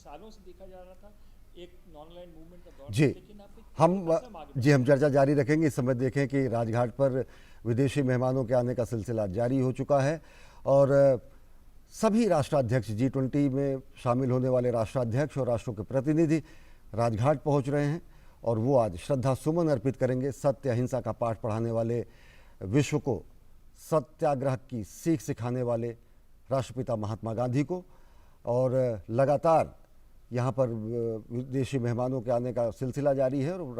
सालों से देखा जा रहा था एक नॉन लाइन मूवमेंट का दौर जी, था, लेकिन आप हम चर्चा जारी रखेंगे। इस समय देखें कि राजघाट पर विदेशी मेहमानों के आने का सिलसिला जारी हो चुका है और सभी राष्ट्राध्यक्ष G20 में शामिल होने वाले राष्ट्राध्यक्ष और राष्ट्रों के प्रतिनिधि राजघाट पहुंच रहे हैं और वो आज श्रद्धा सुमन अर्पित करेंगे सत्य अहिंसा का पाठ पढ़ाने वाले, विश्व को सत्याग्रह की सीख सिखाने वाले राष्ट्रपिता महात्मा गांधी को। और लगातार यहाँ पर विदेशी मेहमानों के आने का सिलसिला जारी है और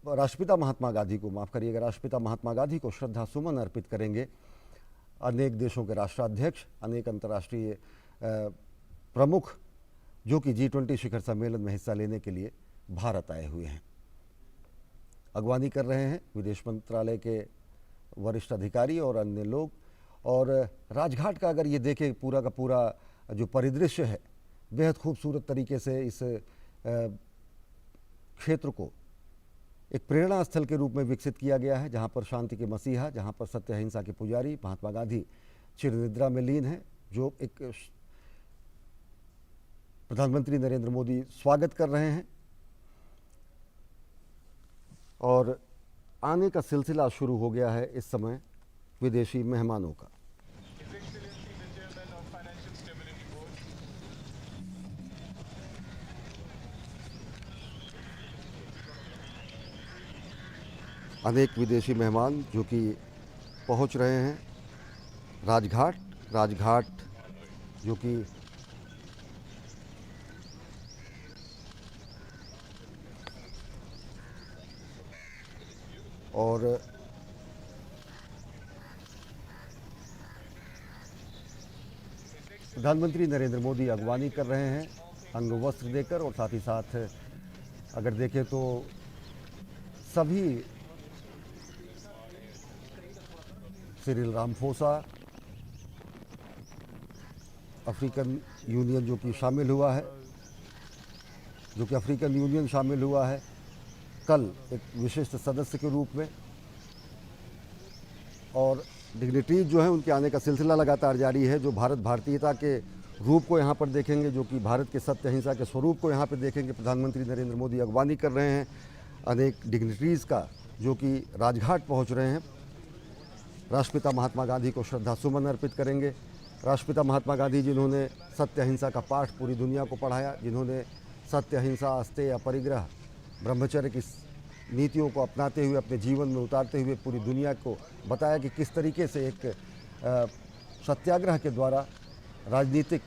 राष्ट्रपिता महात्मा गांधी को, माफ़ करिएगा, राष्ट्रपिता महात्मा गांधी को श्रद्धा सुमन अर्पित करेंगे अनेक देशों के राष्ट्राध्यक्ष, अनेक अंतर्राष्ट्रीय प्रमुख जो कि G20 शिखर सम्मेलन में हिस्सा लेने के लिए भारत आए हुए हैं। अगवानी कर रहे हैं विदेश मंत्रालय के वरिष्ठ अधिकारी और अन्य लोग। और राजघाट का अगर ये देखें पूरा का पूरा जो परिदृश्य है, बेहद खूबसूरत तरीके से इस क्षेत्र को एक प्रेरणा स्थल के रूप में विकसित किया गया है, जहाँ पर शांति के मसीहा, जहाँ पर सत्य अहिंसा के पुजारी महात्मा गांधी चिरनिद्रा में लीन है, जो एक प्रधानमंत्री नरेंद्र मोदी स्वागत कर रहे हैं। और आने का सिलसिला शुरू हो गया है इस समय विदेशी मेहमानों का। अनेक विदेशी मेहमान जो कि पहुंच रहे हैं राजघाट जो कि और प्रधानमंत्री नरेंद्र मोदी अगवानी कर रहे हैं अंग वस्त्र देकर। और साथ ही साथ अगर देखें तो सभी सिरिल रामफोसा, अफ्रीकन यूनियन जो कि शामिल हुआ है, अफ्रीकन यूनियन शामिल हुआ है कल एक विशिष्ट सदस्य के रूप में। और डिग्निटरीज जो हैं उनके आने का सिलसिला लगातार जारी है, जो भारत भारतीयता के रूप को यहाँ पर देखेंगे, जो कि भारत के सत्य अहिंसा के स्वरूप को यहाँ पर देखेंगे। प्रधानमंत्री नरेंद्र मोदी अगवानी कर रहे हैं अनेक डिग्निटरीज का जो कि राजघाट पहुँच रहे हैं। राष्ट्रपिता महात्मा गांधी को श्रद्धा सुमन अर्पित करेंगे। राष्ट्रपिता महात्मा गांधी जिन्होंने सत्य अहिंसा का पाठ पूरी दुनिया को पढ़ाया, जिन्होंने सत्य अहिंसा अस्तेय अपरिग्रह ब्रह्मचर्य की नीतियों को अपनाते हुए, अपने जीवन में उतारते हुए पूरी दुनिया को बताया कि किस तरीके से एक सत्याग्रह के द्वारा राजनीतिक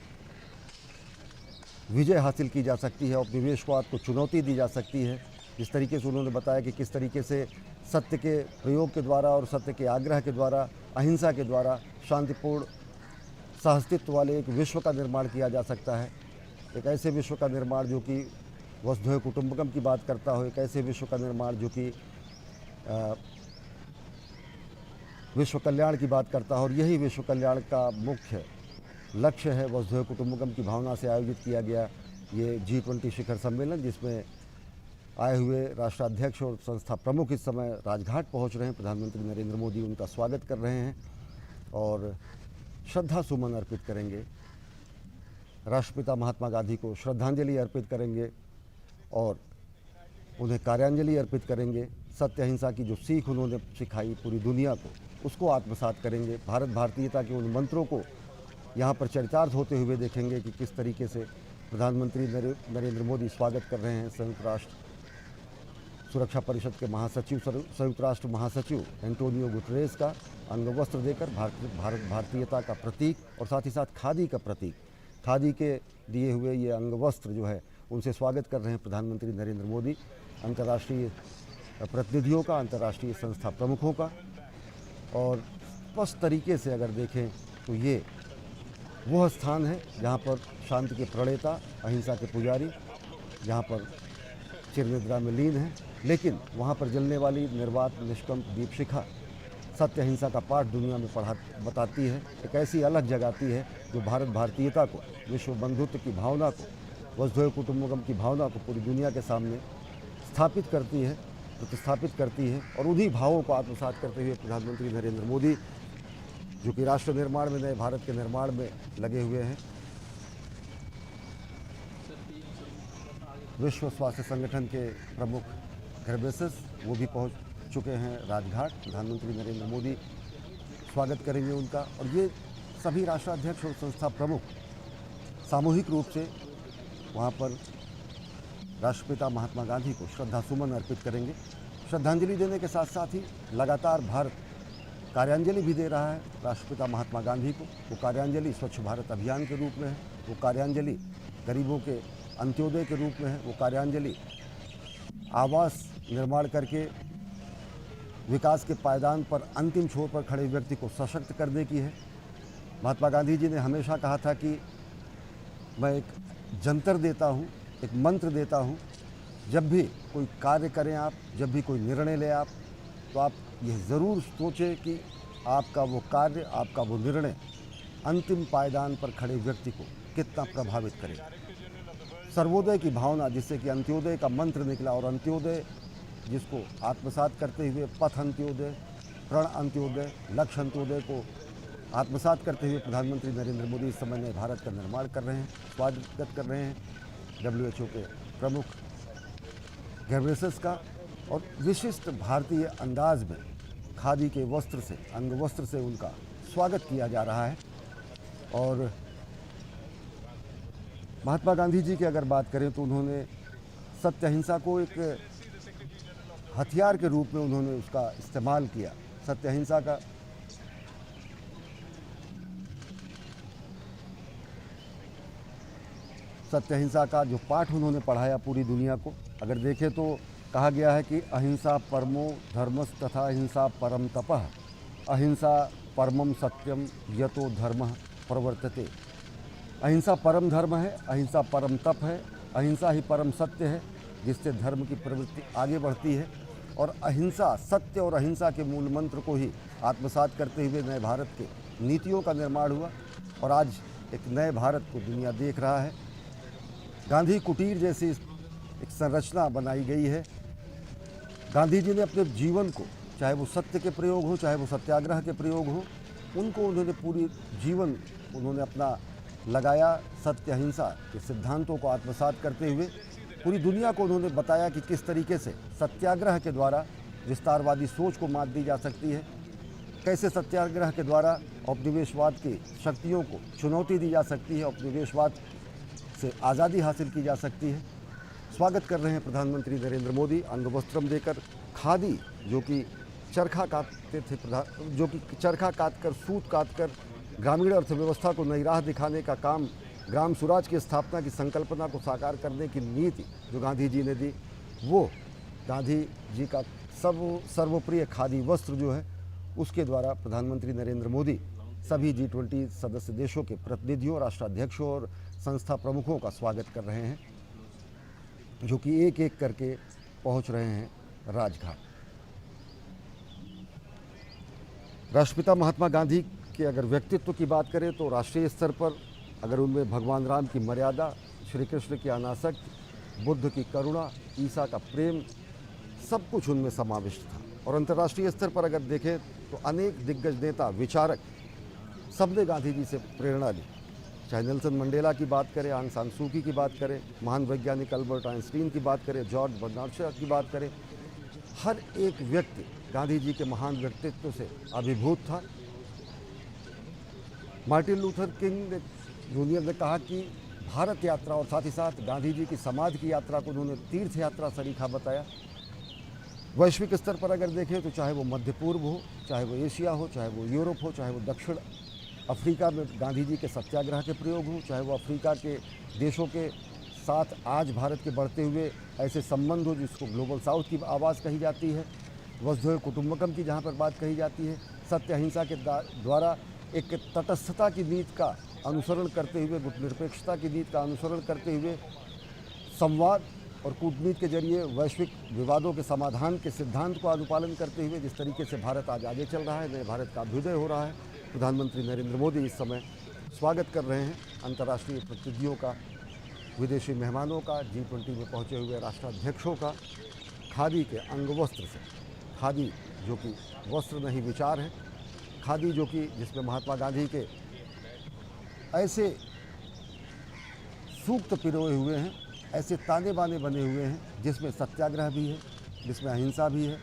विजय हासिल की जा सकती है और उपनिवेशवाद को चुनौती दी जा सकती है। इस तरीके से उन्होंने बताया कि किस तरीके से सत्य के प्रयोग के द्वारा और सत्य के आग्रह के द्वारा, अहिंसा के द्वारा शांतिपूर्ण सहअस्तित्व वाले एक विश्व का निर्माण किया जा सकता है। एक ऐसे विश्व का निर्माण जो कि वसुधैव कुटुंबकम की बात करता हो, एक ऐसे विश्व का निर्माण जो कि विश्व कल्याण की बात करता हो। और यही विश्व कल्याण का मुख्य लक्ष्य है वसुधैव कुटुंबकम की भावना से आयोजित किया गया ये G20 शिखर सम्मेलन, जिसमें आए हुए राष्ट्राध्यक्ष और संस्था प्रमुख इस समय राजघाट पहुंच रहे हैं। प्रधानमंत्री नरेंद्र मोदी उनका स्वागत कर रहे हैं और श्रद्धा सुमन अर्पित करेंगे, राष्ट्रपिता महात्मा गांधी को श्रद्धांजलि अर्पित करेंगे और उन्हें कार्यांजलि अर्पित करेंगे। सत्य अहिंसा की जो सीख उन्होंने सिखाई पूरी दुनिया को, उसको आत्मसात करेंगे। भारत भारतीयता के उन मंत्रों को यहाँ पर चरितार्थ होते हुए देखेंगे कि किस तरीके से प्रधानमंत्री नरेंद्र मोदी स्वागत कर रहे हैं संयुक्त राष्ट्र सुरक्षा परिषद के महासचिव, संयुक्त राष्ट्र महासचिव एंटोनियो गुटरेस का अंगवस्त्र देकर भारत भारतीयता का प्रतीक और साथ ही साथ खादी का प्रतीक, खादी के दिए हुए ये अंगवस्त्र जो है उनसे स्वागत कर रहे हैं प्रधानमंत्री नरेंद्र मोदी। अंतर्राष्ट्रीय प्रतिनिधियों का, अंतर्राष्ट्रीय संस्था प्रमुखों का। और स्पष्ट तरीके से अगर देखें तो ये वह स्थान है जहाँ पर शांति के प्रणेता, अहिंसा के पुजारी, जहाँ पर चिरनिद्रा में लीन है, लेकिन वहाँ पर जलने वाली निर्वात निष्कंप दीपशिखा सत्य अहिंसा का पाठ दुनिया में बताती है। एक ऐसी अलग जगाती है जो भारत भारतीयता को, विश्व बंधुत्व की भावना को, वसुधैव कुटुंबकम की भावना को पूरी दुनिया के सामने स्थापित करती है, प्रतिस्थापित करती है। और उन्हीं भावों को आत्मसात करते हुए प्रधानमंत्री नरेंद्र मोदी, जो कि राष्ट्र निर्माण में, नए भारत के निर्माण में लगे हुए हैं, विश्व स्वास्थ्य संगठन के प्रमुख घेब्रेयेसस वो भी पहुंच चुके हैं राजघाट। प्रधानमंत्री नरेंद्र मोदी स्वागत करेंगे उनका, और ये सभी राष्ट्राध्यक्ष और संस्था प्रमुख सामूहिक रूप से वहाँ पर राष्ट्रपिता महात्मा गांधी को श्रद्धासुमन अर्पित करेंगे। श्रद्धांजलि देने के साथ साथ ही लगातार भारत कार्यांजलि भी दे रहा है राष्ट्रपिता महात्मा गांधी को। वो कार्यांजलि स्वच्छ भारत अभियान के रूप में है, वो कार्यांजलि गरीबों के अंत्योदय के रूप में है, वो कार्यांजलि आवास निर्माण करके विकास के पायदान पर अंतिम छोर पर खड़े व्यक्ति को सशक्त करने की है। महात्मा गांधी जी ने हमेशा कहा था कि मैं एक जंतर देता हूँ, एक मंत्र देता हूँ, जब भी कोई कार्य करें आप, जब भी कोई निर्णय लें आप, तो आप यह ज़रूर सोचें कि आपका वो कार्य, आपका वो निर्णय अंतिम पायदान पर खड़े व्यक्ति को कितना प्रभावित करेगा। सर्वोदय की भावना, जिससे कि अंत्योदय का मंत्र निकला, और अंत्योदय जिसको आत्मसात करते हुए पथ अंत्योदय, प्रण अंत्योदय, लक्ष्य अंत्योदय को आत्मसात करते हुए प्रधानमंत्री नरेंद्र मोदी इस समय नए भारत का निर्माण कर रहे हैं, स्वागत कर रहे हैं WHO के प्रमुख घेब्रेयेसस का। और विशिष्ट भारतीय अंदाज में खादी के वस्त्र से, अंग वस्त्र से उनका स्वागत किया जा रहा है। और महात्मा गांधी जी की अगर बात करें तो उन्होंने सत्य अहिंसा को एक हथियार के रूप में उन्होंने उसका इस्तेमाल किया। सत्य अहिंसा का जो पाठ उन्होंने पढ़ाया पूरी दुनिया को, अगर देखें तो कहा गया है कि अहिंसा परमो धर्मस् तथा अहिंसा परम तपः, अहिंसा परमम सत्यम यतो धर्मः प्रवर्तते। अहिंसा परम धर्म है, अहिंसा परम तप है, अहिंसा ही परम सत्य है जिससे धर्म की प्रवृत्ति आगे बढ़ती है। और अहिंसा, सत्य और अहिंसा के मूल मंत्र को ही आत्मसात करते हुए नए भारत के नीतियों का निर्माण हुआ, और आज एक नए भारत को दुनिया देख रहा है। गांधी कुटीर जैसी एक संरचना बनाई गई है। गांधी जी ने अपने जीवन को, चाहे वो सत्य के प्रयोग हो, चाहे वो सत्याग्रह के प्रयोग हो, उनको उन्होंने पूरी जीवन उन्होंने अपना लगाया। सत्य अहिंसा के सिद्धांतों को आत्मसात करते हुए पूरी दुनिया को उन्होंने बताया कि किस तरीके से सत्याग्रह के द्वारा विस्तारवादी सोच को मात दी जा सकती है, कैसे सत्याग्रह के द्वारा उपनिवेशवाद की शक्तियों को चुनौती दी जा सकती है, उपनिवेशवाद से आज़ादी हासिल की जा सकती है। स्वागत कर रहे हैं प्रधानमंत्री नरेंद्र मोदी अंगवस्त्रम देकर। खादी जो कि चरखा काटते थे, जो कि चरखा काटकर, सूत काटकर ग्रामीण अर्थव्यवस्था को नई राह दिखाने का काम, ग्राम स्वराज की स्थापना की संकल्पना को साकार करने की नीति जो गांधी जी ने दी, वो गांधी जी का सर्वप्रिय खादी वस्त्र जो है, उसके द्वारा प्रधानमंत्री नरेंद्र मोदी सभी G20 सदस्य देशों के प्रतिनिधियों, राष्ट्राध्यक्षों और संस्था प्रमुखों का स्वागत कर रहे हैं, जो कि एक एक करके पहुंच रहे हैं राजघाट। राष्ट्रपिता महात्मा गांधी के अगर व्यक्तित्व की बात करें तो राष्ट्रीय स्तर पर अगर उनमें भगवान राम की मर्यादा, श्री कृष्ण की अनासक्ति, बुद्ध की करुणा, ईसा का प्रेम, सब कुछ उनमें समाविष्ट था। और अंतर्राष्ट्रीय स्तर पर अगर देखें तो अनेक दिग्गज नेता, विचारक सबने गांधी जी से प्रेरणा ली। चाहे नेल्सन मंडेला की बात करें, आंग सान सू की बात करें, महान वैज्ञानिक अल्बर्ट आइंस्टीन की बात करें, जॉर्ज बर्नार्ड शॉ की बात करें, हर एक व्यक्ति गांधी जी के महान व्यक्तित्व से अभिभूत था। मार्टिन लूथर किंग जूनियर ने कहा कि भारत यात्रा और साथ ही साथ गांधी जी की समाधि की यात्रा को उन्होंने तीर्थ यात्रा सरीखा बताया। वैश्विक स्तर पर अगर देखें तो चाहे वो मध्य पूर्व हो, चाहे वो एशिया हो, चाहे वो यूरोप हो, चाहे वो दक्षिण अफ्रीका में गांधी जी के सत्याग्रह के प्रयोग हो, चाहे वो अफ्रीका के देशों के साथ आज भारत के बढ़ते हुए ऐसे संबंध हो जिसको ग्लोबल साउथ की आवाज़ कही जाती है, वसुधैव कुटुंबकम की जहाँ पर बात कही जाती है, सत्य अहिंसा के द्वारा एक तटस्थता की नीति का अनुसरण करते हुए, गुटनिरपेक्षता की नीति का अनुसरण करते हुए, संवाद और कूटनीति के जरिए वैश्विक विवादों के समाधान के सिद्धांत को अनुपालन करते हुए जिस तरीके से भारत आज आगे चल रहा है, नए भारत का अभ्युदय हो रहा है। प्रधानमंत्री नरेंद्र मोदी इस समय स्वागत कर रहे हैं अंतर्राष्ट्रीय प्रतिनिधियों का, विदेशी मेहमानों का, G20 में पहुंचे हुए राष्ट्राध्यक्षों का, खादी के अंग वस्त्र से। खादी जो कि वस्त्र नहीं विचार है, खादी जो कि जिसमें महात्मा गांधी के ऐसे सूक्त पिरोए हुए हैं ऐसे ताने बाने बने हुए हैं जिसमें सत्याग्रह भी है, जिसमें अहिंसा भी है,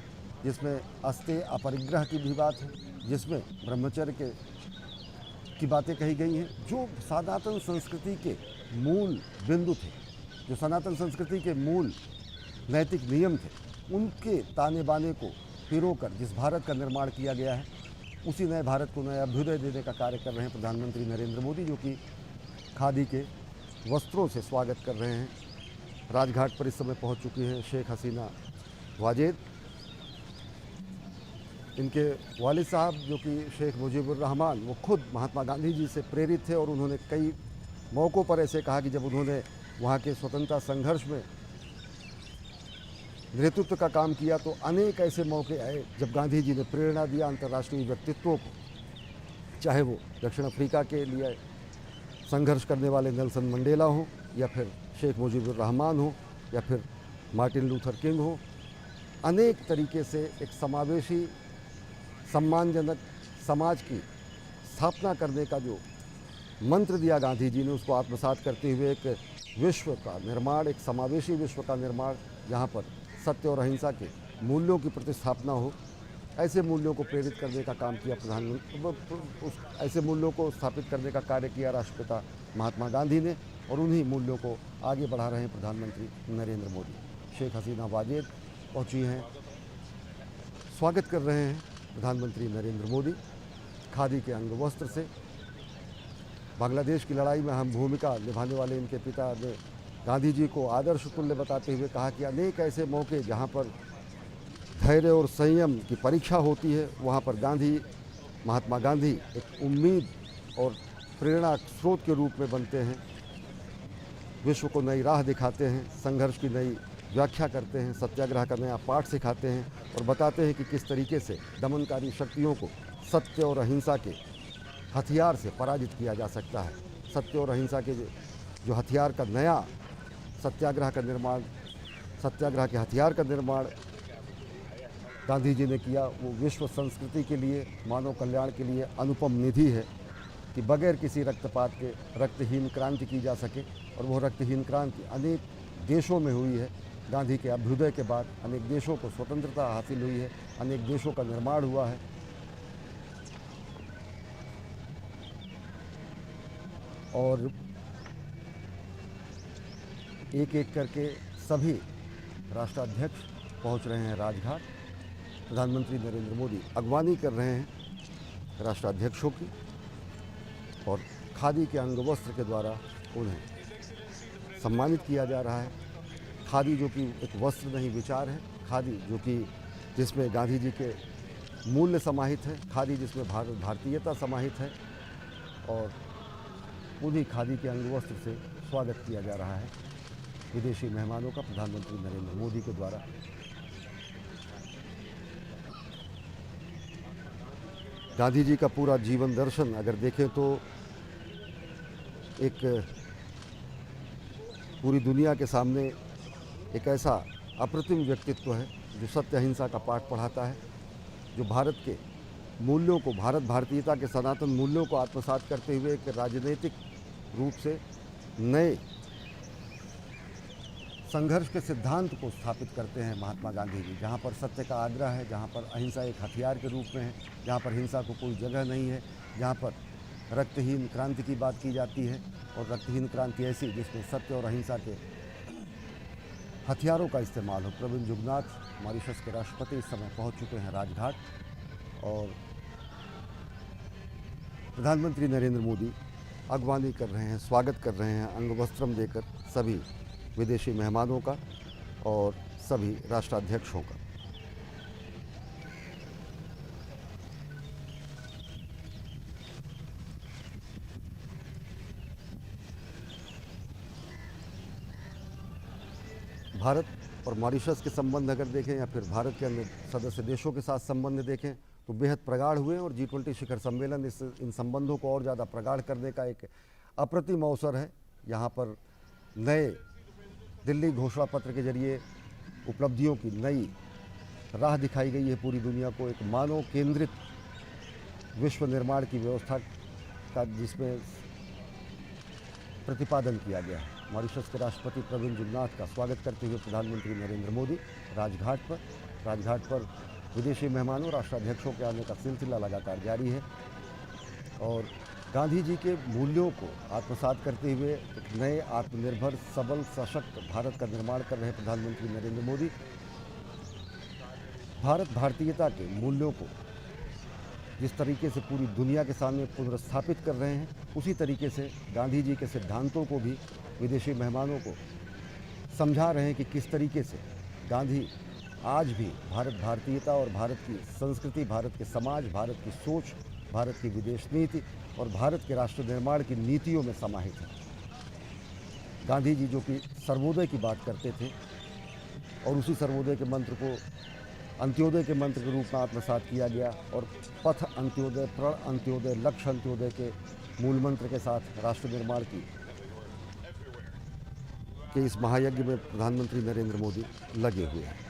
जिसमें अस्तेय अपरिग्रह की भी बात है, जिसमें ब्रह्मचर्य की बातें कही गई हैं, जो सनातन संस्कृति के मूल बिंदु थे, जो सनातन संस्कृति के मूल नैतिक नियम थे, उनके ताने बाने को पिरोकर जिस भारत का निर्माण किया गया है, उसी नए भारत को नया अभ्युदय देने का कार्य कर रहे हैं प्रधानमंत्री नरेंद्र मोदी, जो कि खादी के वस्त्रों से स्वागत कर रहे हैं। राजघाट पर इस समय पहुंच चुकी हैं शेख हसीना वाजेद। इनके वालिद साहब जो कि शेख मुजीबुर रहमान, वो खुद महात्मा गांधी जी से प्रेरित थे और उन्होंने कई मौक़ों पर ऐसे कहा कि जब उन्होंने वहाँ के स्वतंत्रता संघर्ष में नेतृत्व का काम किया तो अनेक ऐसे मौके आए जब गांधी जी ने प्रेरणा दिया अंतर्राष्ट्रीय व्यक्तित्वों को, चाहे वो दक्षिण अफ्रीका के लिए संघर्ष करने वाले नेल्सन मंडेला हो, या फिर शेख मुजीबुर रहमान हो, या फिर मार्टिन लूथर किंग हो। अनेक तरीके से एक समावेशी सम्मानजनक समाज की स्थापना करने का जो मंत्र दिया गांधी जी ने, उसको आत्मसात करते हुए एक विश्व का निर्माण, एक समावेशी विश्व का निर्माण, जहाँ पर सत्य और अहिंसा के मूल्यों की प्रतिस्थापना हो, ऐसे मूल्यों को प्रेरित करने का काम किया प्रधानमंत्री, ऐसे मूल्यों को स्थापित करने का कार्य किया राष्ट्रपिता महात्मा गांधी ने, और उन्हीं मूल्यों को आगे बढ़ा रहे हैं प्रधानमंत्री नरेंद्र मोदी। शेख हसीना वाजेद पहुंची हैं, स्वागत कर रहे हैं प्रधानमंत्री नरेंद्र मोदी खादी के अंग वस्त्र से। बांग्लादेश की लड़ाई में अहम भूमिका निभाने वाले इनके पिता ने गांधी जी को आदर्श तुल्य बताते हुए कहा कि अनेक ऐसे मौके जहां पर धैर्य और संयम की परीक्षा होती है, वहां पर महात्मा गांधी एक उम्मीद और प्रेरणा स्रोत के रूप में बनते हैं, विश्व को नई राह दिखाते हैं, संघर्ष की नई व्याख्या करते हैं, सत्याग्रह का नया पाठ सिखाते हैं और बताते हैं कि किस तरीके से दमनकारी शक्तियों को सत्य और अहिंसा के हथियार से पराजित किया जा सकता है। सत्य और अहिंसा के जो हथियार का नया सत्याग्रह के हथियार का निर्माण गांधी जी ने किया, वो विश्व संस्कृति के लिए, मानव कल्याण के लिए अनुपम निधि है कि बगैर किसी रक्तपात के रक्तहीन क्रांति की जा सके। और वो रक्तहीन क्रांति अनेक देशों में हुई है। गांधी के अभ्युदय के बाद अनेक देशों को स्वतंत्रता हासिल हुई है, अनेक देशों का निर्माण हुआ है। और एक एक करके सभी राष्ट्राध्यक्ष पहुंच रहे हैं राजघाट। प्रधानमंत्री नरेंद्र मोदी अगवानी कर रहे हैं राष्ट्राध्यक्षों की, और खादी के अंग वस्त्र के द्वारा उन्हें सम्मानित किया जा रहा है। खादी जो कि एक वस्त्र नहीं विचार है, खादी जो कि जिसमें गांधी जी के मूल्य समाहित है, खादी जिसमें भारतीयता समाहित है, और उन्हीं खादी के अंग वस्त्र से स्वागत किया जा रहा है विदेशी मेहमानों का प्रधानमंत्री नरेंद्र मोदी के द्वारा। गांधी जी का पूरा जीवन दर्शन अगर देखें तो एक पूरी दुनिया के सामने एक ऐसा अप्रतिम व्यक्तित्व है जो सत्य अहिंसा का पाठ पढ़ाता है, जो भारत के मूल्यों को, भारतीयता के सनातन मूल्यों को आत्मसात करते हुए एक राजनीतिक रूप से नए संघर्ष के सिद्धांत को स्थापित करते हैं महात्मा गांधी जी। जहाँ पर सत्य का आग्रह है, जहाँ पर अहिंसा एक हथियार के रूप में है, जहाँ पर हिंसा को कोई जगह नहीं है, जहाँ पर रक्तहीन क्रांति की बात की जाती है, और रक्तहीन क्रांति ऐसी जिसमें सत्य और अहिंसा के हथियारों का इस्तेमाल हो। प्रवीण जुगनाथ मॉरिशस के राष्ट्रपति इस समय पहुंच चुके हैं राजघाट, और प्रधानमंत्री नरेंद्र मोदी अगवानी कर रहे हैं, स्वागत कर रहे हैं अंग वस्त्रम देकर सभी विदेशी मेहमानों का और सभी राष्ट्राध्यक्षों का। भारत और मॉरिशस के संबंध अगर देखें या फिर भारत के अन्य सदस्य देशों के साथ संबंध देखें तो बेहद प्रगाढ़ हुए, और G20 शिखर सम्मेलन इन संबंधों को और ज़्यादा प्रगाढ़ करने का एक अप्रतिम अवसर है। यहाँ पर नए दिल्ली घोषणा पत्र के जरिए उपलब्धियों की नई राह दिखाई गई है पूरी दुनिया को, एक मानव केंद्रित विश्व निर्माण की व्यवस्था का जिसमें प्रतिपादन किया गया है। मॉरिशस के राष्ट्रपति प्रविंद जुगनाथ का स्वागत करते हुए प्रधानमंत्री नरेंद्र मोदी राजघाट पर विदेशी मेहमानों राष्ट्राध्यक्षों के आने का सिलसिला लगातार जारी है और गांधी जी के मूल्यों को आत्मसात करते हुए एक नए आत्मनिर्भर सबल सशक्त भारत का निर्माण कर रहे प्रधानमंत्री नरेंद्र मोदी भारत भारतीयता के मूल्यों को जिस तरीके से पूरी दुनिया के सामने पुनर्स्थापित कर रहे हैं, उसी तरीके से गांधी जी के सिद्धांतों को भी विदेशी मेहमानों को समझा रहे हैं कि किस तरीके से गांधी आज भी भारत भारतीयता और भारत की संस्कृति, भारत के समाज, भारत की सोच, भारत की विदेश नीति और भारत के राष्ट्र निर्माण की नीतियों में समाहित है। गांधी जी जो कि सर्वोदय की बात करते थे और उसी सर्वोदय के मंत्र को अंत्योदय के मंत्र के रूप में आत्मसात किया गया और पथ अंत्योदय, प्रण अंत्योदय, लक्ष्य अंत्योदय के मूल मंत्र के साथ राष्ट्र निर्माण के इस महायज्ञ में प्रधानमंत्री नरेंद्र मोदी लगे हुए हैं।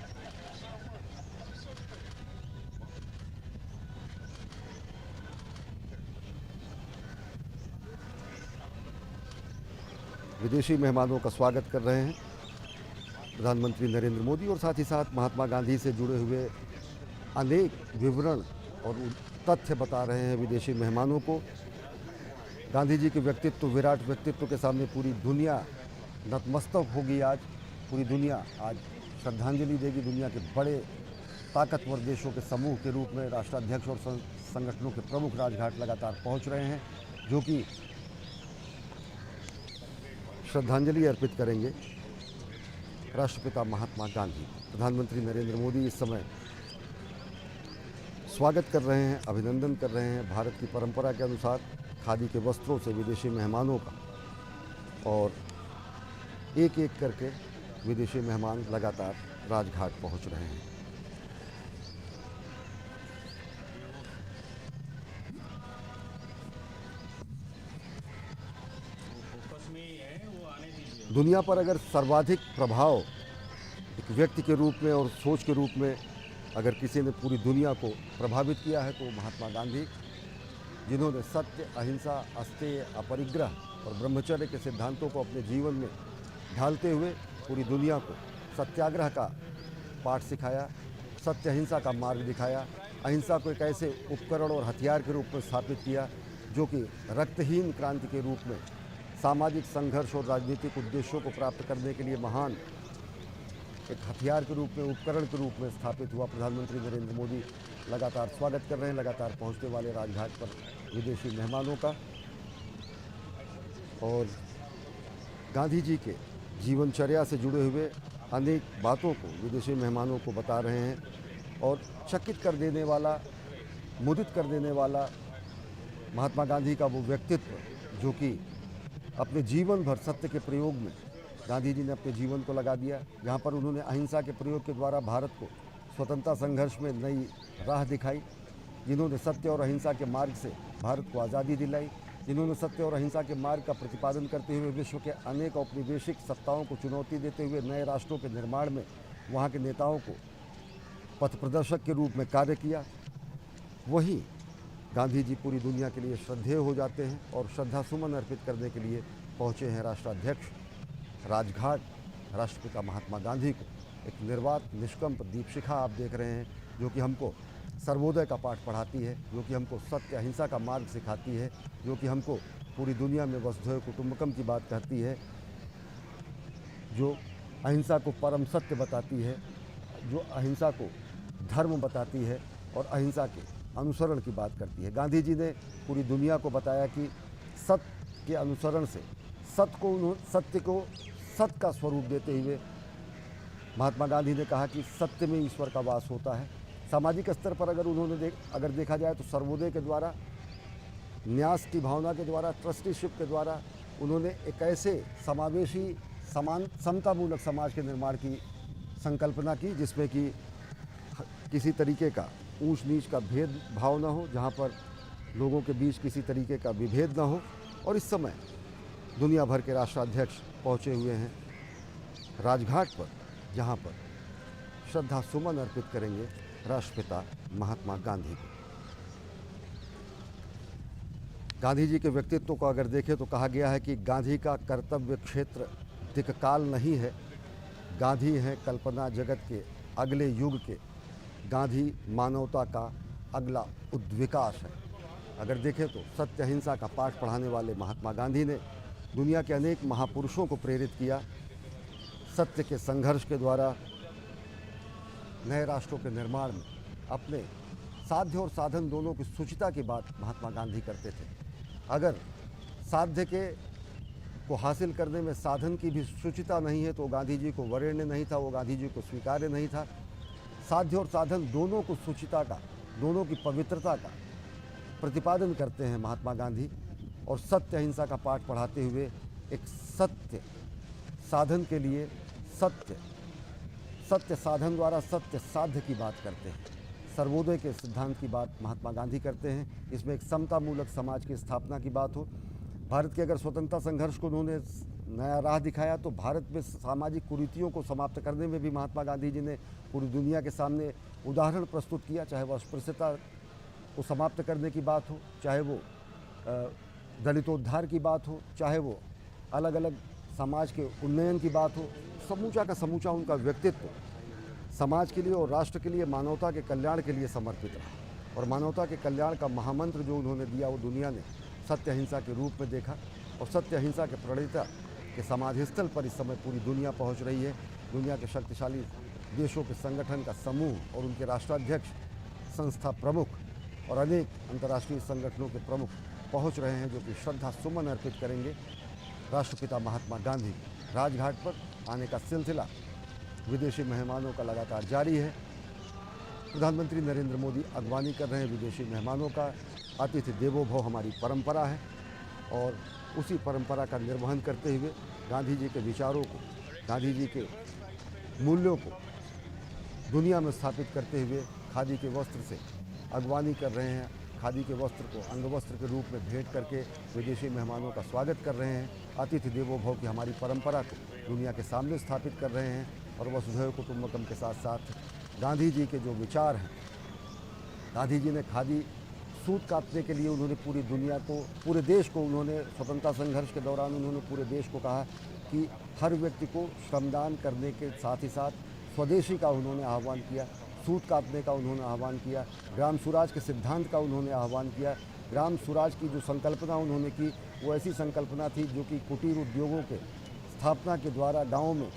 विदेशी मेहमानों का स्वागत कर रहे हैं प्रधानमंत्री नरेंद्र मोदी और साथ ही साथ महात्मा गांधी से जुड़े हुए अनेक विवरण और तथ्य बता रहे हैं विदेशी मेहमानों को। गांधी जी के व्यक्तित्व, विराट व्यक्तित्व के सामने पूरी दुनिया नतमस्तक होगी। आज पूरी दुनिया आज श्रद्धांजलि देगी। दुनिया के बड़े ताकतवर देशों के समूह के रूप में राष्ट्राध्यक्ष और संगठनों के प्रमुख राजघाट लगातार पहुंच रहे हैं, जो कि श्रद्धांजलि अर्पित करेंगे राष्ट्रपिता महात्मा गांधी। प्रधानमंत्री नरेंद्र मोदी इस समय स्वागत कर रहे हैं, अभिनंदन कर रहे हैं भारत की परंपरा के अनुसार खादी के वस्त्रों से विदेशी मेहमानों का, और एक एक करके विदेशी मेहमान लगातार राजघाट पहुंच रहे हैं। दुनिया पर अगर सर्वाधिक प्रभाव एक व्यक्ति के रूप में और सोच के रूप में अगर किसी ने पूरी दुनिया को प्रभावित किया है तो महात्मा गांधी, जिन्होंने सत्य, अहिंसा, अस्तेय, अपरिग्रह और ब्रह्मचर्य के सिद्धांतों को अपने जीवन में ढालते हुए पूरी दुनिया को सत्याग्रह का पाठ सिखाया, सत्य अहिंसा का मार्ग दिखाया, अहिंसा को एक ऐसे उपकरण और हथियार के रूप में स्थापित किया जो कि रक्तहीन क्रांति के रूप में सामाजिक संघर्ष और राजनीतिक उद्देश्यों को प्राप्त करने के लिए महान एक हथियार के रूप में, उपकरण के रूप में स्थापित हुआ। प्रधानमंत्री नरेंद्र मोदी लगातार स्वागत कर रहे हैं लगातार पहुंचने वाले राजघाट पर विदेशी मेहमानों का, और गांधी जी के जीवनचर्या से जुड़े हुए अनेक बातों को विदेशी मेहमानों को बता रहे हैं। और चकित कर देने वाला, मुदित कर देने वाला महात्मा गांधी का वो व्यक्तित्व जो कि अपने जीवन भर सत्य के प्रयोग में गांधी जी ने अपने जीवन को लगा दिया। जहाँ पर उन्होंने अहिंसा के प्रयोग के द्वारा भारत को स्वतंत्रता संघर्ष में नई राह दिखाई, जिन्होंने सत्य और अहिंसा के मार्ग से भारत को आज़ादी दिलाई, जिन्होंने सत्य और अहिंसा के मार्ग का प्रतिपादन करते हुए विश्व के अनेक औपनिवेशिक सत्ताओं को चुनौती देते हुए नए राष्ट्रों के निर्माण में वहाँ के नेताओं को पथ प्रदर्शक के रूप में कार्य किया। वहीं गांधी जी पूरी दुनिया के लिए श्रद्धेय हो जाते हैं और श्रद्धा सुमन अर्पित करने के लिए पहुँचे हैं राष्ट्राध्यक्ष राजघाट। राष्ट्रपिता महात्मा गांधी को एक निर्वात निष्कंप दीपशिखा आप देख रहे हैं, जो कि हमको सर्वोदय का पाठ पढ़ाती है, जो कि हमको सत्य अहिंसा का मार्ग सिखाती है, जो कि हमको पूरी दुनिया में वसुधैव कुटुंबकम की बात कहती है, जो अहिंसा को परम सत्य बताती है, जो अहिंसा को धर्म बताती है और अहिंसा के अनुसरण की बात करती है। गांधी जी ने पूरी दुनिया को बताया कि सत्य के अनुसरण से सत्य को सत्य का स्वरूप देते हुए महात्मा गांधी ने कहा कि सत्य में ईश्वर का वास होता है। सामाजिक स्तर पर अगर देखा जाए तो सर्वोदय के द्वारा, न्यास की भावना के द्वारा, ट्रस्टीशिप के द्वारा उन्होंने एक ऐसे समावेशी समतामूलक समाज के निर्माण की संकल्पना की जिसमें कि किसी तरीके का ऊंच नीच का भेद भाव न हो, जहाँ पर लोगों के बीच किसी तरीके का विभेद न हो। और इस समय दुनिया भर के राष्ट्राध्यक्ष पहुँचे हुए हैं राजघाट पर, जहाँ पर श्रद्धा सुमन अर्पित करेंगे राष्ट्रपिता महात्मा गांधी को। गांधी जी के व्यक्तित्व को अगर देखें तो कहा गया है कि गांधी का कर्तव्य क्षेत्र तिक काल नहीं है, गांधी हैं कल्पना जगत के अगले युग के, गांधी मानवता का अगला उद्विकास है। अगर देखें तो सत्य अहिंसा का पाठ पढ़ाने वाले महात्मा गांधी ने दुनिया के अनेक महापुरुषों को प्रेरित किया। सत्य के संघर्ष के द्वारा नए राष्ट्रों के निर्माण में अपने साध्य और साधन दोनों की सूचिता की बात महात्मा गांधी करते थे। अगर साध्य के को हासिल करने में साधन की भी सूचिता नहीं है तो गांधी जी को वरेण्य नहीं था, वो गांधी जी को स्वीकार्य नहीं था। साध्य और साधन दोनों को सूचिता का, दोनों की पवित्रता का प्रतिपादन करते हैं महात्मा गांधी, और सत्य अहिंसा का पाठ पढ़ाते हुए एक सत्य साधन के लिए सत्य साधन द्वारा सत्य साध्य की बात करते हैं। सर्वोदय के सिद्धांत की बात महात्मा गांधी करते हैं। इसमें एक समतामूलक समाज की स्थापना की बात हो। भारत के अगर स्वतंत्रता संघर्ष को उन्होंने नया राह दिखाया तो भारत में सामाजिक कुरीतियों को समाप्त करने में भी महात्मा गांधी जी ने पूरी दुनिया के सामने उदाहरण प्रस्तुत किया। चाहे वो अस्पृश्यता को समाप्त करने की बात हो, चाहे वो दलितोद्धार की बात हो, चाहे वो अलग अलग समाज के उन्नयन की बात हो, समूचा का समूचा उनका व्यक्तित्व समाज के लिए और राष्ट्र के लिए, मानवता के कल्याण के लिए समर्पित रहा। और मानवता के कल्याण का महामंत्र जो उन्होंने दिया वो दुनिया ने सत्य अहिंसा के रूप में देखा। और सत्य अहिंसा के प्रणेता के समाधि स्थल पर इस समय पूरी दुनिया पहुंच रही है। दुनिया के शक्तिशाली देशों के संगठन का समूह और उनके राष्ट्राध्यक्ष, संस्था प्रमुख और अनेक अंतर्राष्ट्रीय संगठनों के प्रमुख पहुंच रहे हैं, जो कि श्रद्धा सुमन अर्पित करेंगे राष्ट्रपिता महात्मा गांधी। राजघाट पर आने का सिलसिला विदेशी मेहमानों का लगातार जारी है। प्रधानमंत्री नरेंद्र मोदी अगवानी कर रहे हैं विदेशी मेहमानों का। अतिथि देवो भव हमारी परंपरा है और उसी परंपरा का निर्वहन करते हुए गांधी जी के विचारों को, गांधी जी के मूल्यों को दुनिया में स्थापित करते हुए खादी के वस्त्र से अगवानी कर रहे हैं। खादी के वस्त्र को अंगवस्त्र के रूप में भेंट करके विदेशी मेहमानों का स्वागत कर रहे हैं। अतिथि देवो भव की हमारी परंपरा को दुनिया के सामने स्थापित कर रहे हैं। और वसुधैव कुटुंबकम के साथ साथ गांधी जी के जो विचार हैं, गांधी जी ने खादी सूत काटने के लिए उन्होंने पूरी दुनिया को, पूरे देश को, उन्होंने स्वतंत्रता संघर्ष के दौरान उन्होंने पूरे देश को कहा कि हर व्यक्ति को श्रमदान करने के साथ ही साथ स्वदेशी का उन्होंने आह्वान किया, सूत काटने का उन्होंने आह्वान किया, ग्राम स्वराज के सिद्धांत का उन्होंने आह्वान किया। ग्राम स्वराज की जो संकल्पना उन्होंने की वो ऐसी संकल्पना थी जो कि कुटीर उद्योगों के स्थापना के द्वारा गाँव में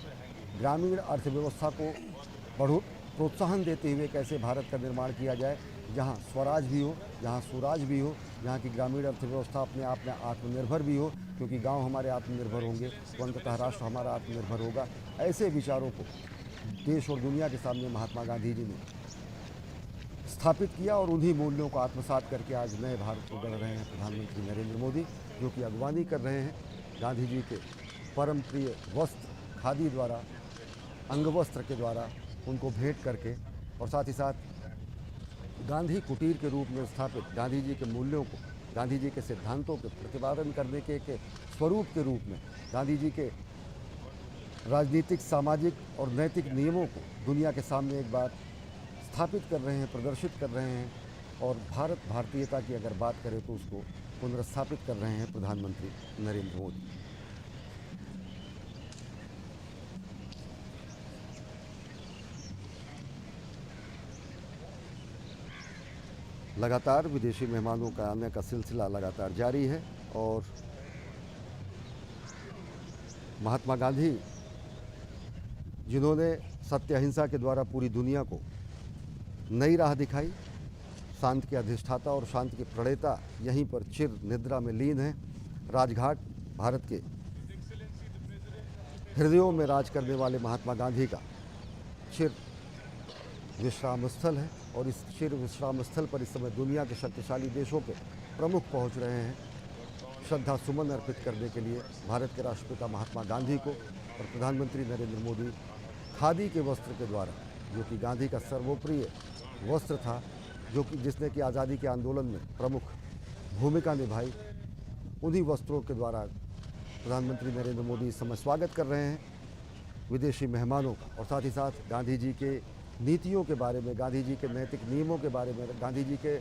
ग्रामीण अर्थव्यवस्था को प्रोत्साहन देते हुए कैसे भारत का निर्माण किया जाए, जहाँ स्वराज भी हो, जहाँ स्वराज भी हो, जहाँ की ग्रामीण अर्थव्यवस्था अपने आप में आत्मनिर्भर भी हो, क्योंकि गांव हमारे आत्मनिर्भर होंगे तो अंततः राष्ट्र हमारा आत्मनिर्भर होगा। ऐसे विचारों को देश और दुनिया के सामने महात्मा गांधी जी ने स्थापित किया और उन्हीं मूल्यों को आत्मसात करके आज नए भारत को गढ़ रहे हैं प्रधानमंत्री नरेंद्र मोदी, जो कि अगवानी कर रहे हैं गांधी जी के परम प्रिय वस्त्र खादी द्वारा, अंगवस्त्र के द्वारा उनको भेंट करके, और साथ ही साथ गांधी कुटीर के रूप में स्थापित गांधी जी के मूल्यों को, गांधी जी के सिद्धांतों के प्रतिपादन करने के स्वरूप के रूप में गांधी जी के राजनीतिक, सामाजिक और नैतिक नियमों को दुनिया के सामने एक बार स्थापित कर रहे हैं, प्रदर्शित कर रहे हैं। और भारत भारतीयता की अगर बात करें तो उसको पुनर्स्थापित कर रहे हैं प्रधानमंत्री नरेंद्र मोदी। लगातार विदेशी मेहमानों का आने का सिलसिला लगातार जारी है और महात्मा गांधी, जिन्होंने सत्य अहिंसा के द्वारा पूरी दुनिया को नई राह दिखाई, शांति के अधिष्ठाता और शांति के प्रणेता, यहीं पर चिर निद्रा में लीन है। राजघाट भारत के हृदयों में राज करने वाले महात्मा गांधी का चिर विश्राम स्थल है और इस चिर विश्राम स्थल पर इस समय दुनिया के शक्तिशाली देशों के प्रमुख पहुंच रहे हैं श्रद्धा सुमन अर्पित करने के लिए भारत के राष्ट्रपिता महात्मा गांधी को। और प्रधानमंत्री नरेंद्र मोदी खादी के वस्त्र के द्वारा, जो कि गांधी का सर्वोप्रिय वस्त्र था, जो कि जिसने कि आज़ादी के आंदोलन में प्रमुख भूमिका निभाई, उन्हीं वस्त्रों के द्वारा प्रधानमंत्री नरेंद्र मोदी इस समय स्वागत कर रहे हैं विदेशी मेहमानों का। और साथ ही साथ गांधी जी के नीतियों के बारे में, गांधी जी के नैतिक नियमों के बारे में, गांधी जी के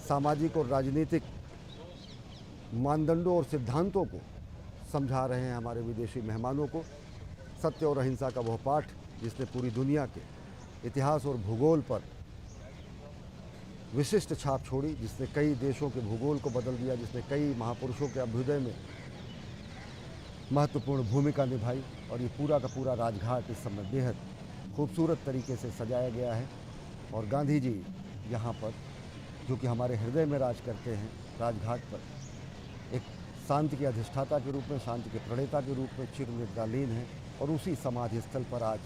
सामाजिक और राजनीतिक मानदंडों और सिद्धांतों को समझा रहे हैं हमारे विदेशी मेहमानों को। सत्य और अहिंसा का वह पाठ जिसने पूरी दुनिया के इतिहास और भूगोल पर विशिष्ट छाप छोड़ी, जिसने कई देशों के भूगोल को बदल दिया, जिसने कई महापुरुषों के अभ्युदय में महत्वपूर्ण भूमिका निभाई। और ये पूरा का पूरा राजघाट इस समय बेहद खूबसूरत तरीके से सजाया गया है। और गांधी जी यहाँ पर, जो कि हमारे हृदय में राज करते हैं, राजघाट पर एक शांति के अधिष्ठाता के रूप में, शांति के प्रणेता के रूप में चिर निद्रालीन है। और उसी समाधि स्थल पर आज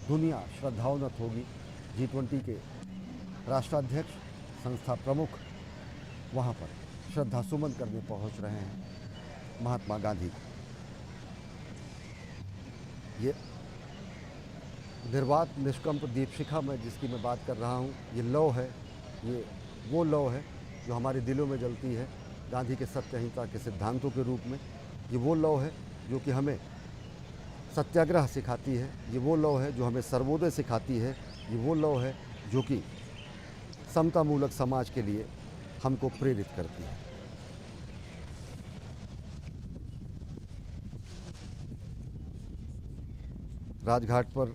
दुनिया श्रद्धावनत होगी। G20 के राष्ट्राध्यक्ष, संस्था प्रमुख वहाँ पर श्रद्धा सुमन करने पहुँच रहे हैं महात्मा गांधी। ये निर्वात निष्कंप दीपशिखा में जिसकी मैं बात कर रहा हूँ, ये लौ है, ये वो लौ है जो हमारे दिलों में जलती है गांधी के सत्य अहिंसा के सिद्धांतों के रूप में। ये वो लौ है जो कि हमें सत्याग्रह सिखाती है। ये वो लौ है जो हमें सर्वोदय सिखाती है। ये वो लौ है जो कि समतामूलक समाज के लिए हमको प्रेरित करती है। राजघाट पर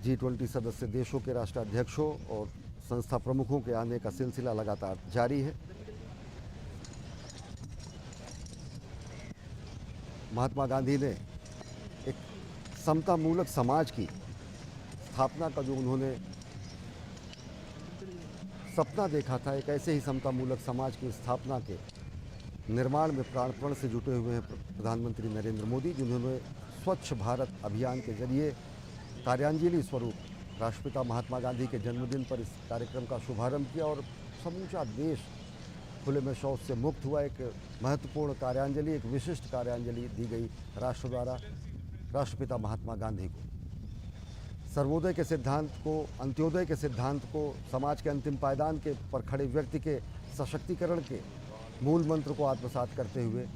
G20 सदस्य देशों के राष्ट्राध्यक्षों और संस्था प्रमुखों के आने का सिलसिला लगातार जारी है। महात्मा गांधी ने एक समतामूलक समाज की स्थापना का जो उन्होंने सपना देखा था, एक ऐसे ही समतामूलक समाज की स्थापना के निर्माण में प्राणपण से जुटे हुए हैं प्रधानमंत्री नरेंद्र मोदी, जिन्होंने स्वच्छ भारत अभियान के जरिए कार्यांजलि स्वरूप राष्ट्रपिता महात्मा गांधी के जन्मदिन पर इस कार्यक्रम का शुभारंभ किया। और समूचा देश खुले में शौच से मुक्त हुआ। एक महत्वपूर्ण कार्यांजलि, एक विशिष्ट कार्यांजलि दी गई राष्ट्र द्वारा राष्ट्रपिता महात्मा गांधी को। सर्वोदय के सिद्धांत को, अंत्योदय के सिद्धांत को, समाज के अंतिम पायदान के पर खड़े व्यक्ति के सशक्तिकरण के मूल मंत्र को आत्मसात करते हुए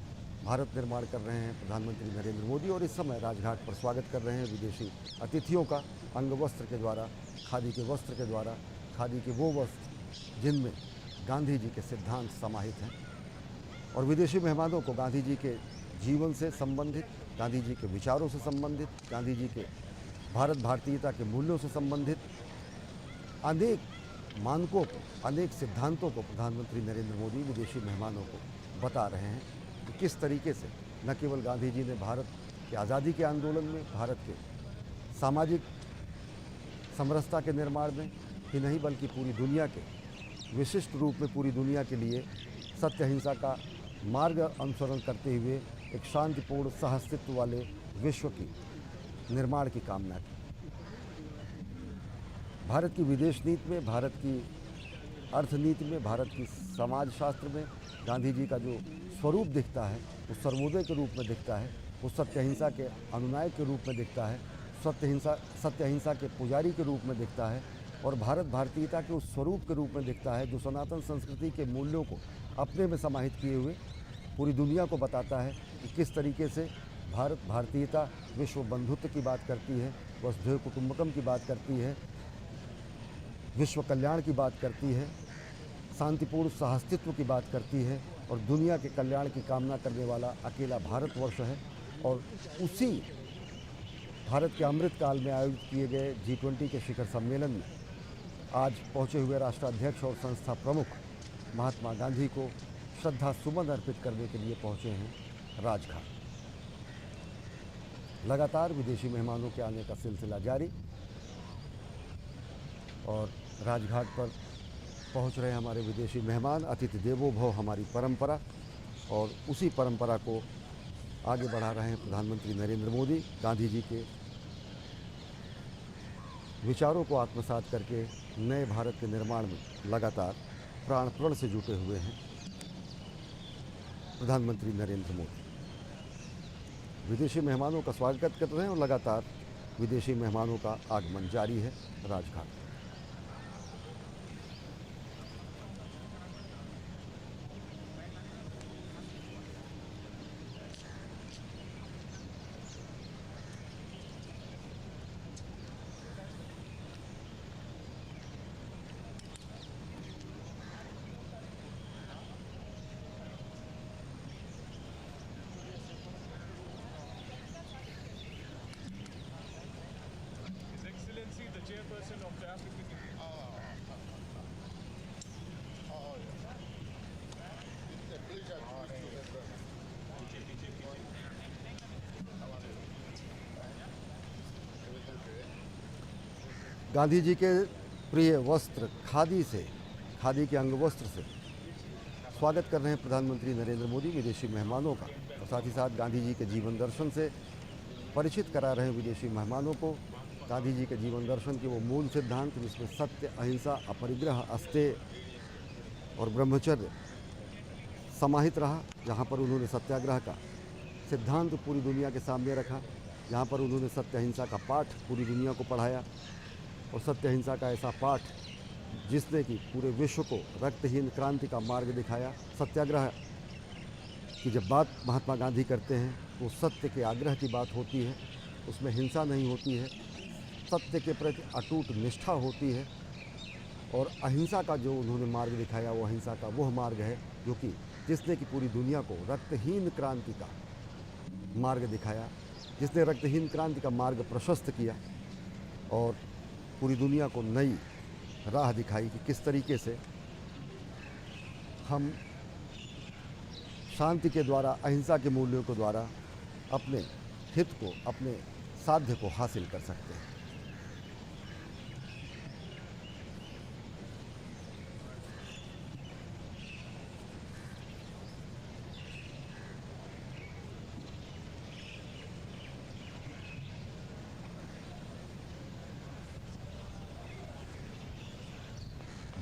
भारत निर्माण कर रहे हैं प्रधानमंत्री नरेंद्र मोदी। और इस समय राजघाट पर स्वागत कर रहे हैं विदेशी अतिथियों का अंग वस्त्र के द्वारा, खादी के वस्त्र के द्वारा, खादी के वो वस्त्र जिनमें गांधी जी के सिद्धांत समाहित हैं। और विदेशी मेहमानों को गांधी जी के जीवन से संबंधित, गांधी जी के विचारों से संबंधित, गांधी जी के भारत भारतीयता के मूल्यों से संबंधित अनेक मानकों को, अनेक सिद्धांतों को प्रधानमंत्री नरेंद्र मोदी विदेशी मेहमानों को बता रहे हैं कि किस तरीके से न केवल गांधी जी ने भारत के आज़ादी के आंदोलन में, भारत के सामाजिक समरसता के निर्माण में ही नहीं, बल्कि पूरी दुनिया के विशिष्ट रूप में पूरी दुनिया के लिए सत्य अहिंसा का मार्ग अनुसरण करते हुए एक शांतिपूर्ण सहअस्तित्व वाले विश्व की निर्माण की कामना की। भारत की विदेश नीति में, भारत की अर्थनीति में, भारत की समाजशास्त्र में गांधी जी का जो स्वरूप दिखता है वो सर्वोदय के रूप में दिखता है, वो सत्य अहिंसा के अनुनायक के रूप में दिखता है, सत्य अहिंसा के पुजारी के रूप में दिखता है। और भारत भारतीयता के उस स्वरूप के रूप में दिखता है जो सनातन संस्कृति के मूल्यों को अपने में समाहित किए हुए पूरी दुनिया को बताता है कि किस तरीके से भारत भारतीयता विश्व बंधुत्व की बात करती है, वसुधैव कुटुंबकम की बात करती है, विश्व कल्याण की बात करती है, शांतिपूर्ण सहअस्तित्व की बात करती है। और दुनिया के कल्याण की कामना करने वाला अकेला भारतवर्ष है। और उसी भारत के अमृत काल में आयोजित किए गए G20 के शिखर सम्मेलन में आज पहुंचे हुए राष्ट्राध्यक्ष और संस्था प्रमुख महात्मा गांधी को श्रद्धा सुमन अर्पित करने के लिए पहुंचे हैं राजघाट। लगातार विदेशी मेहमानों के आने का सिलसिला जारी, और राजघाट पर पहुंच रहे हमारे विदेशी मेहमान। अतिथि देवो भव हमारी परंपरा, और उसी परंपरा को आगे बढ़ा रहे हैं प्रधानमंत्री नरेंद्र मोदी। गांधी जी के विचारों को आत्मसात करके नए भारत के निर्माण में लगातार प्राणपण से जुटे हुए हैं प्रधानमंत्री नरेंद्र मोदी। विदेशी मेहमानों का स्वागत कर रहे हैं और लगातार विदेशी मेहमानों का आगमन जारी है Rajghat. chairperson of the African Union. It's a pleasure to meet you, my brother. Gandhi ji के प्रिय वस्त्र खादी से, खादी के अंग वस्त्र से स्वागत कर रहे हैं प्रधानमंत्री नरेंद्र मोदी विदेशी मेहमानों का, और साथ ही साथ गांधी जी के जीवन दर्शन से परिचित करा रहे हैं विदेशी मेहमानों को। गांधी जी के जीवन दर्शन के वो मूल सिद्धांत जिसमें सत्य, अहिंसा, अपरिग्रह, अस्तेय और ब्रह्मचर्य समाहित रहा, जहाँ पर उन्होंने सत्याग्रह का सिद्धांत पूरी दुनिया के सामने रखा, जहाँ पर उन्होंने सत्य अहिंसा का पाठ पूरी दुनिया को पढ़ाया, और सत्य अहिंसा का ऐसा पाठ जिसने कि पूरे विश्व को रक्तहीन क्रांति का मार्ग दिखाया। सत्याग्रह की जब बात महात्मा गांधी करते हैं तो सत्य के आग्रह की बात होती है, उसमें हिंसा नहीं होती है, सत्य के प्रति अटूट निष्ठा होती है, और अहिंसा का जो उन्होंने मार्ग दिखाया वो अहिंसा का वह मार्ग है जो कि जिसने कि पूरी दुनिया को रक्तहीन क्रांति का मार्ग दिखाया, जिसने रक्तहीन क्रांति का मार्ग प्रशस्त किया और पूरी दुनिया को नई राह दिखाई कि किस तरीके से हम शांति के द्वारा, अहिंसा के मूल्यों के द्वारा अपने हित को, अपने साध्य को हासिल कर सकते हैं।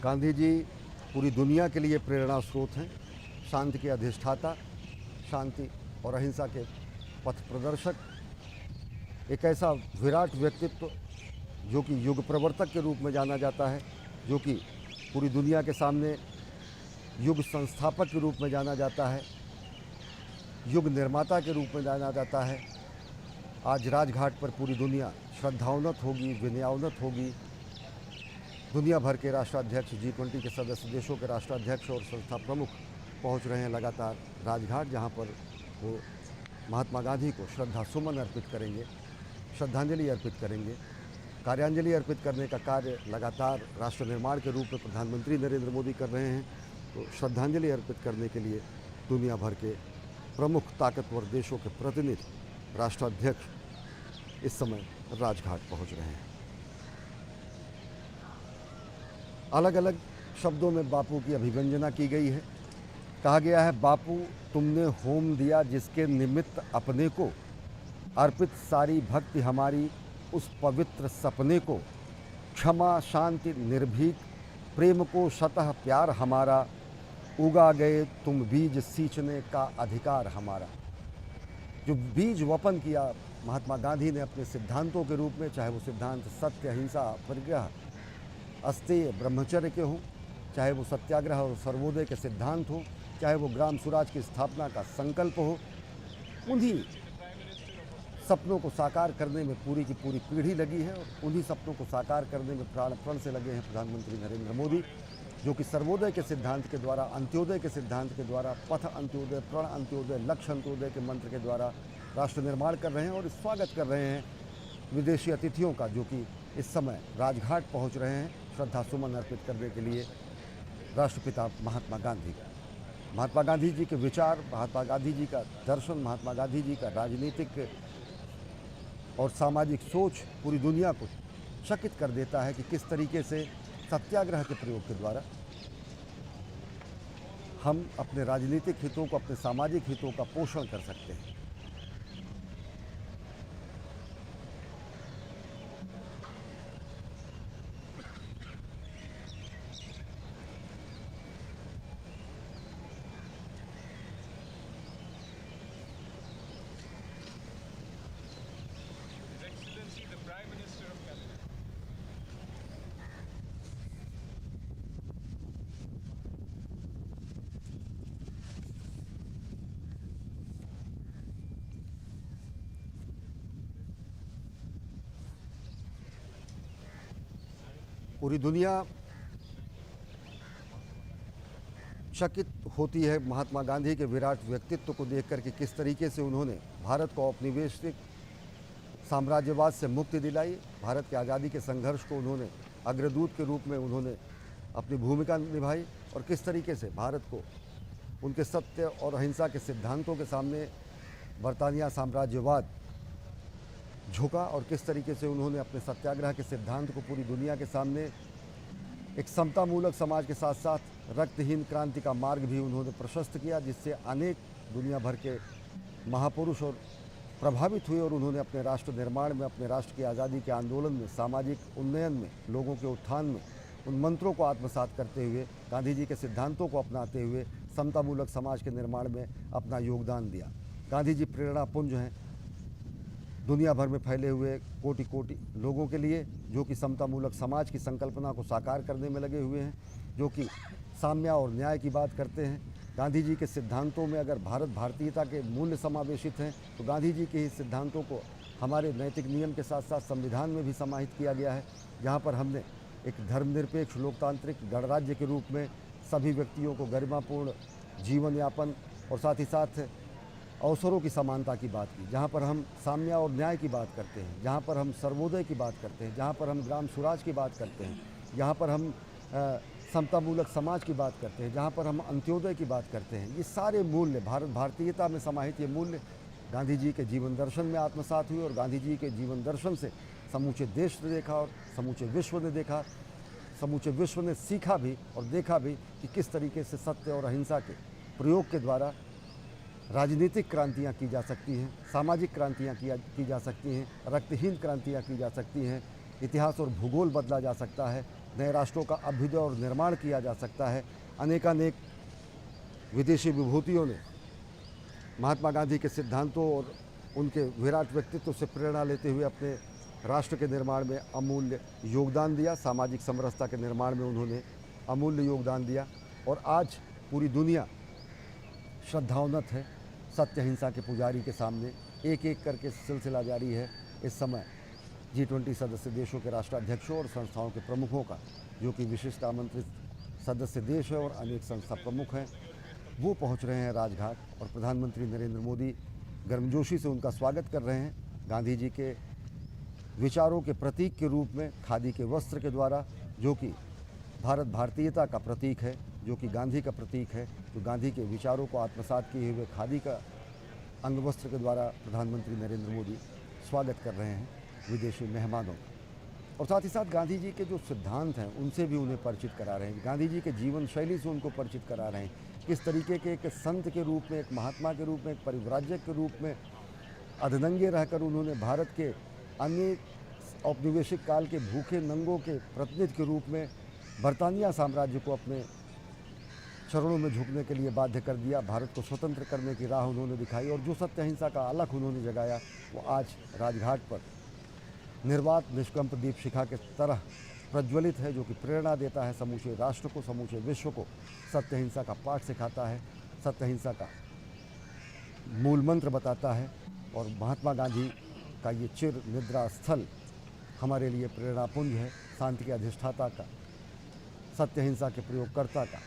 गांधी जी पूरी दुनिया के लिए प्रेरणा स्रोत हैं, शांति के अधिष्ठाता, शांति और अहिंसा के पथ प्रदर्शक, एक ऐसा विराट व्यक्तित्व जो कि युग प्रवर्तक के रूप में जाना जाता है, जो कि पूरी दुनिया के सामने युग संस्थापक के रूप में जाना जाता है, युग निर्माता के रूप में जाना जाता है। आज राजघाट पर पूरी दुनिया श्रद्धावनत होगी, विनयावनत होगी। दुनिया भर के राष्ट्राध्यक्ष, G20 के सदस्य देशों के राष्ट्राध्यक्ष और संस्था प्रमुख पहुंच रहे हैं लगातार राजघाट, जहां पर वो महात्मा गांधी को श्रद्धा सुमन अर्पित करेंगे, श्रद्धांजलि अर्पित करेंगे। कार्यांजलि अर्पित करने का कार्य लगातार राष्ट्र निर्माण के रूप में प्रधानमंत्री नरेंद्र मोदी कर रहे हैं, तो श्रद्धांजलि अर्पित करने के लिए दुनिया भर के प्रमुख ताकतवर देशों के प्रतिनिधि, राष्ट्राध्यक्ष इस समय राजघाट पहुँच रहे हैं। अलग अलग शब्दों में बापू की अभिव्यंजना की गई है। कहा गया है, बापू तुमने होम दिया जिसके निमित्त अपने को, अर्पित सारी भक्ति हमारी उस पवित्र सपने को, क्षमा शांति निर्भीक प्रेम को शतः प्यार हमारा, उगा गए तुम बीज सींचने का अधिकार हमारा। जो बीज वपन किया महात्मा गांधी ने अपने सिद्धांतों के रूप में, चाहे वो सिद्धांत सत्य, अहिंसा, अपरिग्रह, अस्तेय, ब्रह्मचर्य के हों, चाहे वो सत्याग्रह और सर्वोदय के सिद्धांत हों, चाहे वो ग्राम स्वराज की स्थापना का संकल्प हो, उन्हीं सपनों को साकार करने में पूरी की पूरी पीढ़ी लगी है, और उन्हीं सपनों को साकार करने में प्राण प्रण से लगे हैं प्रधानमंत्री नरेंद्र मोदी, जो कि सर्वोदय के सिद्धांत के द्वारा, अंत्योदय के सिद्धांत के द्वारा, पथ अंत्योदय, प्रण अंत्योदय, लक्ष्य अंत्योदय के मंत्र के द्वारा राष्ट्र निर्माण कर रहे हैं और स्वागत कर रहे हैं विदेशी अतिथियों का, जो कि इस समय राजघाट पहुंच रहे हैं श्रद्धा सुमन अर्पित करने के लिए राष्ट्रपिता महात्मा गांधी का। महात्मा गांधी जी के विचार, महात्मा गांधी जी का दर्शन, महात्मा गांधी जी का राजनीतिक और सामाजिक सोच पूरी दुनिया को चकित कर देता है कि किस तरीके से सत्याग्रह के प्रयोग के द्वारा हम अपने राजनीतिक हितों को, अपने सामाजिक हितों का पोषण कर सकते हैं। His Excellency the Prime Minister of Canada. पूरी दुनिया चकित होती है महात्मा गांधी के विराट व्यक्तित्व को देखकर कि किस तरीके से उन्होंने भारत को औपनिवेशिक साम्राज्यवाद से मुक्ति दिलाई। भारत की आज़ादी के संघर्ष को उन्होंने अग्रदूत के रूप में उन्होंने अपनी भूमिका निभाई और किस तरीके से भारत को उनके सत्य और अहिंसा के सिद्धांतों के सामने बरतानिया साम्राज्यवाद झुका और किस तरीके से उन्होंने अपने सत्याग्रह के सिद्धांत को पूरी दुनिया के सामने एक समतामूलक समाज के साथ साथ रक्तहीन क्रांति का मार्ग भी उन्होंने प्रशस्त किया, जिससे अनेक दुनिया भर के महापुरुष और प्रभावित हुए और उन्होंने अपने राष्ट्र निर्माण में, अपने राष्ट्र की आज़ादी के आंदोलन में, सामाजिक उन्नयन में, लोगों के उत्थान में उन मंत्रों को आत्मसात करते हुए, गांधी जी के सिद्धांतों को अपनाते हुए समतामूलक समाज के निर्माण में अपना योगदान दिया। गांधी जी प्रेरणा पुंज हैं दुनिया भर में फैले हुए कोटि कोटि लोगों के लिए, जो कि समतामूलक समाज की संकल्पना को साकार करने में लगे हुए हैं, जो कि साम्य और न्याय की बात करते हैं। गांधी जी के सिद्धांतों में अगर भारत भारतीयता के मूल्य समावेशित हैं, तो गांधी जी के ही सिद्धांतों को हमारे नैतिक नियम के साथ साथ संविधान में भी समाहित किया गया है, जहाँ पर हमने एक धर्मनिरपेक्ष लोकतांत्रिक गणराज्य के रूप में सभी व्यक्तियों को गरिमापूर्ण जीवन यापन और साथ ही साथ अवसरों की समानता की बात की, जहाँ पर हम साम्य और न्याय की बात करते हैं, जहाँ पर हम सर्वोदय की बात करते हैं, जहाँ पर हम ग्राम स्वराज की बात करते हैं, जहाँ पर हम समतामूलक समाज की बात करते हैं, जहाँ पर हम अंत्योदय की बात करते हैं। ये सारे मूल्य भारत भारतीयता में समाहित ये मूल्य गांधी जी के जीवन दर्शन में आत्मसात हुए और गांधी जी के जीवन दर्शन से समूचे देश ने देखा और समूचे विश्व ने देखा, समूचे विश्व ने सीखा भी और देखा भी कि किस तरीके से सत्य और अहिंसा के प्रयोग के द्वारा राजनीतिक क्रांतियाँ की जा सकती हैं, सामाजिक क्रांतियाँ की जा सकती हैं, रक्तहीन क्रांतियाँ की जा सकती हैं, इतिहास और भूगोल बदला जा सकता है, नए राष्ट्रों का अभ्युदय और निर्माण किया जा सकता है। अनेकानेक विदेशी विभूतियों ने महात्मा गांधी के सिद्धांतों और उनके विराट व्यक्तित्व से प्रेरणा लेते हुए अपने राष्ट्र के निर्माण में अमूल्य योगदान दिया, सामाजिक समरसता के निर्माण में उन्होंने अमूल्य योगदान दिया और आज पूरी दुनिया श्रद्धावनत है सत्य अहिंसा के पुजारी के सामने। एक एक करके सिलसिला जारी है इस समय G20 सदस्य देशों के राष्ट्राध्यक्षों और संस्थाओं के प्रमुखों का, जो कि विशिष्ट आमंत्रित सदस्य देश है और अनेक संस्था प्रमुख हैं, वो पहुंच रहे हैं राजघाट और प्रधानमंत्री नरेंद्र मोदी गर्मजोशी से उनका स्वागत कर रहे हैं। गांधी जी के विचारों के प्रतीक के रूप में खादी के वस्त्र के द्वारा, जो कि भारत भारतीयता का प्रतीक है, जो कि गांधी का प्रतीक है, तो गांधी के विचारों को आत्मसात किए हुए खादी का अंग वस्त्र के द्वारा प्रधानमंत्री नरेंद्र मोदी स्वागत कर रहे हैं विदेशी मेहमानों का। और साथ ही साथ गांधी जी के जो सिद्धांत हैं उनसे भी उन्हें परिचित करा रहे हैं, गांधी जी के जीवन शैली से उनको परिचित करा रहे हैं, किस तरीके के एक संत के रूप में, एक महात्मा के रूप में, एक परिव्राजक के रूप में अधनंगे रहकर उन्होंने भारत के अनेक औपनिवेशिक काल के भूखे नंगों के प्रतिनिधि के रूप में बरतानिया साम्राज्य को अपने चरणों में झुकने के लिए बाध्य कर दिया। भारत को स्वतंत्र करने की राह उन्होंने दिखाई और जो सत्य अहिंसा का अलख उन्होंने जगाया, वो आज राजघाट पर निर्वात निष्कंप दीप शिखा के तरह प्रज्वलित है, जो कि प्रेरणा देता है समूचे राष्ट्र को, समूचे विश्व को। सत्य अहिंसा का पाठ सिखाता है, सत्य अहिंसा का मूल मंत्र बताता है और महात्मा गांधी का ये चिर निद्रा स्थल हमारे लिए प्रेरणापुंज है, शांति के अधिष्ठाता का, सत्य अहिंसा के प्रयोगकर्ता का,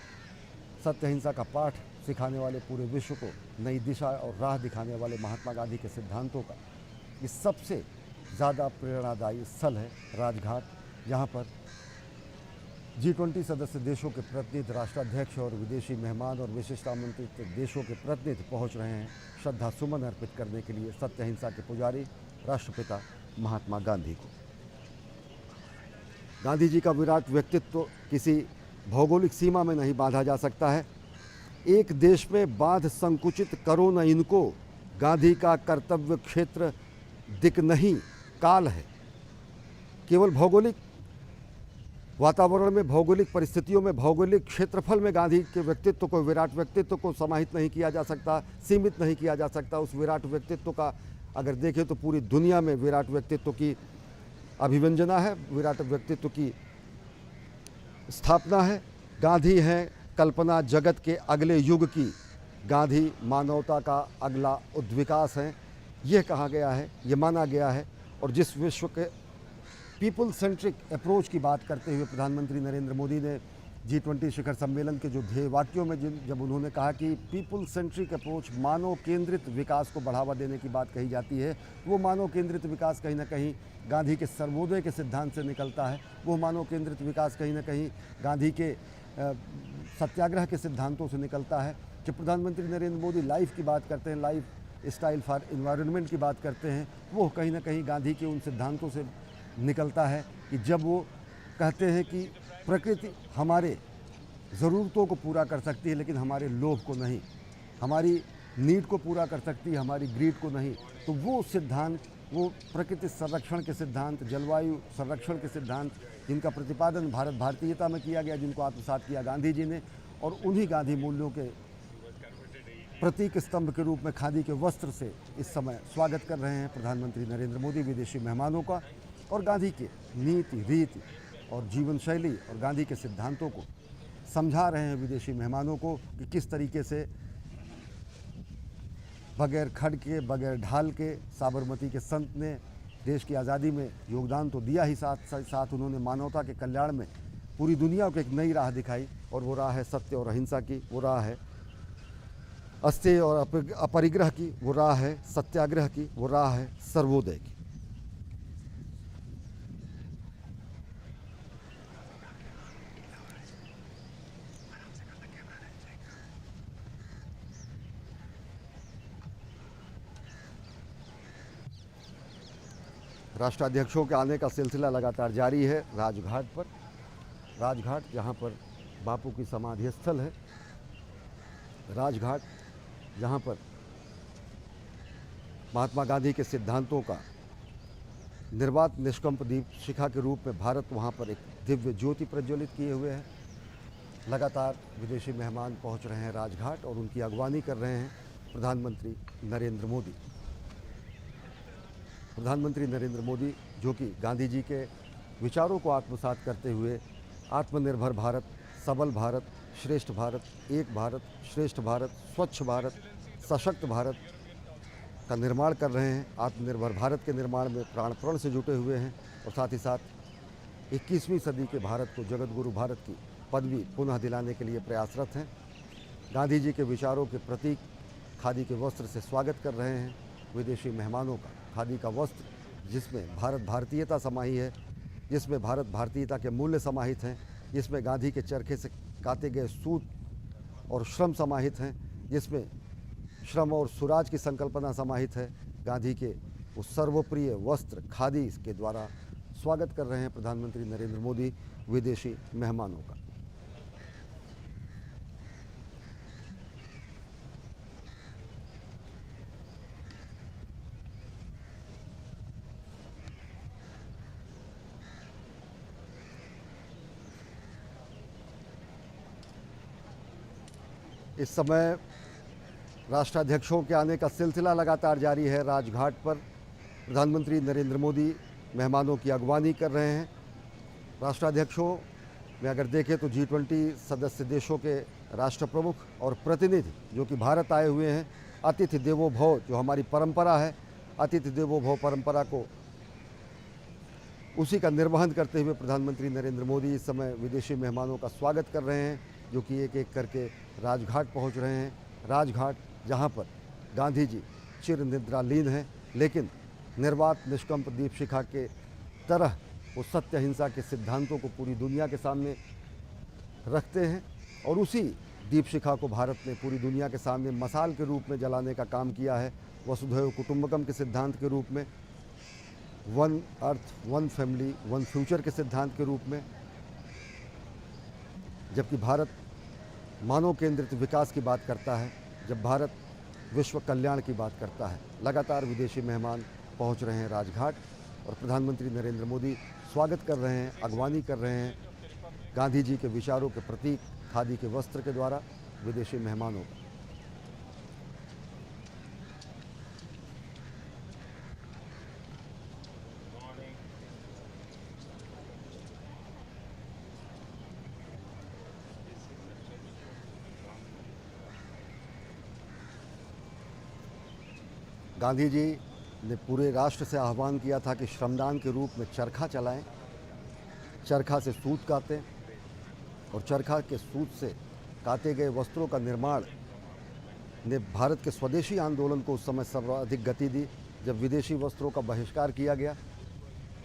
सत्य अहिंसा का पाठ सिखाने वाले पूरे विश्व को नई दिशा और राह दिखाने वाले महात्मा गांधी के सिद्धांतों का ये सबसे ज़्यादा प्रेरणादायी स्थल है राजघाट, जहाँ पर G20 सदस्य देशों के प्रतिनिधि, राष्ट्राध्यक्ष और विदेशी मेहमान और विशिष्ट आमंत्रित देशों के प्रतिनिधि पहुँच रहे हैं श्रद्धा सुमन अर्पित करने के लिए सत्य अहिंसा के पुजारी राष्ट्रपिता महात्मा गांधी को। गांधी जी का विराट व्यक्तित्व किसी भौगोलिक सीमा में नहीं बांधा जा सकता है। एक देश में बांध संकुचित करो न इनको, गांधी का कर्तव्य क्षेत्र दिक नहीं काल है। केवल भौगोलिक वातावरण में, भौगोलिक परिस्थितियों में, भौगोलिक क्षेत्रफल में गांधी के व्यक्तित्व को, विराट व्यक्तित्व को समाहित नहीं किया जा सकता, सीमित नहीं किया जा सकता। उस विराट व्यक्तित्व का अगर देखें तो पूरी दुनिया में विराट व्यक्तित्व की अभिव्यंजना है, विराट व्यक्तित्व की स्थापना है। गांधी हैं कल्पना जगत के अगले युग की, गांधी मानवता का अगला उद्विकास है, यह कहा गया है, ये माना गया है। और जिस विश्व के पीपल सेंट्रिक अप्रोच की बात करते हुए प्रधानमंत्री नरेंद्र मोदी ने G20 शिखर सम्मेलन के जो ध्येय वाक्यों में जब उन्होंने कहा कि पीपल सेंट्रिक अप्रोच, मानव केंद्रित विकास को बढ़ावा देने की बात कही जाती है, वो मानव केंद्रित विकास कहीं ना कहीं गांधी के सर्वोदय के सिद्धांत से निकलता है। वो मानव केंद्रित विकास कहीं ना कहीं गांधी के सत्याग्रह के सिद्धांतों से निकलता है। जब प्रधानमंत्री नरेंद्र मोदी लाइफ की बात करते हैं, लाइफ स्टाइल फॉर इन्वायरमेंट की बात करते हैं, वो कहीं ना कहीं गांधी के उन सिद्धांतों से निकलता है कि जब वो कहते हैं कि प्रकृति हमारे ज़रूरतों को पूरा कर सकती है लेकिन हमारे लोभ को नहीं, हमारी नीड को पूरा कर सकती है, हमारी ग्रीड को नहीं। तो वो सिद्धांत, वो प्रकृति संरक्षण के सिद्धांत, जलवायु संरक्षण के सिद्धांत, जिनका प्रतिपादन भारत भारतीयता में किया गया, जिनको आत्मसात किया गांधी जी ने, और उन्हीं गांधी मूल्यों के प्रतीक स्तंभ के रूप में खादी के वस्त्र से इस समय स्वागत कर रहे हैं प्रधानमंत्री नरेंद्र मोदी विदेशी मेहमानों का। और गांधी के नीति, रीति और जीवन शैली और गांधी के सिद्धांतों को समझा रहे हैं विदेशी मेहमानों को कि किस तरीके से बगैर खड़ के, बगैर ढाल के साबरमती के संत ने देश की आज़ादी में योगदान तो दिया ही, साथ साथ उन्होंने मानवता के कल्याण में पूरी दुनिया को एक नई राह दिखाई। और वो राह है सत्य और अहिंसा की, वो राह है अस्तेय और अपरिग्रह की, वो राह है सत्याग्रह की, वो राह है सर्वोदय की। राष्ट्राध्यक्षों के आने का सिलसिला लगातार जारी है राजघाट पर। राजघाट जहां पर बापू की समाधि स्थल है, राजघाट जहां पर महात्मा गांधी के सिद्धांतों का निर्वात निष्कंप दीप शिखा के रूप में भारत वहां पर एक दिव्य ज्योति प्रज्वलित किए हुए है। लगातार विदेशी मेहमान पहुंच रहे हैं राजघाट और उनकी अगवानी कर रहे हैं प्रधानमंत्री नरेंद्र मोदी। प्रधानमंत्री नरेंद्र मोदी जो कि गांधी जी के विचारों को आत्मसात करते हुए आत्मनिर्भर भारत, सबल भारत, श्रेष्ठ भारत, एक भारत, श्रेष्ठ भारत, स्वच्छ भारत, सशक्त भारत का निर्माण कर रहे हैं। आत्मनिर्भर भारत के निर्माण में प्राण प्रण से जुटे हुए हैं और साथ ही साथ 21वीं सदी के भारत को जगत गुरु भारत की पदवी पुनः दिलाने के लिए प्रयासरत हैं। गांधी जी के विचारों के प्रतीक खादी के वस्त्र से स्वागत कर रहे हैं विदेशी मेहमानों का। खादी का वस्त्र जिसमें भारत भारतीयता समाही है, जिसमें भारत भारतीयता के मूल्य समाहित हैं, जिसमें गांधी के चरखे से काते गए सूत और श्रम समाहित हैं, जिसमें श्रम और सुराज की संकल्पना समाहित है। गांधी के उस सर्वप्रिय वस्त्र खादी के द्वारा स्वागत कर रहे हैं प्रधानमंत्री नरेंद्र मोदी विदेशी मेहमानों का। इस समय राष्ट्राध्यक्षों के आने का सिलसिला लगातार जारी है राजघाट पर। प्रधानमंत्री नरेंद्र मोदी मेहमानों की अगवानी कर रहे हैं। राष्ट्राध्यक्षों में अगर देखें तो G20 सदस्य देशों के राष्ट्र प्रमुख और प्रतिनिधि जो कि भारत आए हुए हैं। अतिथि देवो भव जो हमारी परंपरा है, अतिथि देवो भव परंपरा को उसी का निर्वहन करते हुए प्रधानमंत्री नरेंद्र मोदी इस समय विदेशी मेहमानों का स्वागत कर रहे हैं जो कि एक एक करके राजघाट पहुंच रहे हैं। राजघाट जहां पर गांधी जी चिर निद्रालीन हैं लेकिन निर्वात निष्कंप दीप शिखा के तरह वो सत्य अहिंसा के सिद्धांतों को पूरी दुनिया के सामने रखते हैं और उसी दीप शिखा को भारत ने पूरी दुनिया के सामने मसाल के रूप में जलाने का काम किया है। वसुधैव कुटुंबकम के सिद्धांत के रूप में, one earth one family one future के सिद्धांत के रूप में। जबकि भारत मानव केंद्रित विकास की बात करता है, जब भारत विश्व कल्याण की बात करता है। लगातार विदेशी मेहमान पहुंच रहे हैं राजघाट और प्रधानमंत्री नरेंद्र मोदी स्वागत कर रहे हैं, अगवानी कर रहे हैं गांधी जी के विचारों के प्रतीक खादी के वस्त्र के द्वारा विदेशी मेहमानों का। गांधी जी ने पूरे राष्ट्र से आह्वान किया था कि श्रमदान के रूप में चरखा चलाएं, चरखा से सूत कातें, और चरखा के सूत से काते गए वस्त्रों का निर्माण ने भारत के स्वदेशी आंदोलन को उस समय सर्वाधिक गति दी, जब विदेशी वस्त्रों का बहिष्कार किया गया।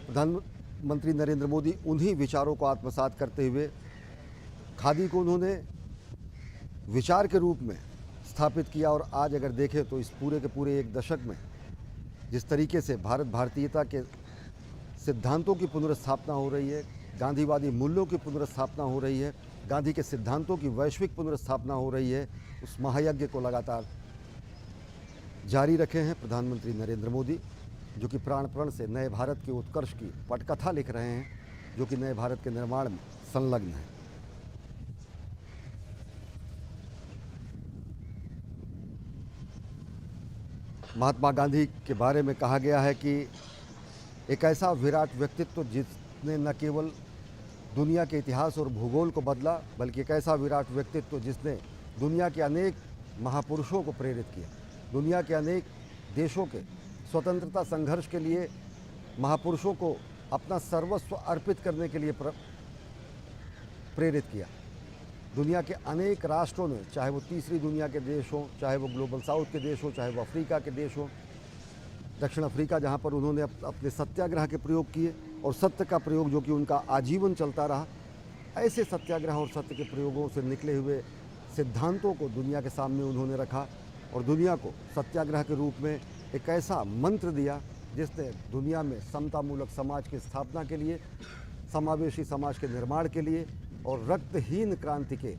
प्रधानमंत्री नरेंद्र मोदी उन्हीं विचारों को आत्मसात करते हुए खादी को उन्होंने विचार के रूप में स्थापित किया। और आज अगर देखें तो इस पूरे के पूरे एक दशक में जिस तरीके से भारत भारतीयता के सिद्धांतों की पुनर्स्थापना हो रही है, गांधीवादी मूल्यों की पुनर्स्थापना हो रही है, गांधी के सिद्धांतों की वैश्विक पुनर्स्थापना हो रही है, उस महायज्ञ को लगातार जारी रखे हैं प्रधानमंत्री नरेंद्र मोदी, जो कि प्राण प्रण से नए भारत के उत्कर्ष की पटकथा लिख रहे हैं, जो कि नए भारत के निर्माण में संलग्न है। महात्मा गांधी के बारे में कहा गया है कि एक ऐसा विराट व्यक्तित्व जिसने न केवल दुनिया के इतिहास और भूगोल को बदला, बल्कि एक ऐसा विराट व्यक्तित्व जिसने दुनिया के अनेक महापुरुषों को प्रेरित किया, दुनिया के अनेक देशों के स्वतंत्रता संघर्ष के लिए महापुरुषों को अपना सर्वस्व अर्पित करने के लिए प्रेरित किया। दुनिया के अनेक राष्ट्रों ने, चाहे वो तीसरी दुनिया के देश हों, चाहे वो ग्लोबल साउथ के देश हों, चाहे वो अफ्रीका के देश हों, दक्षिण अफ्रीका जहाँ पर उन्होंने अपने सत्याग्रह के प्रयोग किए और सत्य का प्रयोग जो कि उनका आजीवन चलता रहा, ऐसे सत्याग्रह और सत्य के प्रयोगों से निकले हुए सिद्धांतों को दुनिया के सामने उन्होंने रखा और दुनिया को सत्याग्रह के रूप में एक ऐसा मंत्र दिया जिसने दुनिया में समतामूलक समाज की स्थापना के लिए, समावेशी समाज के निर्माण के लिए और रक्तहीन क्रांति के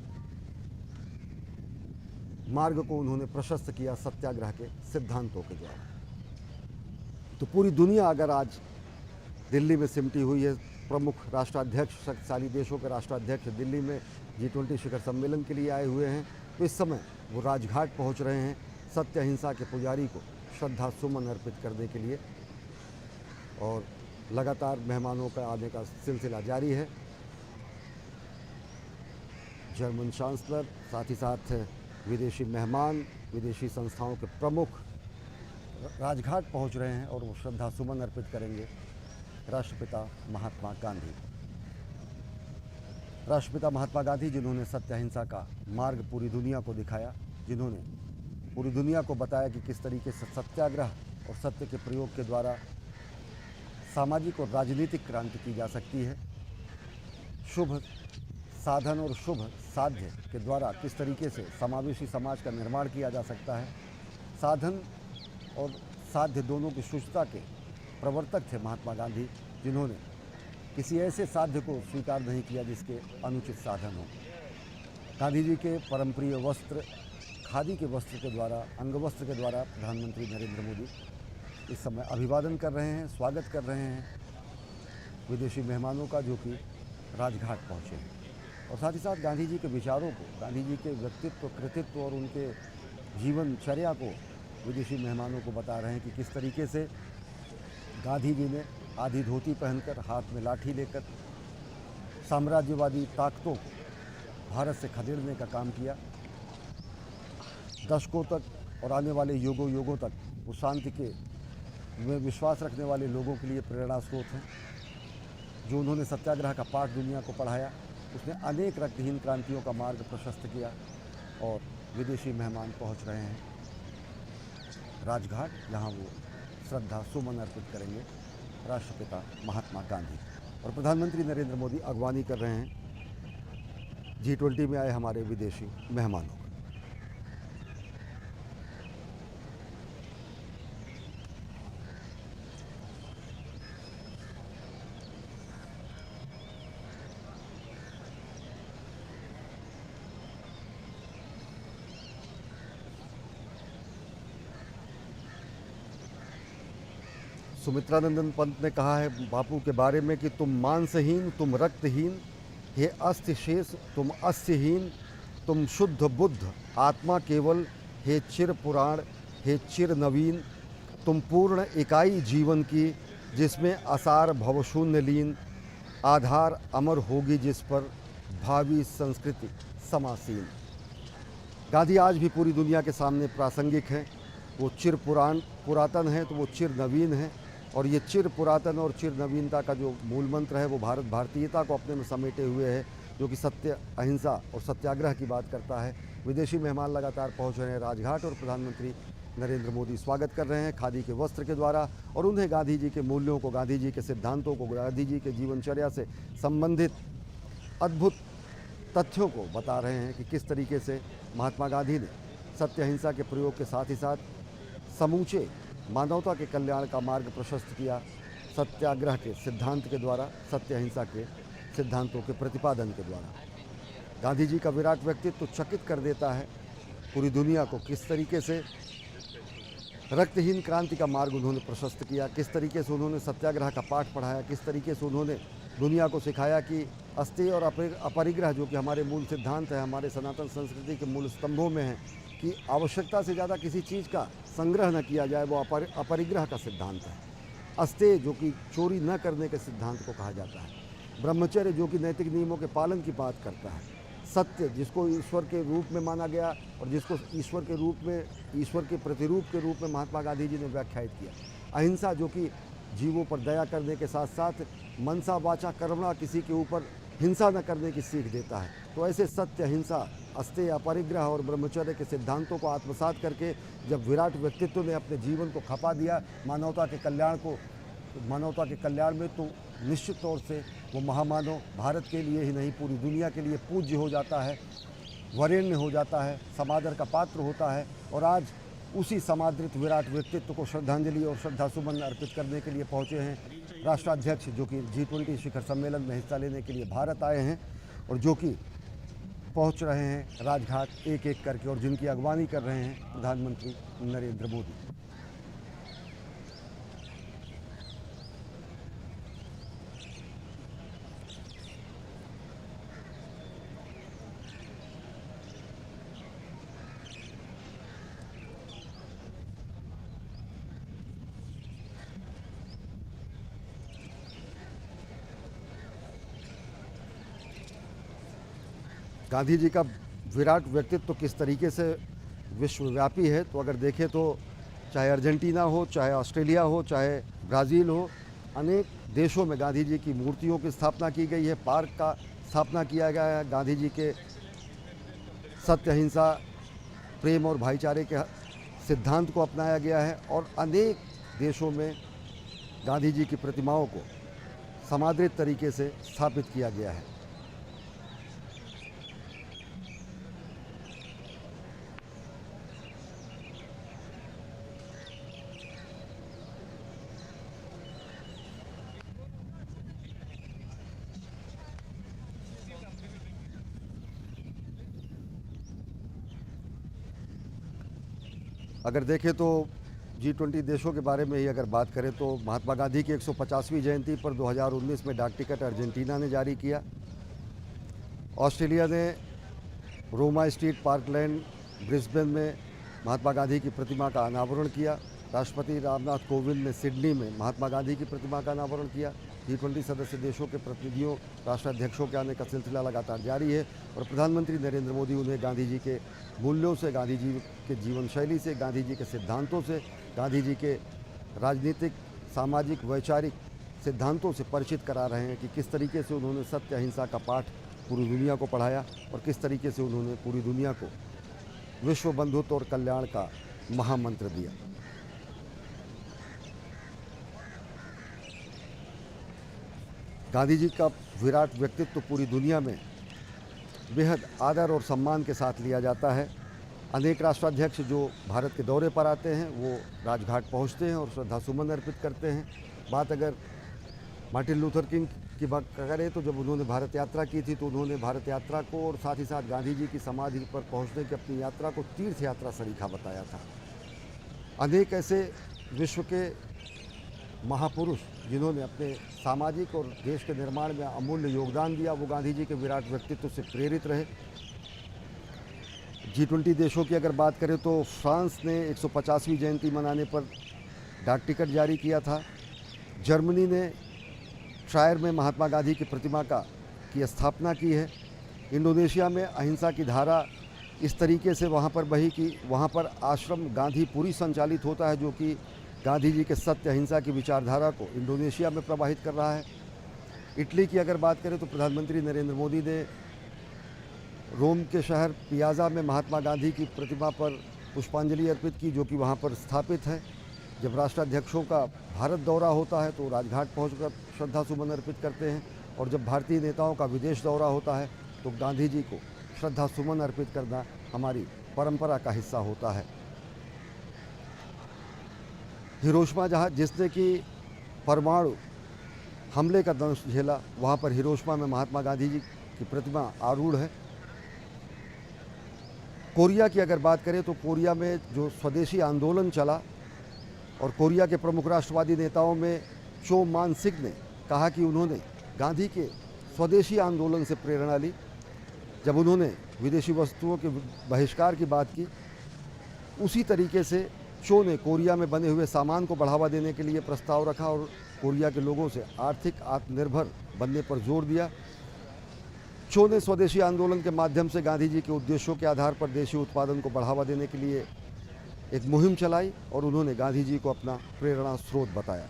मार्ग को उन्होंने प्रशस्त किया सत्याग्रह के सिद्धांतों के द्वारा। तो पूरी दुनिया अगर आज दिल्ली में सिमटी हुई है, प्रमुख राष्ट्राध्यक्ष, शक्तिशाली देशों के राष्ट्राध्यक्ष दिल्ली में G20 शिखर सम्मेलन के लिए आए हुए हैं, तो इस समय वो राजघाट पहुंच रहे हैं सत्य अहिंसा के पुजारी को श्रद्धा सुमन अर्पित करने के लिए। और लगातार मेहमानों का आने का सिलसिला जारी है। जर्मन चांसलर, साथ ही साथ विदेशी मेहमान, विदेशी संस्थाओं के प्रमुख राजघाट पहुंच रहे हैं और वो श्रद्धा सुमन अर्पित करेंगे राष्ट्रपिता महात्मा गांधी। राष्ट्रपिता महात्मा गांधी जिन्होंने सत्य अहिंसा का मार्ग पूरी दुनिया को दिखाया, जिन्होंने पूरी दुनिया को बताया कि किस तरीके से सत्याग्रह और सत्य के प्रयोग के द्वारा सामाजिक और राजनीतिक क्रांति की जा सकती है, शुभ साधन और शुभ साध्य के द्वारा किस तरीके से समावेशी समाज का निर्माण किया जा सकता है। साधन और साध्य दोनों की शुद्धता के प्रवर्तक थे महात्मा गांधी, जिन्होंने किसी ऐसे साध्य को स्वीकार नहीं किया जिसके अनुचित साधन हो। गांधी जी के परमप्रिय वस्त्र, खादी के वस्त्र के द्वारा, अंगवस्त्र के द्वारा प्रधानमंत्री नरेंद्र मोदी इस समय अभिवादन कर रहे हैं, स्वागत कर रहे हैं विदेशी मेहमानों का, जो कि राजघाट पहुँचे हैं। और साथ ही साथ गांधी जी के विचारों को, गांधी जी के व्यक्तित्व, कृतित्व और उनके जीवनचर्या को विदेशी मेहमानों को बता रहे हैं कि किस तरीके से गांधी जी ने आधी धोती पहनकर, हाथ में लाठी लेकर साम्राज्यवादी ताकतों को भारत से खदेड़ने का काम किया। दशकों तक और आने वाले युगों तक वो शांति के में विश्वास रखने वाले लोगों के लिए प्रेरणा स्रोत हैं। जो उन्होंने सत्याग्रह का पाठ दुनिया को पढ़ाया, उसने अनेक रक्तहीन क्रांतियों का मार्ग प्रशस्त किया। और विदेशी मेहमान पहुंच रहे हैं राजघाट, जहां वो श्रद्धा सुमन अर्पित करेंगे राष्ट्रपिता महात्मा गांधी। और प्रधानमंत्री नरेंद्र मोदी अगवानी कर रहे हैं G20 में आए हमारे विदेशी मेहमानों को। सुमित्रानंदन पंत ने कहा है बापू के बारे में कि तुम मांसहीन, तुम रक्तहीन, हे अस्थि शेष, तुम अस्थिहीन, तुम शुद्ध बुद्ध, आत्मा केवल, हे चिर पुराण, हे चिर नवीन, तुम पूर्ण इकाई जीवन की, जिसमें असार भवशून्य लीन, आधार अमर होगी जिस पर भावी संस्कृति समासीन। गांधी आज भी पूरी दुनिया के सामने प्रासंगिक हैं। वो चिर पुरातन है तो वो चिर नवीन है। और ये चिर पुरातन और चिर नवीनता का जो मूल मंत्र है वो भारत भारतीयता को अपने में समेटे हुए है। जो कि सत्य, अहिंसा और सत्याग्रह की बात करता है। विदेशी मेहमान लगातार पहुंच रहे हैं राजघाट और प्रधानमंत्री नरेंद्र मोदी स्वागत कर रहे हैं खादी के वस्त्र के द्वारा और उन्हें गांधी जी के मूल्यों को, गांधी जी के सिद्धांतों को, गांधी जी के जीवनचर्या से संबंधित अद्भुत तथ्यों को बता रहे हैं कि किस तरीके से महात्मा गांधी ने सत्य अहिंसा के प्रयोग के साथ ही साथ समूचे मानवता के कल्याण का मार्ग प्रशस्त किया सत्याग्रह के सिद्धांत के द्वारा, सत्य अहिंसा के सिद्धांतों के प्रतिपादन के द्वारा। गांधी जी का विराट व्यक्तित्व चकित कर देता है पूरी दुनिया को, किस तरीके से रक्तहीन क्रांति का मार्ग उन्होंने प्रशस्त किया, किस तरीके से उन्होंने सत्याग्रह का पाठ पढ़ाया, किस तरीके से उन्होंने दुनिया को सिखाया कि अस्तेय और अपरिग्रह जो कि हमारे मूल सिद्धांत है, हमारे सनातन संस्कृति के मूल स्तंभों में है कि आवश्यकता से ज़्यादा किसी चीज़ का संग्रह न किया जाए, वो अपरिग्रह का सिद्धांत है। अस्तेय जो कि चोरी न करने के सिद्धांत को कहा जाता है, ब्रह्मचर्य जो कि नैतिक नियमों के पालन की बात करता है, सत्य जिसको ईश्वर के रूप में माना गया और जिसको ईश्वर के रूप में, ईश्वर के प्रतिरूप के रूप में महात्मा गांधी जी ने व्याख्यायित किया, अहिंसा जो कि जीवों पर दया करने के साथ साथ मनसा वाचा कर्मणा किसी के ऊपर हिंसा न करने की सीख देता है। तो ऐसे सत्य, अहिंसा, अस्तेय, अपरिग्रह और ब्रह्मचर्य के सिद्धांतों को आत्मसात करके जब विराट व्यक्तित्व ने अपने जीवन को खपा दिया मानवता के कल्याण को, मानवता के कल्याण में, तो निश्चित तौर से वो महामानव भारत के लिए ही नहीं पूरी दुनिया के लिए पूज्य हो जाता है, वरेण्य हो जाता है, समादर का पात्र होता है। और आज उसी समादृत विराट व्यक्तित्व को श्रद्धांजलि और श्रद्धासुमन अर्पित करने के लिए पहुँचे हैं राष्ट्राध्यक्ष, जो कि G20 शिखर सम्मेलन में हिस्सा लेने के लिए भारत आए हैं और जो कि पहुँच रहे हैं राजघाट एक एक करके, और जिनकी अगवानी कर रहे हैं प्रधानमंत्री नरेंद्र मोदी। गांधी जी का विराट व्यक्तित्व किस तरीके से विश्वव्यापी है, तो अगर देखें तो चाहे अर्जेंटीना हो, चाहे ऑस्ट्रेलिया हो, चाहे ब्राज़ील हो, अनेक देशों में गांधी जी की मूर्तियों की स्थापना की गई है, पार्क का स्थापना किया गया है, गांधी जी के सत्य, अहिंसा, प्रेम और भाईचारे के सिद्धांत को अपनाया गया है और अनेक देशों में गांधी जी की प्रतिमाओं को समादृत तरीके से स्थापित किया गया है। अगर देखें तो G20 देशों के बारे में ही अगर बात करें तो महात्मा गांधी की 150वीं जयंती पर 2019 में डाक टिकट अर्जेंटीना ने जारी किया, ऑस्ट्रेलिया ने रोमा स्ट्रीट, पार्कलैंड, ब्रिस्बेन में महात्मा गांधी की प्रतिमा का अनावरण किया, राष्ट्रपति रामनाथ कोविंद ने सिडनी में महात्मा गांधी की प्रतिमा का अनावरण किया। G20 सदस्य देशों के प्रतिनिधियों, राष्ट्राध्यक्षों के आने का सिलसिला लगातार जारी है और प्रधानमंत्री नरेंद्र मोदी उन्हें गांधी जी के मूल्यों से, गांधी जी के जीवन शैली से, गांधी जी के सिद्धांतों से, गांधी जी के राजनीतिक, सामाजिक, वैचारिक सिद्धांतों से परिचित करा रहे हैं कि किस तरीके से उन्होंने सत्य, अहिंसा का पाठ पूरी दुनिया को पढ़ाया और किस तरीके से उन्होंने पूरी दुनिया को विश्व बंधुत्व और कल्याण का महामंत्र दिया। गांधी जी का विराट व्यक्तित्व पूरी दुनिया में बेहद आदर और सम्मान के साथ लिया जाता है। अनेक राष्ट्राध्यक्ष जो भारत के दौरे पर आते हैं वो राजघाट पहुंचते हैं और श्रद्धासुमन अर्पित करते हैं। बात अगर मार्टिन लूथर किंग की बात करें तो जब उन्होंने भारत यात्रा की थी तो उन्होंने भारत यात्रा को और साथ ही साथ गांधी जी की समाधि पर पहुंचने की अपनी यात्रा को तीर्थ यात्रा सरीखा बताया था। अनेक ऐसे विश्व के महापुरुष जिन्होंने अपने सामाजिक और देश के निर्माण में अमूल्य योगदान दिया वो गांधी जी के विराट व्यक्तित्व से प्रेरित रहे। G20 देशों की अगर बात करें तो फ्रांस ने 150वीं जयंती मनाने पर डाक टिकट जारी किया था। जर्मनी ने ट्रायर में महात्मा गांधी की प्रतिमा की स्थापना की है। इंडोनेशिया में अहिंसा की धारा इस तरीके से वहाँ पर बही कि वहाँ पर आश्रम गांधीपुरी संचालित होता है जो कि गांधी जी के सत्य, अहिंसा की विचारधारा को इंडोनेशिया में प्रवाहित कर रहा है। इटली की अगर बात करें तो प्रधानमंत्री नरेंद्र मोदी ने रोम के शहर पियाजा में महात्मा गांधी की प्रतिमा पर पुष्पांजलि अर्पित की, जो कि वहाँ पर स्थापित है। जब राष्ट्राध्यक्षों का भारत दौरा होता है तो राजघाट पहुंचकर श्रद्धा सुमन अर्पित करते हैं, और जब भारतीय नेताओं का विदेश दौरा होता है तो गांधी जी को श्रद्धा सुमन अर्पित करना हमारी परंपरा का हिस्सा होता है। हिरोशिमा जहाँ जिसने कि परमाणु हमले का दंश झेला, वहाँ पर हिरोशिमा में महात्मा गांधी जी की प्रतिमा आरूढ़ है। कोरिया की अगर बात करें तो कोरिया में जो स्वदेशी आंदोलन चला, और कोरिया के प्रमुख राष्ट्रवादी नेताओं में चो मान सिक ने कहा कि उन्होंने गांधी के स्वदेशी आंदोलन से प्रेरणा ली। जब उन्होंने विदेशी वस्तुओं के बहिष्कार की बात की, उसी तरीके से चो ने कोरिया में बने हुए सामान को बढ़ावा देने के लिए प्रस्ताव रखा और कोरिया के लोगों से आर्थिक आत्मनिर्भर बनने पर जोर दिया। चो ने स्वदेशी आंदोलन के माध्यम से गांधी जी के उद्देश्यों के आधार पर देशी उत्पादन को बढ़ावा देने के लिए एक मुहिम चलाई, और उन्होंने गांधी जी को अपना प्रेरणा स्रोत बताया।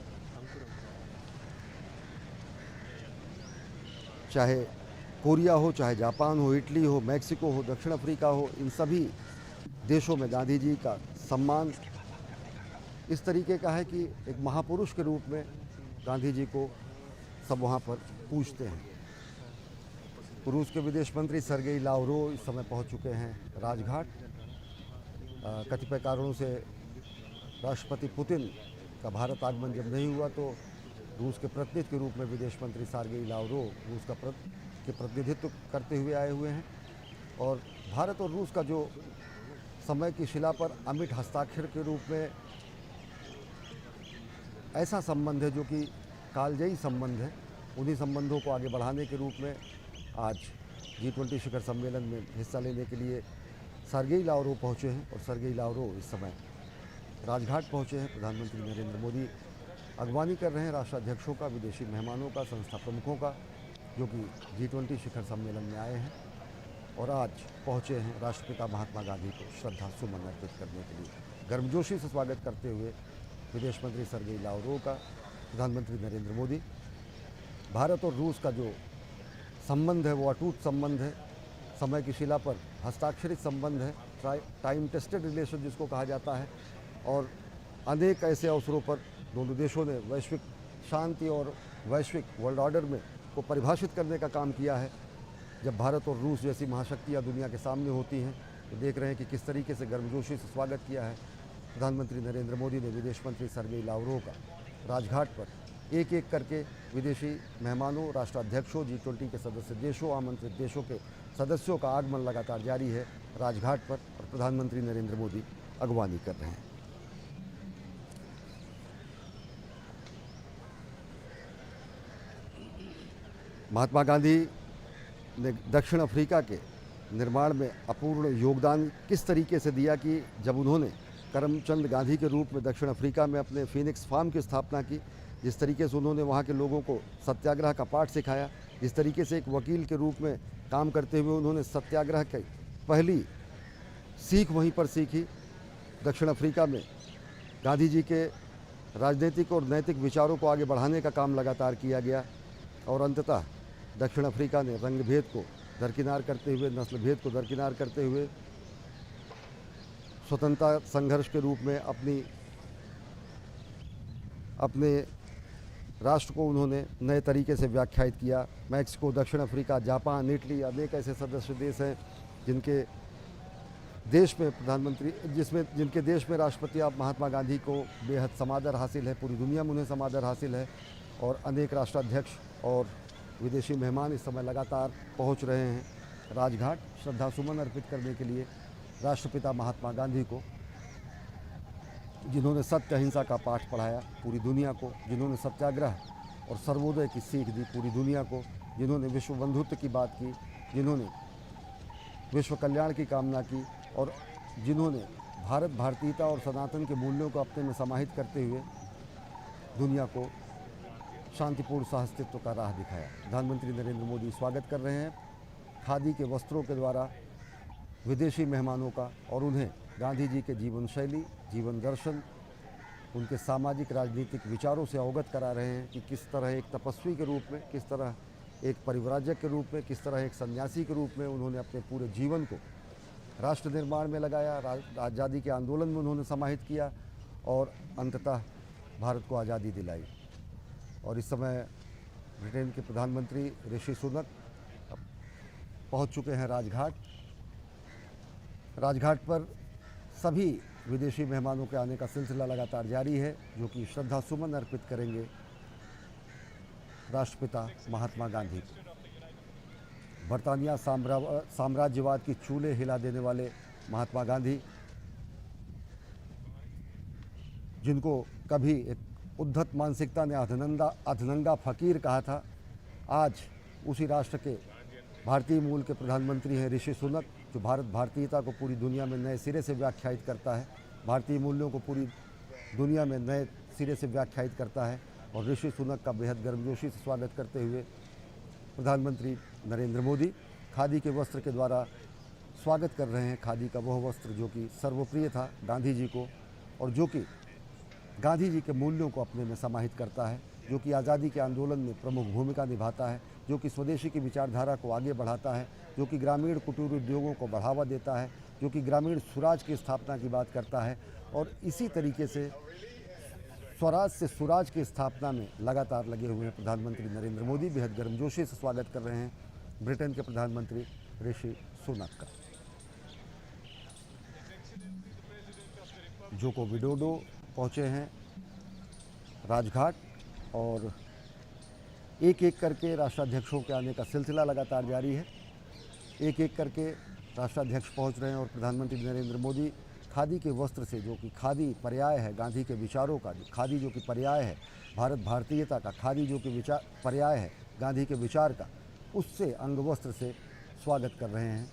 चाहे कोरिया हो, चाहे जापान हो, इटली हो, मैक्सिको हो, दक्षिण अफ्रीका हो, इन सभी देशों में गांधी जी का सम्मान इस तरीके का है कि एक महापुरुष के रूप में गांधी जी को सब वहाँ पर पूजते हैं। रूस के विदेश मंत्री सर्गेई लावरोव इस समय पहुँच चुके हैं राजघाट। कतिपय कारणों से राष्ट्रपति पुतिन का भारत आगमन जब नहीं हुआ तो रूस के प्रतिनिधि के रूप में विदेश मंत्री सर्गेई लावरोव रूस का के प्रतिनिधित्व करते हुए आए हुए हैं। और भारत और रूस का जो समय की शिला पर अमिट हस्ताक्षर के रूप में ऐसा संबंध है जो कि कालजयी संबंध है, उन्हीं संबंधों को आगे बढ़ाने के रूप में आज G20 शिखर सम्मेलन में हिस्सा लेने के लिए सर्गेई लावरोव पहुँचे हैं। और सर्गेई लावरोव इस समय राजघाट पहुँचे हैं। प्रधानमंत्री नरेंद्र मोदी अगवानी कर रहे हैं राष्ट्राध्यक्षों का, विदेशी मेहमानों का, संस्था प्रमुखों का, जो कि G20 शिखर सम्मेलन में आए हैं और आज पहुँचे हैं राष्ट्रपिता महात्मा गांधी को श्रद्धा सुमन अर्पित करने के लिए। गर्मजोशी से स्वागत करते हुए विदेश मंत्री सर्गेई लावरोव का प्रधानमंत्री नरेंद्र मोदी, भारत और रूस का जो संबंध है वो अटूट संबंध है, समय की शिला पर हस्ताक्षरित संबंध है, टाइम टेस्टेड रिलेशन जिसको कहा जाता है। और अनेक ऐसे अवसरों पर दोनों देशों ने वैश्विक शांति और वैश्विक वर्ल्ड ऑर्डर में को परिभाषित करने का काम किया है। जब भारत और रूस जैसी महाशक्तियाँ दुनिया के सामने होती हैं तो देख रहे हैं कि किस तरीके से गर्मजोशी से स्वागत किया है प्रधानमंत्री नरेंद्र मोदी ने विदेश मंत्री सर्गेई लावरोव का। राजघाट पर एक एक करके विदेशी मेहमानों, राष्ट्राध्यक्षों, G20 के सदस्य देशों, आमंत्रित देशों के सदस्यों का आगमन लगातार जारी है राजघाट पर, और प्रधानमंत्री नरेंद्र मोदी अगवानी कर रहे हैं। महात्मा गांधी ने दक्षिण अफ्रीका के निर्माण में अपूर्ण योगदान किस तरीके से दिया कि जब उन्होंने करमचंद गांधी के रूप में दक्षिण अफ्रीका में अपने फीनिक्स फार्म की स्थापना की, जिस तरीके से उन्होंने वहाँ के लोगों को सत्याग्रह का पाठ सिखाया, जिस तरीके से एक वकील के रूप में काम करते हुए उन्होंने सत्याग्रह की पहली सीख वहीं पर सीखी। दक्षिण अफ्रीका में गांधी जी के राजनीतिक और नैतिक विचारों को आगे बढ़ाने का काम लगातार किया गया, और अंततः दक्षिण अफ्रीका ने रंग भेद को दरकिनार करते हुए, नस्ल भेद को दरकिनार करते हुए स्वतंत्रता संघर्ष के रूप में अपने राष्ट्र को उन्होंने नए तरीके से व्याख्यायित किया। मैक्सिको, दक्षिण अफ्रीका, जापान, इटली, अनेक ऐसे सदस्य देश हैं जिनके देश में जिनके देश में राष्ट्रपति आप महात्मा गांधी को बेहद समादर हासिल है, पूरी दुनिया में उन्हें समादर हासिल है। और अनेक राष्ट्राध्यक्ष और विदेशी मेहमान इस समय लगातार पहुंच रहे हैं राजघाट श्रद्धा सुमन अर्पित करने के लिए राष्ट्रपिता महात्मा गांधी को, जिन्होंने सत्य अहिंसा का पाठ पढ़ाया पूरी दुनिया को, जिन्होंने सत्याग्रह और सर्वोदय की सीख दी पूरी दुनिया को, जिन्होंने विश्व बंधुत्व की बात की, जिन्होंने विश्व कल्याण की कामना की, और जिन्होंने भारत भारतीयता और सनातन के मूल्यों को अपने में समाहित करते हुए दुनिया को शांतिपूर्ण सहअस्तित्व का राह दिखाया। प्रधानमंत्री नरेंद्र मोदी स्वागत कर रहे हैं खादी के वस्त्रों के द्वारा विदेशी मेहमानों का, और उन्हें गांधी जी के जीवन शैली, जीवन दर्शन, उनके सामाजिक राजनीतिक विचारों से अवगत करा रहे हैं कि किस तरह एक तपस्वी के रूप में, किस तरह एक परिव्राजक के रूप में, किस तरह एक सन्यासी के रूप में उन्होंने अपने पूरे जीवन को राष्ट्र निर्माण में लगाया, आज़ादी के आंदोलन में उन्होंने समाहित किया और अंततः भारत को आज़ादी दिलाई। और इस समय ब्रिटेन के प्रधानमंत्री ऋषि सुनक पहुंच चुके हैं राजघाट। राजघाट पर सभी विदेशी मेहमानों के आने का सिलसिला लगातार जारी है, जो कि श्रद्धा सुमन अर्पित करेंगे राष्ट्रपिता महात्मा गांधी को। बरतानिया साम्राज्यवाद की चूल्हे हिला देने वाले महात्मा गांधी, जिनको कभी एक उद्धत मानसिकता ने अधनंगा फकीर कहा था, आज उसी राष्ट्र के भारतीय मूल के प्रधानमंत्री हैं ऋषि सुनक, जो भारत भारतीयता को पूरी दुनिया में नए सिरे से व्याख्यायित करता है, भारतीय मूल्यों को पूरी दुनिया में नए सिरे से व्याख्यायित करता है। और ऋषि सुनक का बेहद गर्मजोशी से स्वागत करते हुए प्रधानमंत्री नरेंद्र मोदी खादी के वस्त्र के द्वारा स्वागत कर रहे हैं। खादी का वह वस्त्र जो कि सर्वप्रिय था गांधी जी को, और जो कि गांधी जी के मूल्यों को अपने में समाहित करता है, जो कि आज़ादी के आंदोलन में प्रमुख भूमिका निभाता है, जो कि स्वदेशी की विचारधारा को आगे बढ़ाता है, जो कि ग्रामीण कुटीर उद्योगों को बढ़ावा देता है, जो कि ग्रामीण स्वराज की स्थापना की बात करता है। और इसी तरीके से स्वराज से सुराज की स्थापना में लगातार लगे हुए हैं प्रधानमंत्री नरेंद्र मोदी। बेहद गर्मजोशी से स्वागत कर रहे हैं ब्रिटेन के प्रधानमंत्री ऋषि सुनक का। जोको विडोडो पहुँचे हैं राजघाट, और एक एक करके राष्ट्राध्यक्षों के आने का सिलसिला लगातार जारी है। एक एक करके राष्ट्राध्यक्ष पहुंच रहे हैं और प्रधानमंत्री नरेंद्र मोदी खादी के वस्त्र से, जो कि खादी पर्याय है गांधी के विचारों का, जो खादी जो कि पर्याय है भारत भारतीयता का, खादी जो कि पर्याय है गांधी के विचार का, उससे अंग वस्त्र से स्वागत कर रहे हैं।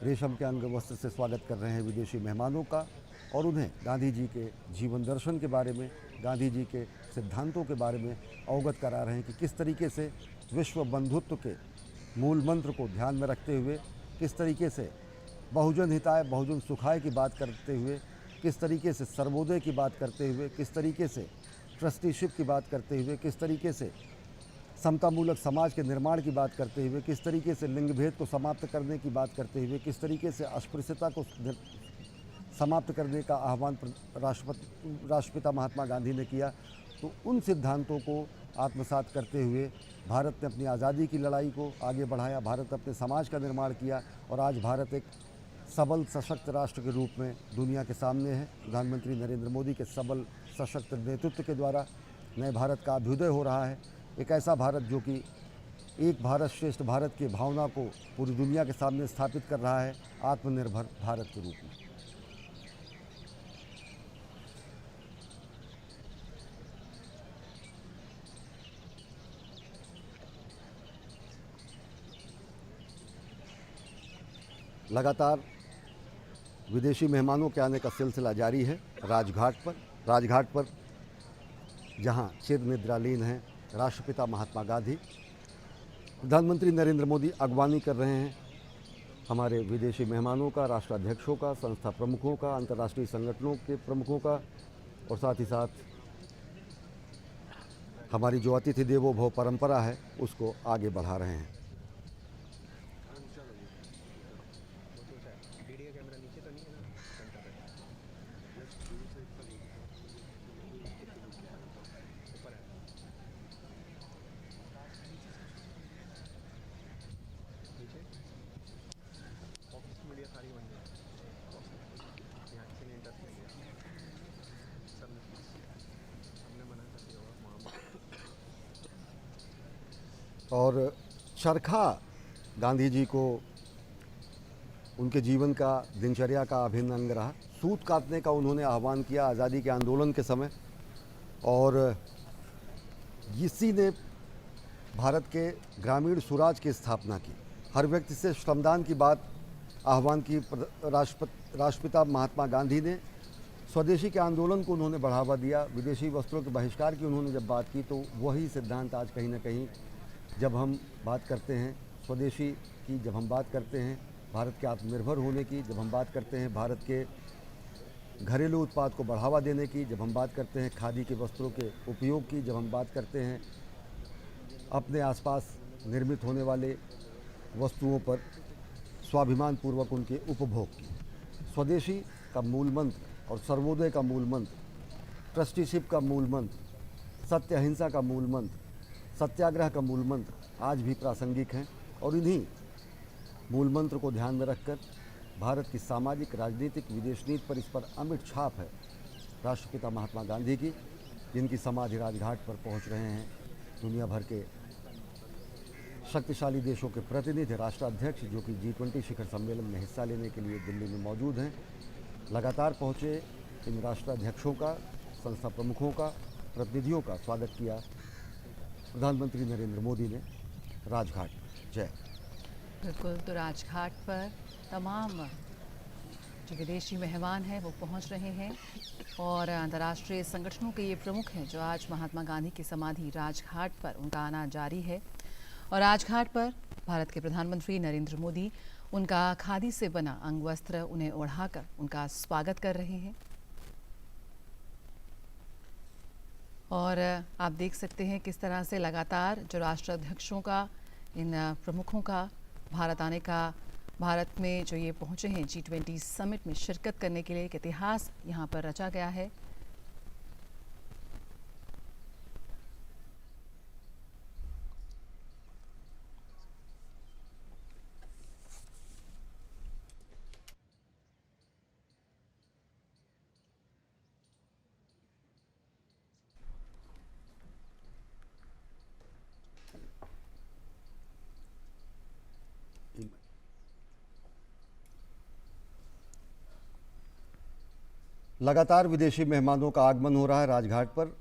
रेशम के अंग वस्त्र से स्वागत कर रहे हैं विदेशी मेहमानों का, और उन्हें गांधी जी के जीवन दर्शन के बारे में, गांधी जी के सिद्धांतों के बारे में अवगत करा रहे हैं कि किस तरीके से विश्व बंधुत्व के मूल मंत्र को ध्यान में रखते हुए, किस तरीके से बहुजन हिताय बहुजन सुखाय की बात करते हुए, किस तरीके से सर्वोदय की बात करते हुए, किस तरीके से ट्रस्टीशिप की बात करते हुए, किस तरीके से समतामूलक समाज के निर्माण की बात करते हुए, किस तरीके से लिंग भेद को समाप्त करने की बात करते हुए, किस तरीके से अस्पृश्यता को समाप्त करने का आह्वान राष्ट्रपिता महात्मा गांधी ने किया। तो उन सिद्धांतों को आत्मसात करते हुए भारत ने अपनी आज़ादी की लड़ाई को आगे बढ़ाया, भारत अपने समाज का निर्माण किया, और आज भारत एक सबल सशक्त राष्ट्र के रूप में दुनिया के सामने है। प्रधानमंत्री नरेंद्र मोदी के सबल सशक्त नेतृत्व के द्वारा नए भारत का अभ्युदय हो रहा है। एक ऐसा भारत जो कि एक भारत श्रेष्ठ भारत की भावना को पूरी दुनिया के सामने स्थापित कर रहा है, आत्मनिर्भर भारत के रूप में। लगातार विदेशी मेहमानों के आने का सिलसिला जारी है राजघाट पर जहां चिर निद्रालीन हैं राष्ट्रपिता महात्मा गांधी। प्रधानमंत्री नरेंद्र मोदी अगवानी कर रहे हैं हमारे विदेशी मेहमानों का, राष्ट्राध्यक्षों का, संस्था प्रमुखों का, अंतर्राष्ट्रीय संगठनों के प्रमुखों का, और साथ ही साथ हमारी जो अतिथि देवो भव परंपरा है उसको आगे बढ़ा रहे हैं। और चरखा गांधी जी को उनके जीवन का, दिनचर्या का अभिन्न अंग रहा। सूत काटने का उन्होंने आह्वान किया आज़ादी के आंदोलन के समय, और इसी ने भारत के ग्रामीण स्वराज की स्थापना की। हर व्यक्ति से श्रमदान की बात आह्वान की राष्ट्रपिता महात्मा गांधी ने। स्वदेशी के आंदोलन को उन्होंने बढ़ावा दिया। विदेशी वस्त्रों के बहिष्कार की उन्होंने जब बात की, तो वही सिद्धांत आज कहीं ना कहीं जब हम बात करते हैं स्वदेशी की, जब हम बात करते हैं भारत के आत्मनिर्भर होने की, जब हम बात करते हैं भारत के घरेलू उत्पाद को बढ़ावा देने की, जब हम बात करते हैं खादी के वस्त्रों के उपयोग की, जब हम बात करते हैं अपने आसपास निर्मित होने वाले वस्तुओं पर स्वाभिमान पूर्वक उनके उपभोग की। स्वदेशी का मूल मंत्र और सर्वोदय का मूल मंत्र, ट्रस्टीशिप का मूल मंत्र, सत्य अहिंसा का मूल मंत्र, सत्याग्रह का मूल मंत्र आज भी प्रासंगिक हैं और इन्हीं मूल मंत्र को ध्यान में रखकर भारत की सामाजिक, राजनीतिक, विदेश नीति पर इस पर अमिट छाप है राष्ट्रपिता महात्मा गांधी की, जिनकी समाधि राजघाट पर पहुंच रहे हैं दुनिया भर के शक्तिशाली देशों के प्रतिनिधि, राष्ट्राध्यक्ष जो कि G20 शिखर सम्मेलन में हिस्सा लेने के लिए दिल्ली में मौजूद हैं। लगातार पहुंचे इन राष्ट्राध्यक्षों का, संस्था प्रमुखों का, प्रतिनिधियों का स्वागत किया प्रधानमंत्री नरेंद्र मोदी ने राजघाट पर। जय। बिल्कुल, तो राजघाट पर तमाम जो विदेशी मेहमान हैं वो पहुंच रहे हैं और अंतर्राष्ट्रीय संगठनों के ये प्रमुख हैं जो आज महात्मा गांधी की समाधि राजघाट पर उनका आना जारी है। और राजघाट पर भारत के प्रधानमंत्री नरेंद्र मोदी उनका खादी से बना अंग वस्त्र उन्हें ओढ़ाकर उनका स्वागत कर रहे हैं। और आप देख सकते हैं किस तरह से लगातार जो राष्ट्राध्यक्षों का, इन प्रमुखों का भारत आने का, भारत में जो ये पहुंचे हैं G20 समिट में शिरकत करने के लिए एक इतिहास यहाँ पर रचा गया है। लगातार विदेशी मेहमानों का आगमन हो रहा है राजघाट पर।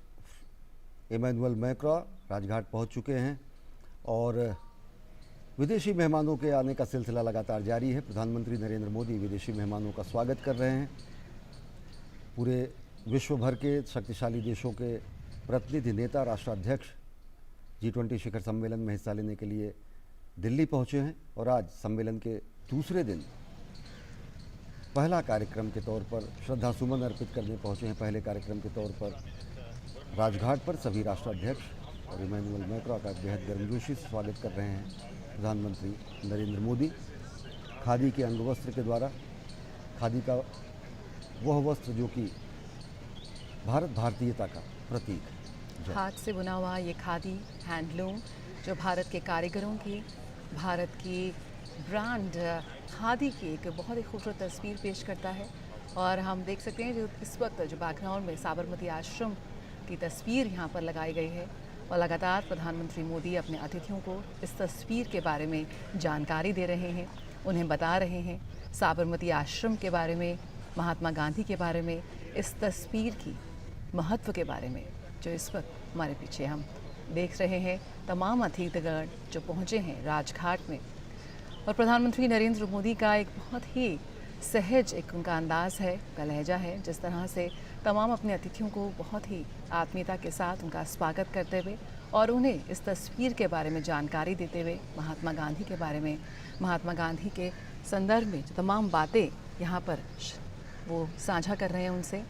इमैनुअल मैक्रों राजघाट पहुंच चुके हैं और विदेशी मेहमानों के आने का सिलसिला लगातार जारी है। प्रधानमंत्री नरेंद्र मोदी विदेशी मेहमानों का स्वागत कर रहे हैं। पूरे विश्व भर के शक्तिशाली देशों के प्रतिनिधि, नेता, राष्ट्राध्यक्ष G20 शिखर सम्मेलन में हिस्सा लेने के लिए दिल्ली पहुंचे हैं और आज सम्मेलन के दूसरे दिन पहला कार्यक्रम के तौर पर श्रद्धा सुमन अर्पित करने पहुंचे हैं। पहले कार्यक्रम के तौर पर राजघाट पर सभी राष्ट्राध्यक्ष और इमैनुअल मैक्रों का बेहद गर्मजोशी से स्वागत कर रहे हैं प्रधानमंत्री नरेंद्र मोदी। खादी के अंग वस्त्र के द्वारा, खादी का वह वस्त्र जो कि भारत भारतीयता का प्रतीक है। हाथ से बुना हुआ ये खादी हैंडलूम जो भारत के कारीगरों की, भारत की ब्रांड खादी की एक बहुत ही खूबसूरत तस्वीर पेश करता है। और हम देख सकते हैं जो इस वक्त जो बैकग्राउंड में साबरमती आश्रम की तस्वीर यहाँ पर लगाई गई है और लगातार प्रधानमंत्री मोदी अपने अतिथियों को इस तस्वीर के बारे में जानकारी दे रहे हैं, उन्हें बता रहे हैं साबरमती आश्रम के बारे में, महात्मा गांधी के बारे में, इस तस्वीर की महत्व के बारे में जो इस वक्त हमारे पीछे हम देख रहे हैं। तमाम अतिथिगण जो पहुँचे हैं राजघाट में और प्रधानमंत्री नरेंद्र मोदी का एक बहुत ही सहज एक उनका अंदाज़ है, का लहजा है, जिस तरह से तमाम अपने अतिथियों को बहुत ही आत्मीयता के साथ उनका स्वागत करते हुए और उन्हें इस तस्वीर के बारे में जानकारी देते हुए, महात्मा गांधी के बारे में, महात्मा गांधी के संदर्भ में जो तमाम बातें यहाँ पर वो साझा कर रहे हैं उनसे।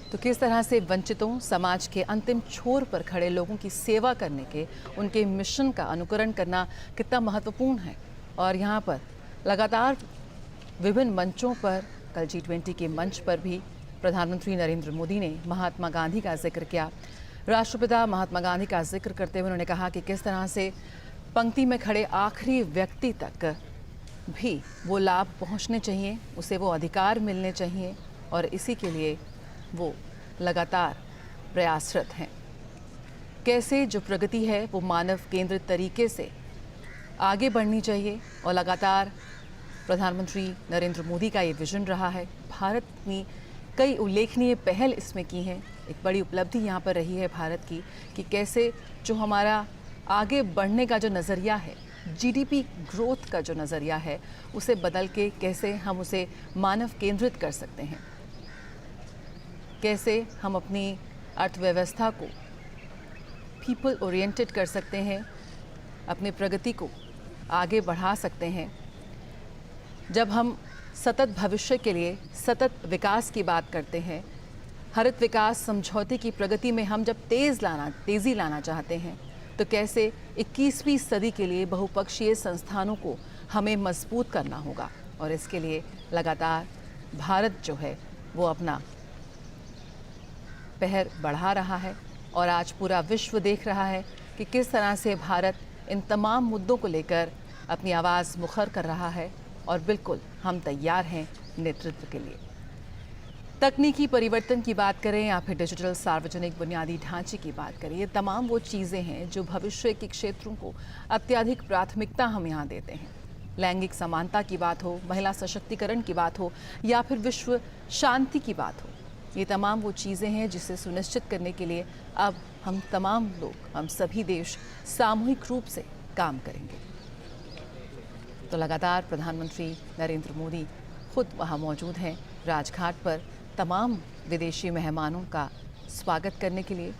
तो किस तरह से वंचितों, समाज के अंतिम छोर पर खड़े लोगों की सेवा करने के उनके मिशन का अनुकरण करना कितना महत्वपूर्ण है। और यहाँ पर लगातार विभिन्न मंचों पर, कल G20 के मंच पर भी प्रधानमंत्री नरेंद्र मोदी ने महात्मा गांधी का जिक्र किया। राष्ट्रपिता महात्मा गांधी का जिक्र करते हुए उन्होंने कहा कि किस तरह से पंक्ति में खड़े आखिरी व्यक्ति तक भी वो लाभ पहुँचने चाहिए, उसे वो अधिकार मिलने चाहिए और इसी के लिए वो लगातार प्रयासरत हैं। कैसे जो प्रगति है वो मानव केंद्रित तरीके से आगे बढ़नी चाहिए और लगातार प्रधानमंत्री नरेंद्र मोदी का ये विजन रहा है। भारत ने कई उल्लेखनीय पहल इसमें की हैं। एक बड़ी उपलब्धि यहाँ पर रही है भारत की कि कैसे जो हमारा आगे बढ़ने का जो नज़रिया है, GDP ग्रोथ का जो नज़रिया है, उसे बदल के कैसे हम उसे मानव केंद्रित कर सकते हैं, कैसे हम अपनी अर्थव्यवस्था को पीपल ओरिएंटेड कर सकते हैं, अपने प्रगति को आगे बढ़ा सकते हैं। जब हम सतत भविष्य के लिए सतत विकास की बात करते हैं, हरित विकास समझौते की प्रगति में हम जब तेज़ी लाना चाहते हैं, तो कैसे 21वीं सदी के लिए बहुपक्षीय संस्थानों को हमें मजबूत करना होगा। और इसके लिए लगातार भारत जो है वो अपना पहर बढ़ा रहा है और आज पूरा विश्व देख रहा है कि किस तरह से भारत इन तमाम मुद्दों को लेकर अपनी आवाज़ मुखर कर रहा है। और बिल्कुल हम तैयार हैं नेतृत्व के लिए। तकनीकी परिवर्तन की बात करें या फिर डिजिटल सार्वजनिक बुनियादी ढांचे की बात करें, ये तमाम वो चीज़ें हैं जो भविष्य के क्षेत्रों को अत्यधिक प्राथमिकता हम यहाँ देते हैं। लैंगिक समानता की बात हो, महिला सशक्तिकरण की बात हो या फिर विश्व शांति की बात हो, ये तमाम वो चीज़ें हैं जिसे सुनिश्चित करने के लिए अब हम तमाम लोग, हम सभी देश सामूहिक रूप से काम करेंगे। तो लगातार प्रधानमंत्री नरेंद्र मोदी खुद वहाँ मौजूद हैं राजघाट पर तमाम विदेशी मेहमानों का स्वागत करने के लिए।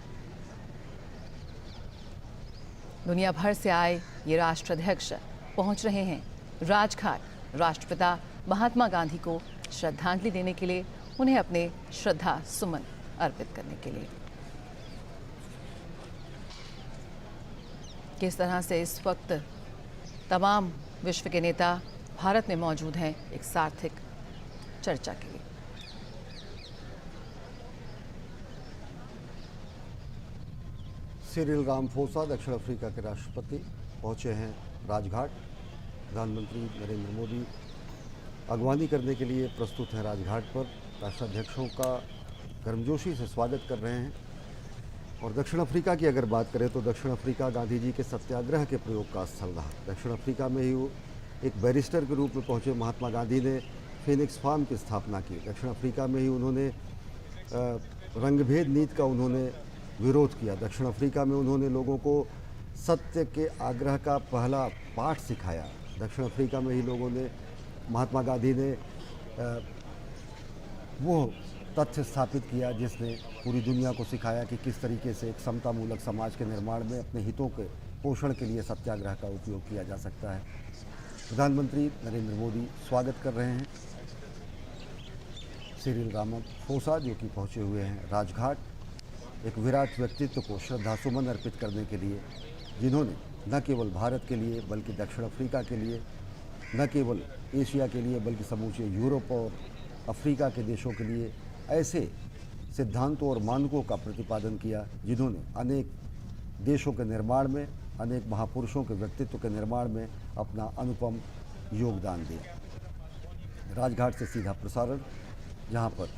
दुनिया भर से आए ये राष्ट्राध्यक्ष पहुँच रहे हैं राजघाट राष्ट्रपिता महात्मा गांधी को श्रद्धांजलि देने के लिए, उन्हें अपने श्रद्धा सुमन अर्पित करने के लिए। किस तरह से इस वक्त तमाम विश्व के नेता भारत में मौजूद हैं एक सार्थक चर्चा के लिए। सिरिल रामाफोसा दक्षिण अफ्रीका के राष्ट्रपति पहुंचे हैं राजघाट। प्रधानमंत्री नरेंद्र मोदी अगवानी करने के लिए प्रस्तुत हैं राजघाट पर। राष्ट्राध्यक्षों का गर्मजोशी से स्वागत कर रहे हैं। और दक्षिण अफ्रीका की अगर बात करें तो दक्षिण अफ्रीका गांधी जी के सत्याग्रह के प्रयोग का स्थल रहा। दक्षिण अफ्रीका में ही वो एक बैरिस्टर के रूप में पहुंचे महात्मा गांधी ने फिनिक्स फार्म की स्थापना की। दक्षिण अफ्रीका में ही उन्होंने रंगभेद नीति का उन्होंने विरोध किया। दक्षिण अफ्रीका में उन्होंने लोगों को सत्य के आग्रह का पहला पाठ सिखाया। दक्षिण अफ्रीका में ही लोगों ने, महात्मा गांधी ने वो तथ्य स्थापित किया जिसने पूरी दुनिया को सिखाया कि किस तरीके से एक समतामूलक समाज के निर्माण में अपने हितों के पोषण के लिए सत्याग्रह का उपयोग किया जा सकता है। प्रधानमंत्री नरेंद्र मोदी स्वागत कर रहे हैं सिरिल रामाफोसा जो कि पहुंचे हुए हैं राजघाट, एक विराट व्यक्तित्व को श्रद्धासुमन अर्पित करने के लिए, जिन्होंने न केवल भारत के लिए बल्कि दक्षिण अफ्रीका के लिए, न केवल एशिया के लिए बल्कि समूचे यूरोप और अफ्रीका के देशों के लिए ऐसे सिद्धांतों और मानकों का प्रतिपादन किया जिन्होंने अनेक देशों के निर्माण में, अनेक महापुरुषों के व्यक्तित्व के निर्माण में अपना अनुपम योगदान दिया। राजघाट से सीधा प्रसारण, जहां पर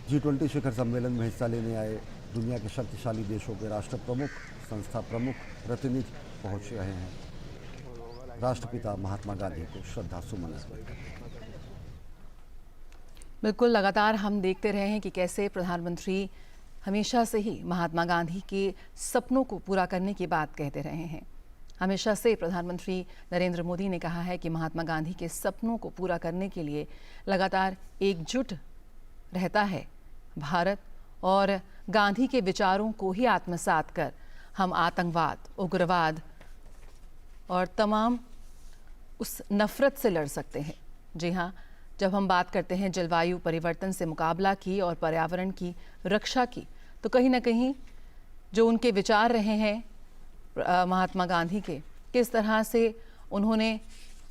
G20 शिखर सम्मेलन में हिस्सा लेने आए दुनिया के शक्तिशाली देशों के राष्ट्र प्रमुख, संस्था प्रमुख, प्रतिनिधि पहुंच रहे हैं राष्ट्रपिता महात्मा गांधी को श्रद्धा सुमन अर्पित करने। बिल्कुल, लगातार हम देखते रहे हैं कि कैसे प्रधानमंत्री हमेशा से ही महात्मा गांधी के सपनों को पूरा करने की बात कहते रहे हैं। हमेशा से प्रधानमंत्री नरेंद्र मोदी ने कहा है कि महात्मा गांधी के सपनों को पूरा करने के लिए लगातार एकजुट रहता है भारत, और गांधी के विचारों को ही आत्मसात कर हम आतंकवाद, उग्रवाद और तमाम उस नफ़रत से लड़ सकते हैं। जी हाँ, जब हम बात करते हैं जलवायु परिवर्तन से मुकाबला की और पर्यावरण की रक्षा की, तो कहीं ना कहीं जो उनके विचार रहे हैं महात्मा गांधी के, किस तरह से उन्होंने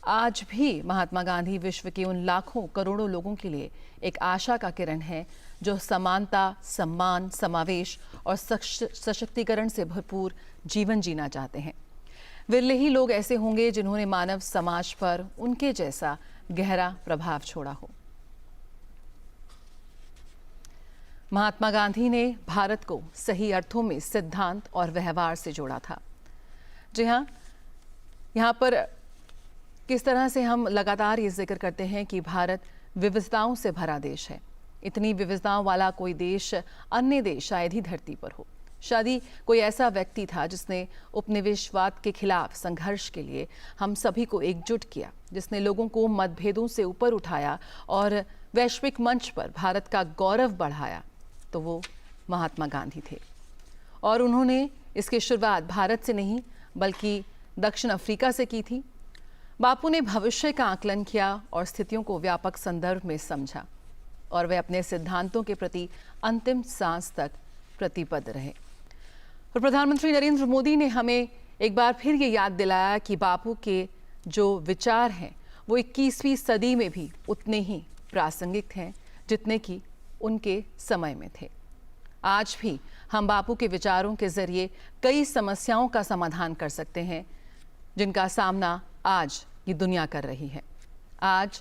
आज भी महात्मा गांधी विश्व के उन लाखों करोड़ों लोगों के लिए एक आशा का किरण है जो समानता, सम्मान, समावेश और सशक्तिकरण से भरपूर जीवन जीना चाहते हैं। विरले ही लोग ऐसे होंगे जिन्होंने मानव समाज पर उनके जैसा गहरा प्रभाव छोड़ा हो। महात्मा गांधी ने भारत को सही अर्थों में सिद्धांत और व्यवहार से जोड़ा था। जी हाँ, यहाँ पर किस तरह से हम लगातार ये जिक्र करते हैं कि भारत विविधताओं से भरा देश है। इतनी विविधताओं वाला कोई देश, अन्य देश शायद ही धरती पर हो। शायद कोई ऐसा व्यक्ति था जिसने उपनिवेशवाद के खिलाफ संघर्ष के लिए हम सभी को एकजुट किया, जिसने लोगों को मतभेदों से ऊपर उठाया और वैश्विक मंच पर भारत का गौरव बढ़ाया, तो वो महात्मा गांधी थे। और उन्होंने इसकी शुरुआत भारत से नहीं बल्कि दक्षिण अफ्रीका से की थी। बापू ने भविष्य का आकलन किया और स्थितियों को व्यापक संदर्भ में समझा और वे अपने सिद्धांतों के प्रति अंतिम सांस तक प्रतिबद्ध रहे। और प्रधानमंत्री नरेंद्र मोदी ने हमें एक बार फिर ये याद दिलाया कि बापू के जो विचार हैं वो 21वीं सदी में भी उतने ही प्रासंगिक हैं जितने कि उनके समय में थे। आज भी हम बापू के विचारों के जरिए कई समस्याओं का समाधान कर सकते हैं जिनका सामना आज ये दुनिया कर रही है। आज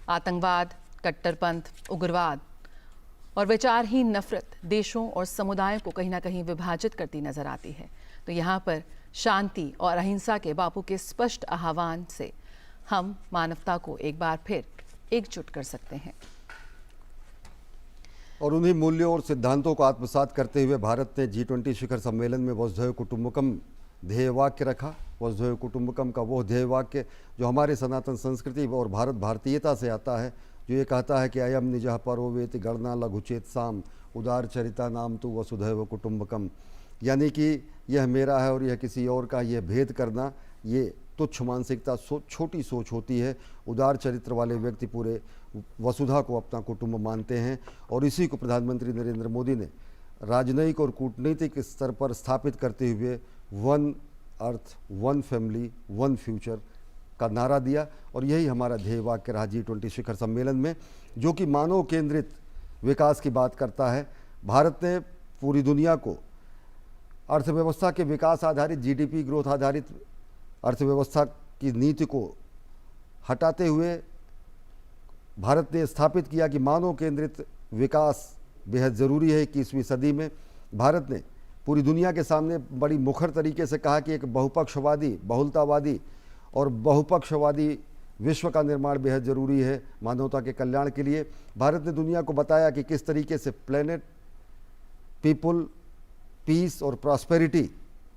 आतंकवाद, कट्टरपंथ, उग्रवाद और विचारहीन नफरत देशों और समुदायों को कहीं ना कहीं विभाजित करती नजर आती है। तो यहाँ पर शांति और अहिंसा के बापू के स्पष्ट आह्वान से हम मानवता को एक बार फिर एकजुट कर सकते हैं। और उन्हीं मूल्यों और सिद्धांतों को आत्मसात करते हुए भारत ने G20 शिखर सम्मेलन में वसुधैव कुटुंबकम ध्येय वाक्य रखा। वसुधैव कुटुंबकम का वो ध्येय वाक्य जो हमारे सनातन संस्कृति और भारत भारतीयता से आता है, जो ये कहता है कि अयम निजः परो वेति गणना लघुचेत साम उदार चरिता नाम तु वसुधैव कुटुंबकम, यानी कि यह मेरा है और यह किसी और का, यह भेद करना ये तुच्छ मानसिकता, छोटी सोच होती है। उदार चरित्र वाले व्यक्ति पूरे वसुधा को अपना कुटुंब मानते हैं और इसी को प्रधानमंत्री नरेंद्र मोदी ने राजनयिक और कूटनीतिक स्तर पर स्थापित करते हुए one earth, one family, one future का नारा दिया। और यही हमारा ध्येय वाक्य रहा G20 शिखर सम्मेलन में, जो कि मानव केंद्रित विकास की बात करता है। भारत ने पूरी दुनिया को अर्थव्यवस्था के विकास आधारित, GDP ग्रोथ आधारित अर्थव्यवस्था की नीति को हटाते हुए भारत ने स्थापित किया कि मानव केंद्रित विकास बेहद ज़रूरी है। 21वीं सदी में भारत ने पूरी दुनिया के सामने बड़ी मुखर तरीके से कहा कि एक बहुपक्षवादी, बहुलतावादी और बहुपक्षवादी विश्व का निर्माण बेहद ज़रूरी है मानवता के कल्याण के लिए। भारत ने दुनिया को बताया कि किस तरीके से प्लेनेट, पीपुल, पीस और प्रॉस्पेरिटी,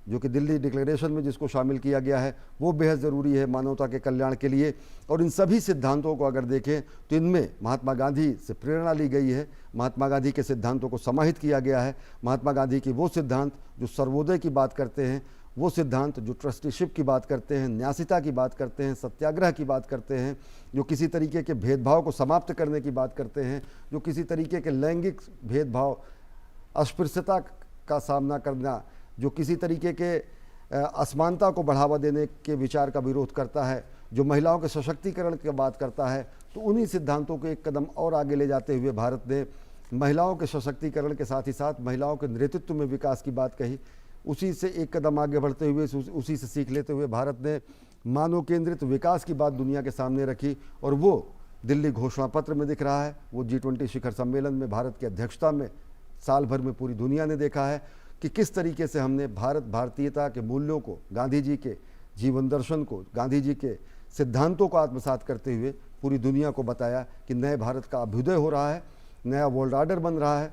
जो कि दिल्ली डिक्लेरेशन में जिसको शामिल किया गया है, वो बेहद ज़रूरी है मानवता के कल्याण के लिए। और इन सभी सिद्धांतों को अगर देखें तो इनमें महात्मा गांधी से प्रेरणा ली गई है। महात्मा गांधी के सिद्धांतों को समाहित किया गया है। महात्मा गांधी की वो सिद्धांत जो सर्वोदय की बात करते हैं, वो सिद्धांत जो ट्रस्टीशिप की बात करते हैं, न्यासिता की बात करते हैं, सत्याग्रह की बात करते हैं, जो किसी तरीके के भेदभाव को समाप्त करने की बात करते हैं, जो किसी तरीके के लैंगिक भेदभाव, अस्पृश्यता का सामना करना, जो किसी तरीके के असमानता को बढ़ावा देने के विचार का विरोध करता है, जो महिलाओं के सशक्तिकरण की बात करता है, तो उन्हीं सिद्धांतों को एक कदम और आगे ले जाते हुए भारत ने महिलाओं के सशक्तिकरण के साथ ही साथ महिलाओं के नेतृत्व में विकास की बात कही। उसी से एक कदम आगे बढ़ते हुए, उसी से सीख लेते हुए भारत ने मानव केंद्रित विकास की बात दुनिया के सामने रखी और वो दिल्ली घोषणा पत्र में दिख रहा है। वो G20 शिखर सम्मेलन में भारत की अध्यक्षता में साल भर में पूरी दुनिया ने देखा है कि किस तरीके से हमने भारत भारतीयता के मूल्यों को, गांधी जी के जीवन दर्शन को, गांधी जी के सिद्धांतों को आत्मसात करते हुए पूरी दुनिया को बताया कि नए भारत का अभ्युदय हो रहा है, नया वर्ल्ड ऑर्डर बन रहा है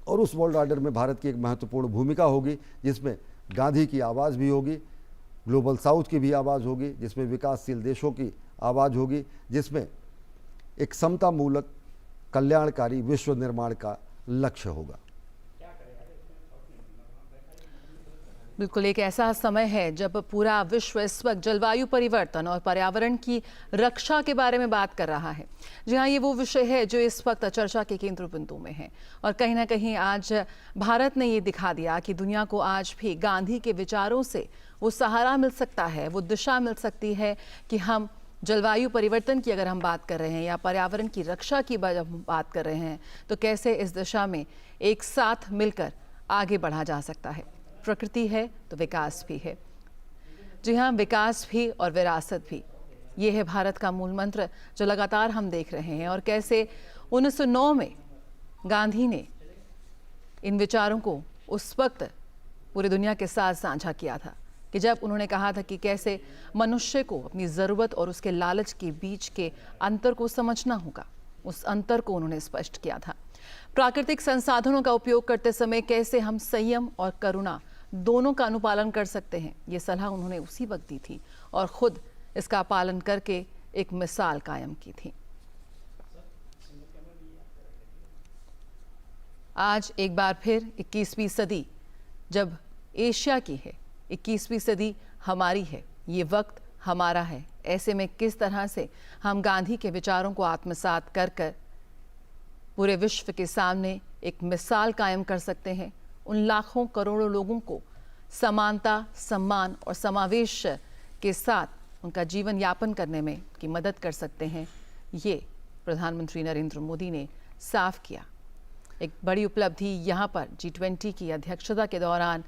और उस वर्ल्ड ऑर्डर में भारत की एक महत्वपूर्ण भूमिका होगी, जिसमें गांधी की आवाज़ भी होगी, ग्लोबल साउथ की भी आवाज़ होगी, जिसमें विकासशील देशों की आवाज़ होगी, जिसमें एक समतामूलक कल्याणकारी विश्व निर्माण का लक्ष्य होगा। बिल्कुल एक ऐसा समय है जब पूरा विश्व इस वक्त जलवायु परिवर्तन और पर्यावरण की रक्षा के बारे में बात कर रहा है। जी हाँ, ये वो विषय है जो इस वक्त चर्चा के केंद्र बिंदु में है और कहीं ना कहीं आज भारत ने ये दिखा दिया कि दुनिया को आज भी गांधी के विचारों से वो सहारा मिल सकता है, वो दिशा मिल सकती है कि हम जलवायु परिवर्तन की अगर हम बात कर रहे हैं या पर्यावरण की रक्षा की बात कर रहे हैं तो कैसे इस दिशा में एक साथ मिलकर आगे बढ़ा जा सकता है। प्रकृति है तो विकास भी है। जी हाँ, विकास भी और विरासत भी, ये है भारत का मूल मंत्र जो लगातार हम देख रहे हैं। और कैसे 1909 में गांधी ने इन विचारों को उस वक्त पूरी दुनिया के साथ साझा किया था कि जब उन्होंने कहा था कि कैसे मनुष्य को अपनी ज़रूरत और उसके लालच के बीच के अंतर को समझना होगा। उस अंतर को उन्होंने स्पष्ट किया था। प्राकृतिक संसाधनों का उपयोग करते समय कैसे हम संयम और करुणा दोनों का अनुपालन कर सकते हैं, ये सलाह उन्होंने उसी वक्त दी थी और खुद इसका पालन करके एक मिसाल कायम की थी। आज एक बार फिर 21वीं सदी जब एशिया की है, 21वीं सदी हमारी है, ये वक्त हमारा है, ऐसे में किस तरह से हम गांधी के विचारों को आत्मसात कर कर पूरे विश्व के सामने एक मिसाल कायम कर सकते हैं, उन लाखों करोड़ों लोगों को समानता, सम्मान और समावेश के साथ उनका जीवन यापन करने में की मदद कर सकते हैं, ये प्रधानमंत्री नरेंद्र मोदी ने साफ किया। एक बड़ी उपलब्धि यहाँ पर G20 की अध्यक्षता के दौरान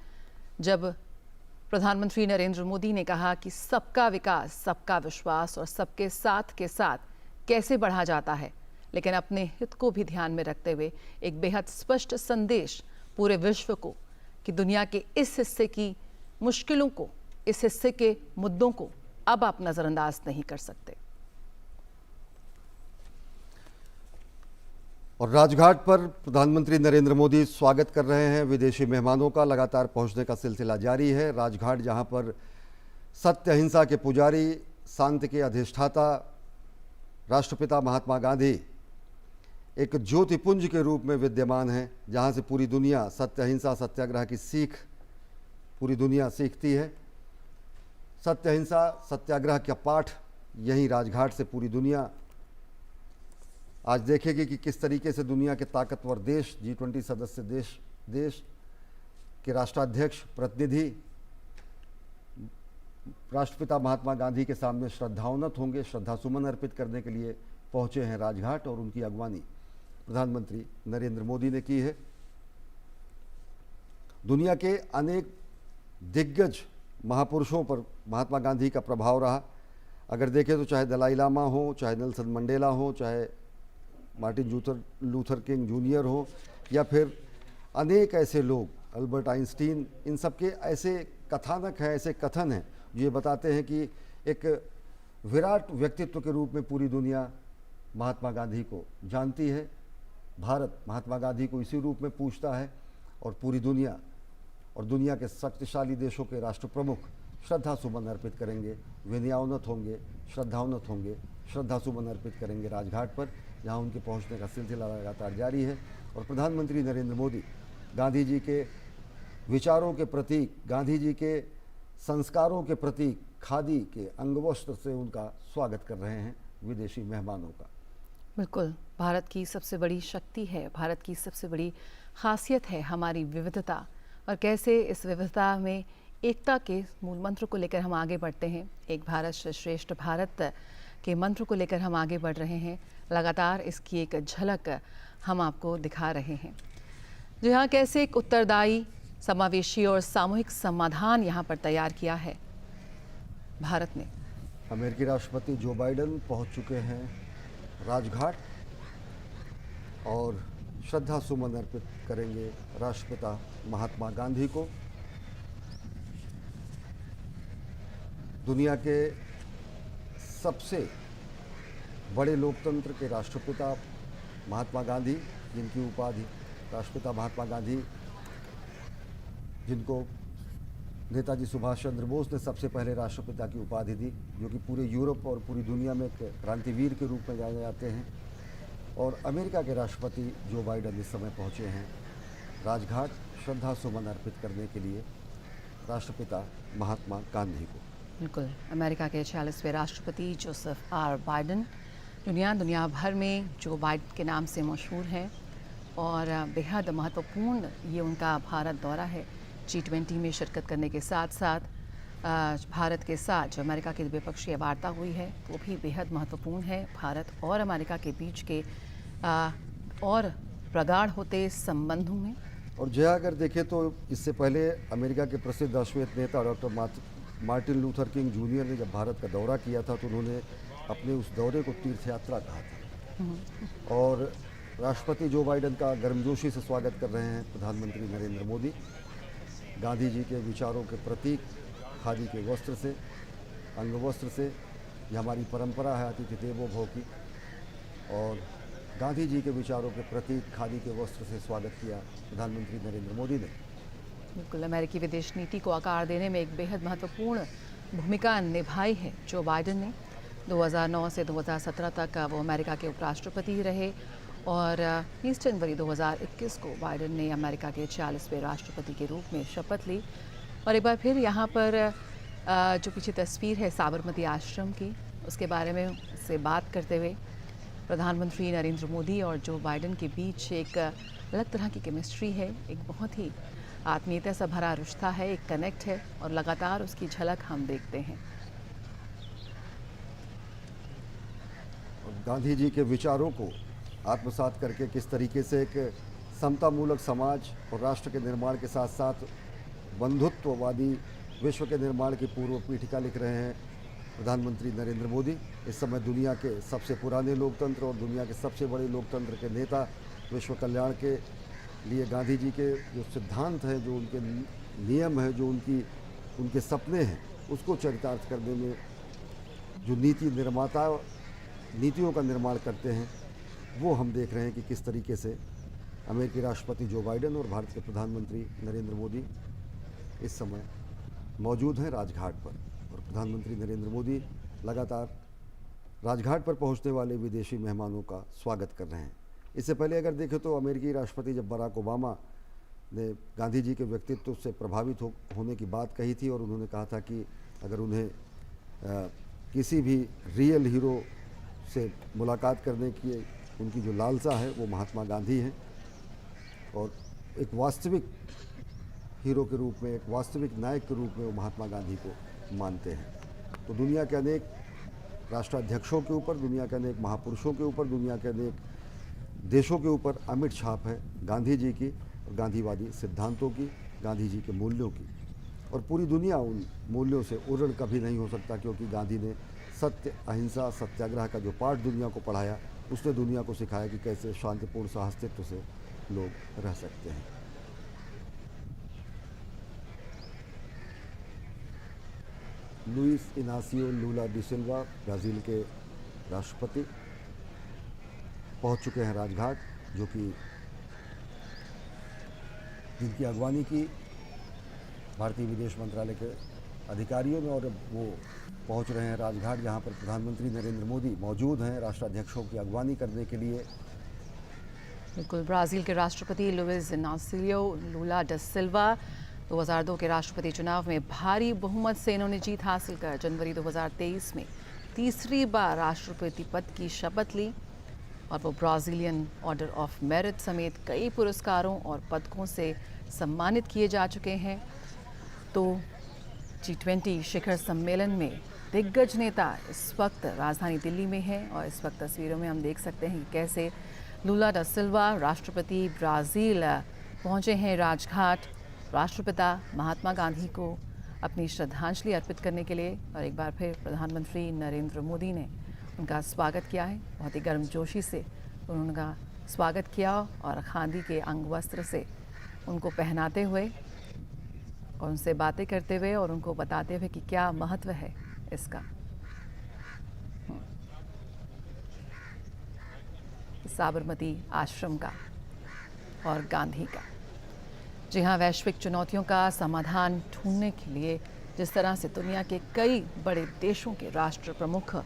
जब प्रधानमंत्री नरेंद्र मोदी ने कहा कि सबका विकास, सबका विश्वास और सबके साथ के साथ कैसे बढ़ा जाता है, लेकिन अपने हित को भी ध्यान में रखते हुए एक बेहद स्पष्ट संदेश पूरे विश्व को कि दुनिया के इस हिस्से की मुश्किलों को, इस हिस्से के मुद्दों को अब आप नजरअंदाज नहीं कर सकते। और राजघाट पर प्रधानमंत्री नरेंद्र मोदी स्वागत कर रहे हैं विदेशी मेहमानों का। लगातार पहुंचने का सिलसिला जारी है। राजघाट जहां पर सत्य अहिंसा के पुजारी, शांति के अधिष्ठाता राष्ट्रपिता महात्मा गांधी एक ज्योतिपुंज के रूप में विद्यमान है, जहां से पूरी दुनिया सत्य अहिंसा सत्याग्रह की सीख पूरी दुनिया सीखती है। सत्य अहिंसा सत्याग्रह का पाठ यहीं राजघाट से पूरी दुनिया आज देखेगी कि किस तरीके से दुनिया के ताकतवर देश, G20 सदस्य देश के राष्ट्राध्यक्ष, प्रतिनिधि राष्ट्रपिता महात्मा गांधी के सामने श्रद्धावनत होंगे, श्रद्धासुमन अर्पित करने के लिए पहुंचे हैं राजघाट। और उनकी अगवानी प्रधानमंत्री नरेंद्र मोदी ने की है। दुनिया के अनेक दिग्गज महापुरुषों पर महात्मा गांधी का प्रभाव रहा। अगर देखें तो चाहे दलाई लामा हो, चाहे नेल्सन मंडेला हो, चाहे मार्टिन लूथर किंग जूनियर हो, या फिर अनेक ऐसे लोग, अल्बर्ट आइंस्टीन, इन सब के ऐसे कथानक हैं, ऐसे कथन हैं जो ये बताते हैं कि एक विराट व्यक्तित्व के रूप में पूरी दुनिया महात्मा गांधी को जानती है। भारत महात्मा गांधी को इसी रूप में पूछता है और पूरी दुनिया और दुनिया के शक्तिशाली देशों के राष्ट्र प्रमुख श्रद्धा सुमन अर्पित करेंगे, विनयावनत होंगे, श्रद्धावनत होंगे, श्रद्धा सुमन अर्पित करेंगे राजघाट पर, जहां उनके पहुंचने का सिलसिला लगातार जारी है। और प्रधानमंत्री नरेंद्र मोदी गांधी जी के विचारों के प्रतीक, गांधी जी के संस्कारों के प्रतीक खादी के अंगवस्त्र से उनका स्वागत कर रहे हैं विदेशी मेहमानों का। बिल्कुल, भारत की सबसे बड़ी शक्ति है, भारत की सबसे बड़ी खासियत है हमारी विविधता, और कैसे इस विविधता में एकता के मूल मंत्र को लेकर हम आगे बढ़ते हैं। एक भारत श्रेष्ठ भारत के मंत्र को लेकर हम आगे बढ़ रहे हैं। लगातार इसकी एक झलक हम आपको दिखा रहे हैं। जी हाँ, कैसे एक उत्तरदायी, समावेशी और सामूहिक समाधान यहाँ पर तैयार किया है भारत ने। अमेरिकी राष्ट्रपति जो बाइडेन पहुंच चुके हैं राजघाट और श्रद्धा सुमन अर्पित करेंगे राष्ट्रपिता महात्मा गांधी को। दुनिया के सबसे बड़े लोकतंत्र के राष्ट्रपिता महात्मा गांधी, जिनकी उपाधि राष्ट्रपिता महात्मा गांधी, जिनको नेताजी सुभाष चंद्र बोस ने सबसे पहले राष्ट्रपिता की उपाधि दी, जो कि पूरे यूरोप और पूरी दुनिया में एक क्रांतिवीर के रूप में जाने जाते हैं। और अमेरिका के राष्ट्रपति जो बाइडेन इस समय पहुंचे हैं राजघाट श्रद्धा सुमन अर्पित करने के लिए राष्ट्रपिता महात्मा गांधी को। बिल्कुल, अमेरिका के 46वें राष्ट्रपति जोसेफ आर बाइडेन दुनिया भर में जो बाइडेन के नाम से मशहूर हैं, और बेहद महत्वपूर्ण ये उनका भारत दौरा है। G20 में शिरकत करने के साथ साथ भारत के साथ जो अमेरिका की द्विपक्षीय वार्ता हुई है वो भी बेहद महत्वपूर्ण है। भारत और अमेरिका के बीच के और प्रगाढ़ होते संबंधों में। और जया अगर देखें तो इससे पहले अमेरिका के प्रसिद्ध अश्वेत नेता doctor Martin Luther king junior ने जब भारत का दौरा किया था तो उन्होंने अपने उस दौरे को तीर्थ यात्रा कहा था। और राष्ट्रपति जो बाइडेन का गर्मजोशी से स्वागत कर रहे हैं प्रधानमंत्री नरेंद्र मोदी। गांधी जी के विचारों के प्रतीक खादी के वस्त्र से, अंगवस्त्र से, यह हमारी परंपरा है अतिथि देवो भव की, और गांधी जी के विचारों के प्रतीक खादी के वस्त्र से स्वागत किया प्रधानमंत्री नरेंद्र मोदी ने। बिल्कुल, अमेरिकी विदेश नीति को आकार देने में एक बेहद महत्वपूर्ण भूमिका निभाई है जो बाइडेन ने। 2009 से 2017 तक वो अमेरिका के उपराष्ट्रपति रहे, और 30 जनवरी 2021 को बाइडेन ने अमेरिका के 46वें राष्ट्रपति के रूप में शपथ ली। और एक बार फिर यहाँ पर जो पीछे तस्वीर है साबरमती आश्रम की, उसके बारे में से बात करते हुए प्रधानमंत्री नरेंद्र मोदी और जो बाइडेन के बीच एक अलग तरह की केमिस्ट्री है, एक बहुत ही आत्मीयता से भरा रिश्ता है, एक कनेक्ट है और लगातार उसकी झलक हम देखते हैं। और गांधी जी के विचारों को आत्मसात करके किस तरीके से एक समतामूलक समाज और राष्ट्र के निर्माण के साथ साथ बंधुत्ववादी विश्व के निर्माण की पूर्व पीठिका लिख रहे हैं प्रधानमंत्री नरेंद्र मोदी। इस समय दुनिया के सबसे पुराने लोकतंत्र और दुनिया के सबसे बड़े लोकतंत्र के नेता विश्व कल्याण के लिए गांधी जी के जो सिद्धांत हैं, जो उनके नियम हैं, जो उनके सपने हैं, उसको चरितार्थ करने में जो नीतियों का निर्माण करते हैं, वो हम देख रहे हैं कि किस तरीके से अमेरिकी राष्ट्रपति जो बाइडेन और भारत के प्रधानमंत्री नरेंद्र मोदी इस समय मौजूद हैं राजघाट पर। और प्रधानमंत्री नरेंद्र मोदी लगातार राजघाट पर पहुंचने वाले विदेशी मेहमानों का स्वागत कर रहे हैं। इससे पहले अगर देखें तो अमेरिकी राष्ट्रपति जब बराक ओबामा ने गांधी जी के व्यक्तित्व से प्रभावित होने की बात कही थी और उन्होंने कहा था कि अगर उन्हें किसी भी रियल हीरो से मुलाकात करने की उनकी जो लालसा है वो महात्मा गांधी हैं और एक वास्तविक हीरो के रूप में, एक वास्तविक नायक के रूप में वो महात्मा गांधी को मानते हैं। तो दुनिया के अनेक राष्ट्राध्यक्षों के ऊपर, दुनिया के अनेक महापुरुषों के ऊपर, दुनिया के अनेक देशों के ऊपर अमिट छाप है गांधी जी की और गांधीवादी सिद्धांतों की, गांधी जी के मूल्यों की। और पूरी दुनिया उन मूल्यों से उड़न कभी नहीं हो सकता, क्योंकि गांधी ने सत्य, अहिंसा, सत्याग्रह का जो पाठ दुनिया को पढ़ाया, उसने दुनिया को सिखाया कि कैसे शांतिपूर्ण सहअस्तित्व से लोग रह सकते हैं। लुइस इनासियो लूला डी सिल्वा ब्राज़ील के राष्ट्रपति पहुंच चुके हैं राजघाट, जो कि जिनकी अगवानी की भारतीय विदेश मंत्रालय के अधिकारियों ने, और वो पहुंच रहे हैं राजघाट, जहां पर प्रधानमंत्री नरेंद्र मोदी मौजूद हैं राष्ट्राध्यक्षों की अगवानी करने के लिए। बिल्कुल, ब्राज़ील के राष्ट्रपति लुइस इनासियो लूला डी सिल्वा 2002 के राष्ट्रपति चुनाव में भारी बहुमत से इन्होंने जीत हासिल कर जनवरी 2023 में तीसरी बार राष्ट्रपति पद की शपथ ली और वो ब्राज़ीलियन ऑर्डर ऑफ मेरिट समेत कई पुरस्कारों और पदकों से सम्मानित किए जा चुके हैं। तो G20 शिखर सम्मेलन में दिग्गज नेता इस वक्त राजधानी दिल्ली में है और इस वक्त तस्वीरों में हम देख सकते हैं कि कैसे लूला दा सिल्वा राष्ट्रपति ब्राज़ील पहुंचे हैं राजघाट राष्ट्रपिता महात्मा गांधी को अपनी श्रद्धांजलि अर्पित करने के लिए। और एक बार फिर प्रधानमंत्री नरेंद्र मोदी ने उनका स्वागत किया है, बहुत ही गर्मजोशी से उन्होंने उनका स्वागत किया और खादी के अंग वस्त्र से उनको पहनाते हुए और उनसे बातें करते हुए और उनको बताते हुए कि क्या महत्व है इसका। साबरमती आश्रम का और गांधी का। जी हाँ, वैश्विक चुनौतियों का समाधान ढूंढने के लिए जिस तरह से दुनिया के कई बड़े देशों के राष्ट्र प्रमुख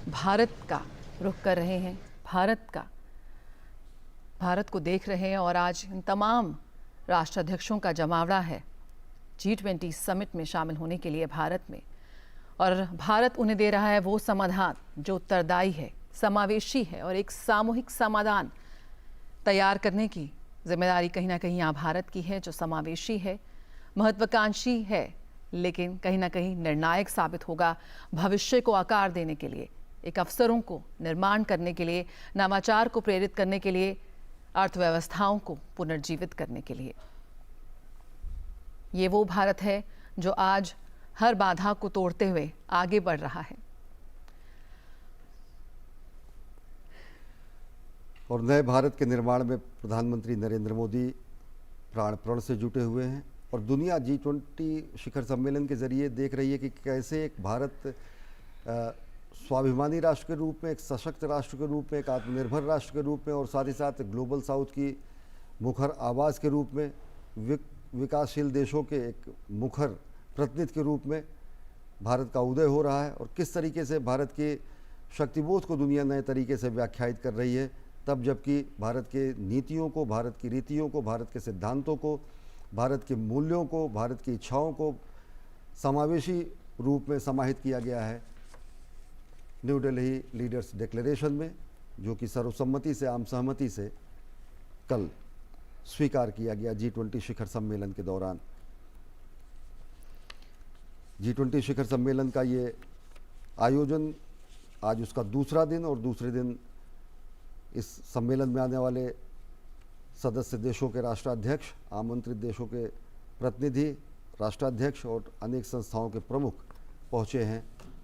भारत का रुख कर रहे हैं, भारत को देख रहे हैं और आज इन तमाम राष्ट्राध्यक्षों का जमावड़ा है G20 समिट में शामिल होने के लिए भारत में। और भारत उन्हें दे रहा है वो समाधान जो उत्तरदायी है, समावेशी है और एक सामूहिक समाधान तैयार करने की जिम्मेदारी कहीं ना कहीं यहाँ भारत की है, जो समावेशी है, महत्वाकांक्षी है, लेकिन कहीं ना कहीं निर्णायक साबित होगा भविष्य को आकार देने के लिए, एक अवसरों को निर्माण करने के लिए, नवाचार को प्रेरित करने के लिए, अर्थव्यवस्थाओं को पुनर्जीवित करने के लिए। ये वो भारत है जो आज हर बाधा को तोड़ते हुए आगे बढ़ रहा है। और नए भारत के निर्माण में प्रधानमंत्री नरेंद्र मोदी प्राण प्रण से जुटे हुए हैं और दुनिया G20 शिखर सम्मेलन के जरिए देख रही है कि कैसे एक भारत स्वाभिमानी राष्ट्र के रूप में, एक सशक्त राष्ट्र के रूप में, एक आत्मनिर्भर राष्ट्र के रूप में और साथ ही साथ ग्लोबल साउथ की मुखर आवाज़ के रूप में, विकासशील देशों के एक मुखर प्रतिनिधि के रूप में भारत का उदय हो रहा है। और किस तरीके से भारत के शक्तिबोध को दुनिया नए तरीके से व्याख्यायित कर रही है, तब जबकि भारत के नीतियों को, भारत की रीतियों को, भारत के सिद्धांतों को, भारत के मूल्यों को, भारत की इच्छाओं को समावेशी रूप में समाहित किया गया है न्यू दिल्ली लीडर्स डिक्लेरेशन में, जो कि सर्वसम्मति से, आम सहमति से कल स्वीकार किया गया G20 शिखर सम्मेलन के दौरान। G20 शिखर सम्मेलन का ये आयोजन आज उसका दूसरा दिन, और दूसरे दिन इस सम्मेलन में आने वाले सदस्य देशों के राष्ट्राध्यक्ष, आमंत्रित देशों के प्रतिनिधि, राष्ट्राध्यक्ष और अनेक संस्थाओं के प्रमुख पहुँचे हैं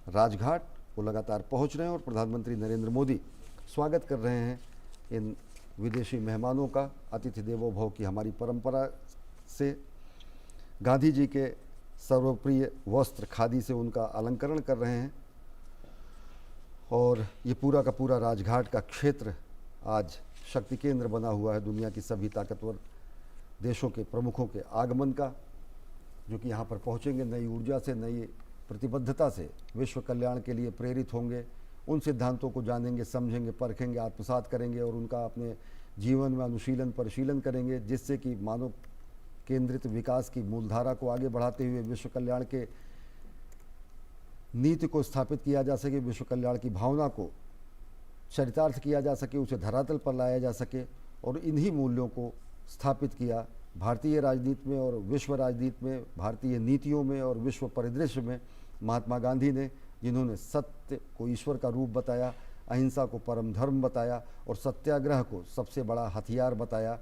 राजघाट। वो लगातार पहुँच रहे हैं और प्रधानमंत्री नरेंद्र मोदी स्वागत कर रहे हैं इन विदेशी मेहमानों का। अतिथि देवो भव की हमारी परंपरा से गांधी जी के सर्वप्रिय वस्त्र खादी से उनका अलंकरण कर रहे हैं, और ये पूरा का पूरा राजघाट का क्षेत्र आज शक्ति केंद्र बना हुआ है दुनिया की सभी ताकतवर देशों के प्रमुखों के आगमन का, जो कि यहाँ पर पहुँचेंगे नई ऊर्जा से, नई प्रतिबद्धता से, विश्व कल्याण के लिए प्रेरित होंगे, उन सिद्धांतों को जानेंगे, समझेंगे, परखेंगे, आत्मसात करेंगे और उनका अपने जीवन में अनुशीलन परिशीलन करेंगे, जिससे कि मानव केंद्रित विकास की मूलधारा को आगे बढ़ाते हुए विश्व कल्याण के नीति को स्थापित किया जा सके, विश्व कल्याण की भावना को चरितार्थ किया जा सके, उसे धरातल पर लाया जा सके। और इन्हीं मूल्यों को स्थापित किया भारतीय राजनीति में और विश्व राजनीति में, भारतीय नीतियों में और विश्व परिदृश्य में महात्मा गांधी ने, जिन्होंने सत्य को ईश्वर का रूप बताया, अहिंसा को परम धर्म बताया और सत्याग्रह को सबसे बड़ा हथियार बताया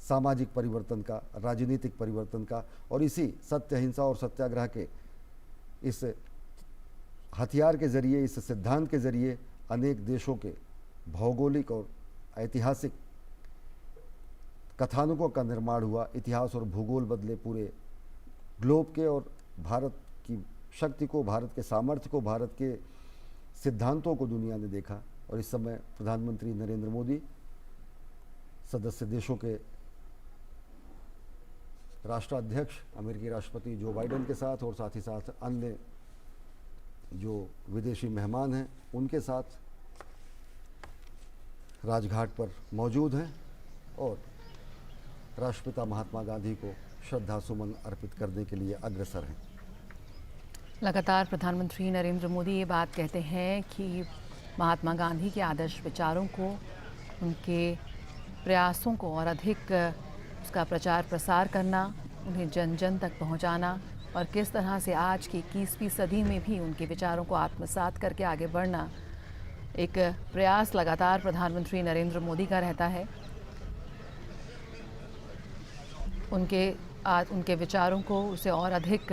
सामाजिक परिवर्तन का, राजनीतिक परिवर्तन का। और इसी सत्य, अहिंसा और सत्याग्रह के इस हथियार के ज़रिए, इस सिद्धांत के ज़रिए अनेक देशों के भौगोलिक और ऐतिहासिक कथानकों का निर्माण हुआ। इतिहास और भूगोल बदले पूरे ग्लोब के, और भारत की शक्ति को, भारत के सामर्थ्य को, भारत के सिद्धांतों को दुनिया ने देखा। और इस समय प्रधानमंत्री नरेंद्र मोदी सदस्य देशों के राष्ट्राध्यक्ष अमेरिकी राष्ट्रपति जो बाइडेन के साथ, और साथ ही साथ अन्य जो विदेशी मेहमान हैं उनके साथ राजघाट पर मौजूद हैं और राष्ट्रपिता महात्मा गांधी को श्रद्धा सुमन अर्पित करने के लिए अग्रसर हैं। लगातार प्रधानमंत्री नरेंद्र मोदी ये बात कहते हैं कि महात्मा गांधी के आदर्श विचारों को, उनके प्रयासों को और अधिक उसका प्रचार प्रसार करना, उन्हें जन जन तक पहुंचाना, और किस तरह से आज की 21वीं सदी में भी उनके विचारों को आत्मसात करके आगे बढ़ना, एक प्रयास लगातार प्रधानमंत्री नरेंद्र मोदी का रहता है। उनके विचारों को उसे और अधिक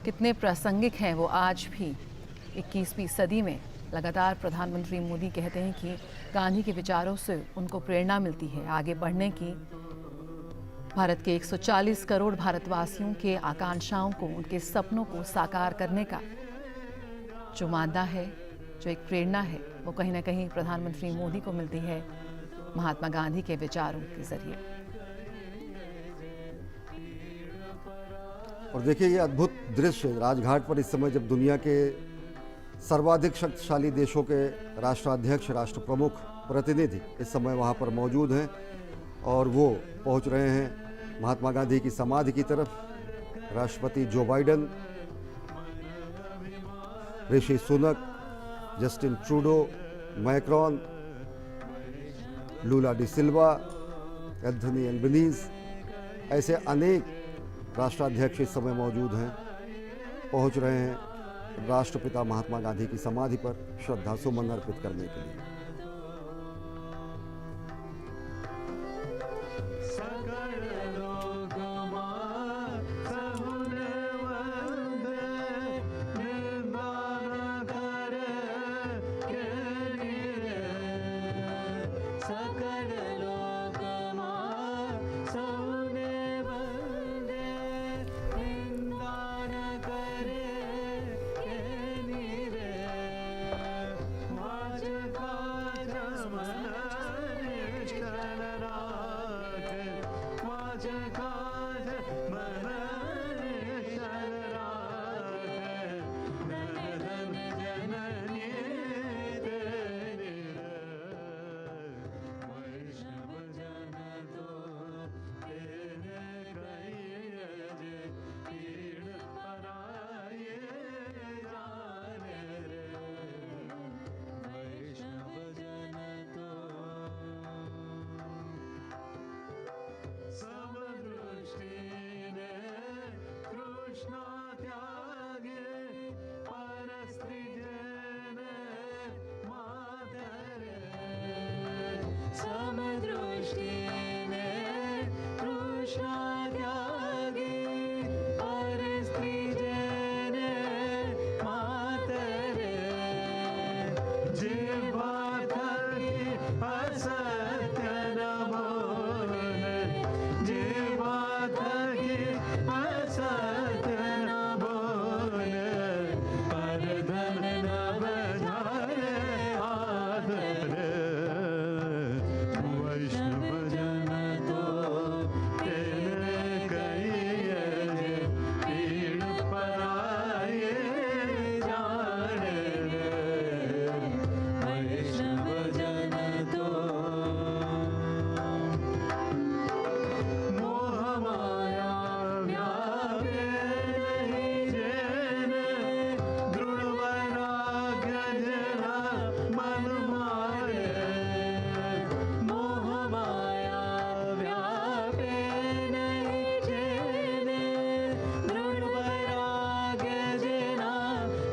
कितने प्रासंगिक हैं वो आज भी 21वीं सदी में। लगातार प्रधानमंत्री मोदी कहते हैं कि गांधी के विचारों से उनको प्रेरणा मिलती है आगे बढ़ने की। भारत के 140 करोड़ भारतवासियों के आकांक्षाओं को, उनके सपनों को साकार करने का जो मादा है, जो एक प्रेरणा है, वो कहीं ना कहीं प्रधानमंत्री मोदी को मिलती है महात्मा गांधी के विचारों के जरिए। और देखिए ये अद्भुत दृश्य राजघाट पर इस समय, जब दुनिया के सर्वाधिक शक्तिशाली देशों के राष्ट्राध्यक्ष, राष्ट्र प्रमुख, प्रतिनिधि इस समय वहाँ पर मौजूद हैं और वो पहुँच रहे हैं महात्मा गांधी की समाधि की तरफ। राष्ट्रपति Joe Biden, Rishi Sunak, Justin Trudeau, Macron, Lula da Silva, Anthony Albanese, ऐसे अनेक राष्ट्राध्यक्ष इस समय मौजूद हैं, पहुंच रहे हैं राष्ट्रपिता महात्मा गांधी की समाधि पर श्रद्धा सुमन अर्पित करने के लिए। असत्य न बोले, जे बात की असत्य न बोले, पर धन न बजाए आदर, वैष्णव जन तो तेरे कहिए, पीड़ पराए जाने रे, वैष्णव जन तो मोह माया व्यापे नहीं जेने, दृढ़ वैराग्य जना मन मारे, मोह माया व्यापे नहीं जेने, दृढ़ वैराग्य जना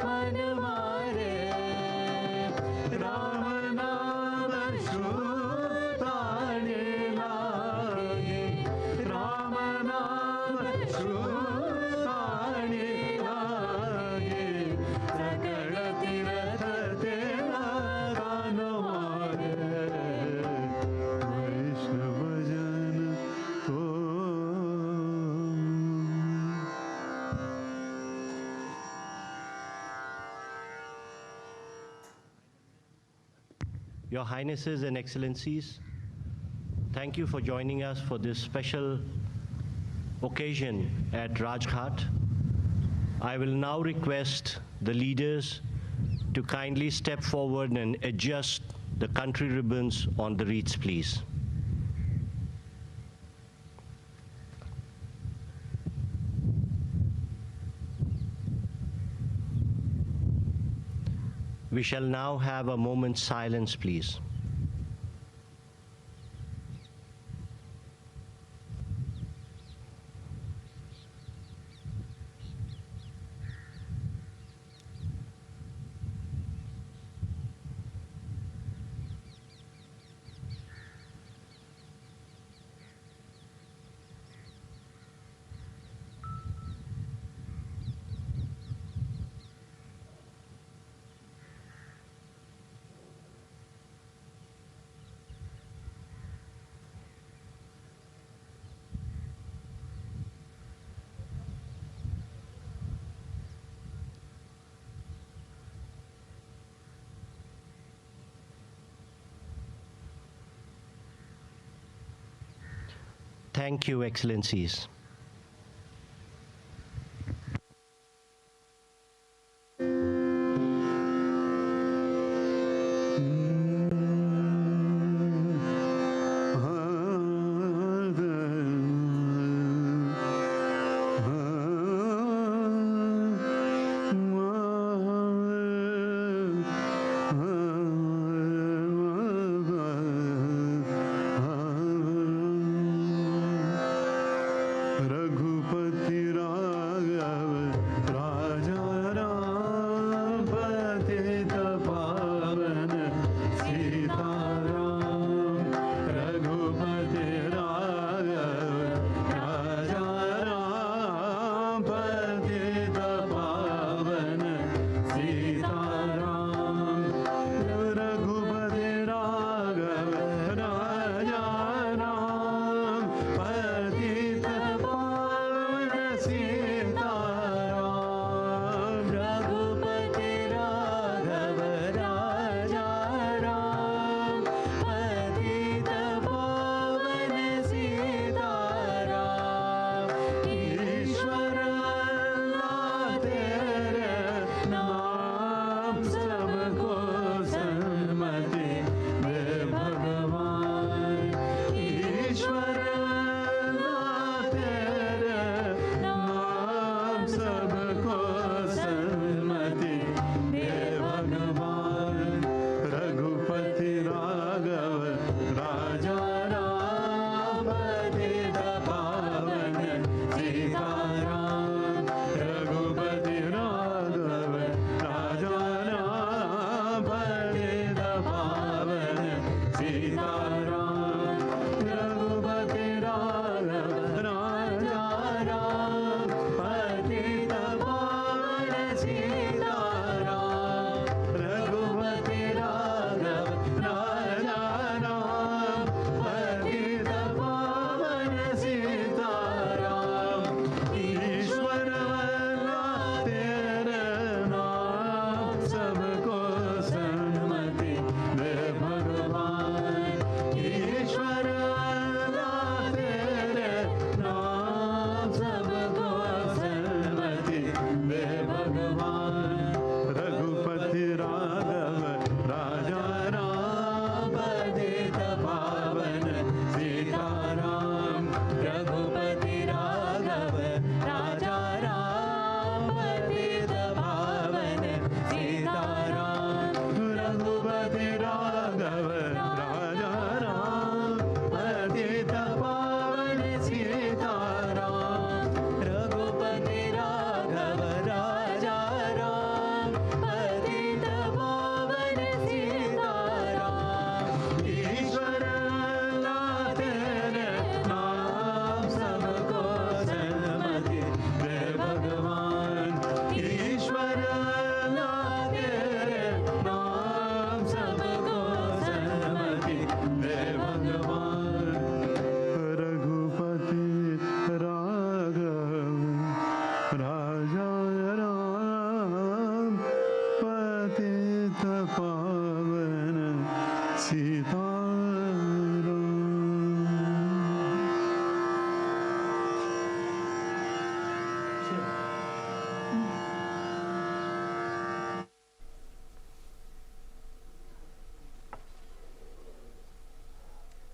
मन मारे, राम नाम श्रुताने लागे, राम नाम श्रुताने लागे, सकल तीर्थ तेरा गान मारे, वैष्णव जन तो। Your Highnesses and Excellencies, thank you for joining us for this special occasion at Rajghat. I will now request the leaders to kindly step forward and adjust the country ribbons on the wreaths, please. We shall now have a moment's silence, please. Thank you, Excellencies. Raghupati Raghav राजा राम पतित पावन सीताराम, रघुपति राघव राजा राम पतित पावन सीताराम, रघुपति राघव राजा राम पतित पावन सीताराम, रघुपति राघव राजा राम पतित पावन सीताराम, ईश्वर अल्लाह तेरे नाम सबको सन्मति दे भगवान, ईश्वर अल्लाह तेरे नाम सबको सन्मति दे भगवान, रघुपति राघव राजा राम पतित पावन सीताराम, रघुपति राघव राजा राम पतित पावन सीताराम, रघुपति राघव राजा राम पतित पावन सीताराम, रघुपति राघव राजा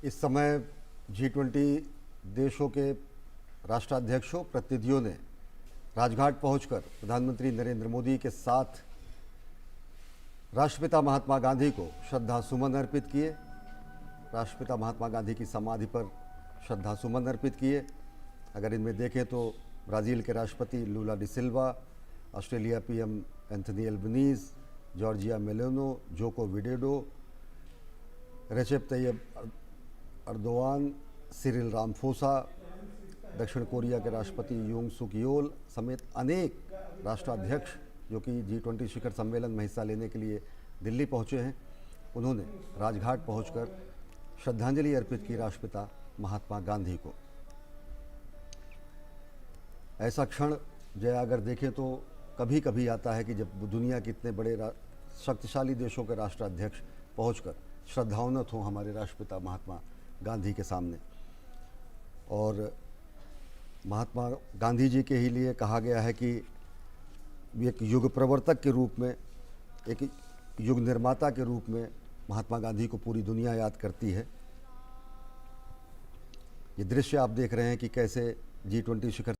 इस समय G20 देशों के राष्ट्राध्यक्षों प्रतिनिधियों ने राजघाट पहुंचकर प्रधानमंत्री नरेंद्र मोदी के साथ राष्ट्रपिता महात्मा गांधी को श्रद्धा सुमन अर्पित किए। राष्ट्रपिता महात्मा गांधी की समाधि पर श्रद्धा सुमन अर्पित किए। अगर इनमें देखें तो ब्राज़ील के राष्ट्रपति Lula da Silva, Australia PM Anthony Albanese, Giorgia Meloni, Joko Widodo, Recep Tayyip Erdogan, Cyril Ramaphosa, दक्षिण कोरिया के राष्ट्रपति यूंग सुक योल समेत अनेक राष्ट्राध्यक्ष जो कि G20 शिखर सम्मेलन में हिस्सा लेने के लिए दिल्ली पहुंचे हैं, उन्होंने राजघाट पहुंचकर श्रद्धांजलि अर्पित की राष्ट्रपिता महात्मा गांधी को। ऐसा क्षण जया अगर देखें तो कभी कभी आता है कि जब दुनिया के इतने बड़े शक्तिशाली देशों के राष्ट्राध्यक्ष पहुंचकर श्रद्धावनत हों हमारे राष्ट्रपिता महात्मा गांधी के सामने। और महात्मा गांधी जी के ही लिए कहा गया है कि एक युग प्रवर्तक के रूप में, एक युग निर्माता के रूप में महात्मा गांधी को पूरी दुनिया याद करती है। ये दृश्य आप देख रहे हैं कि कैसे G20 शिखर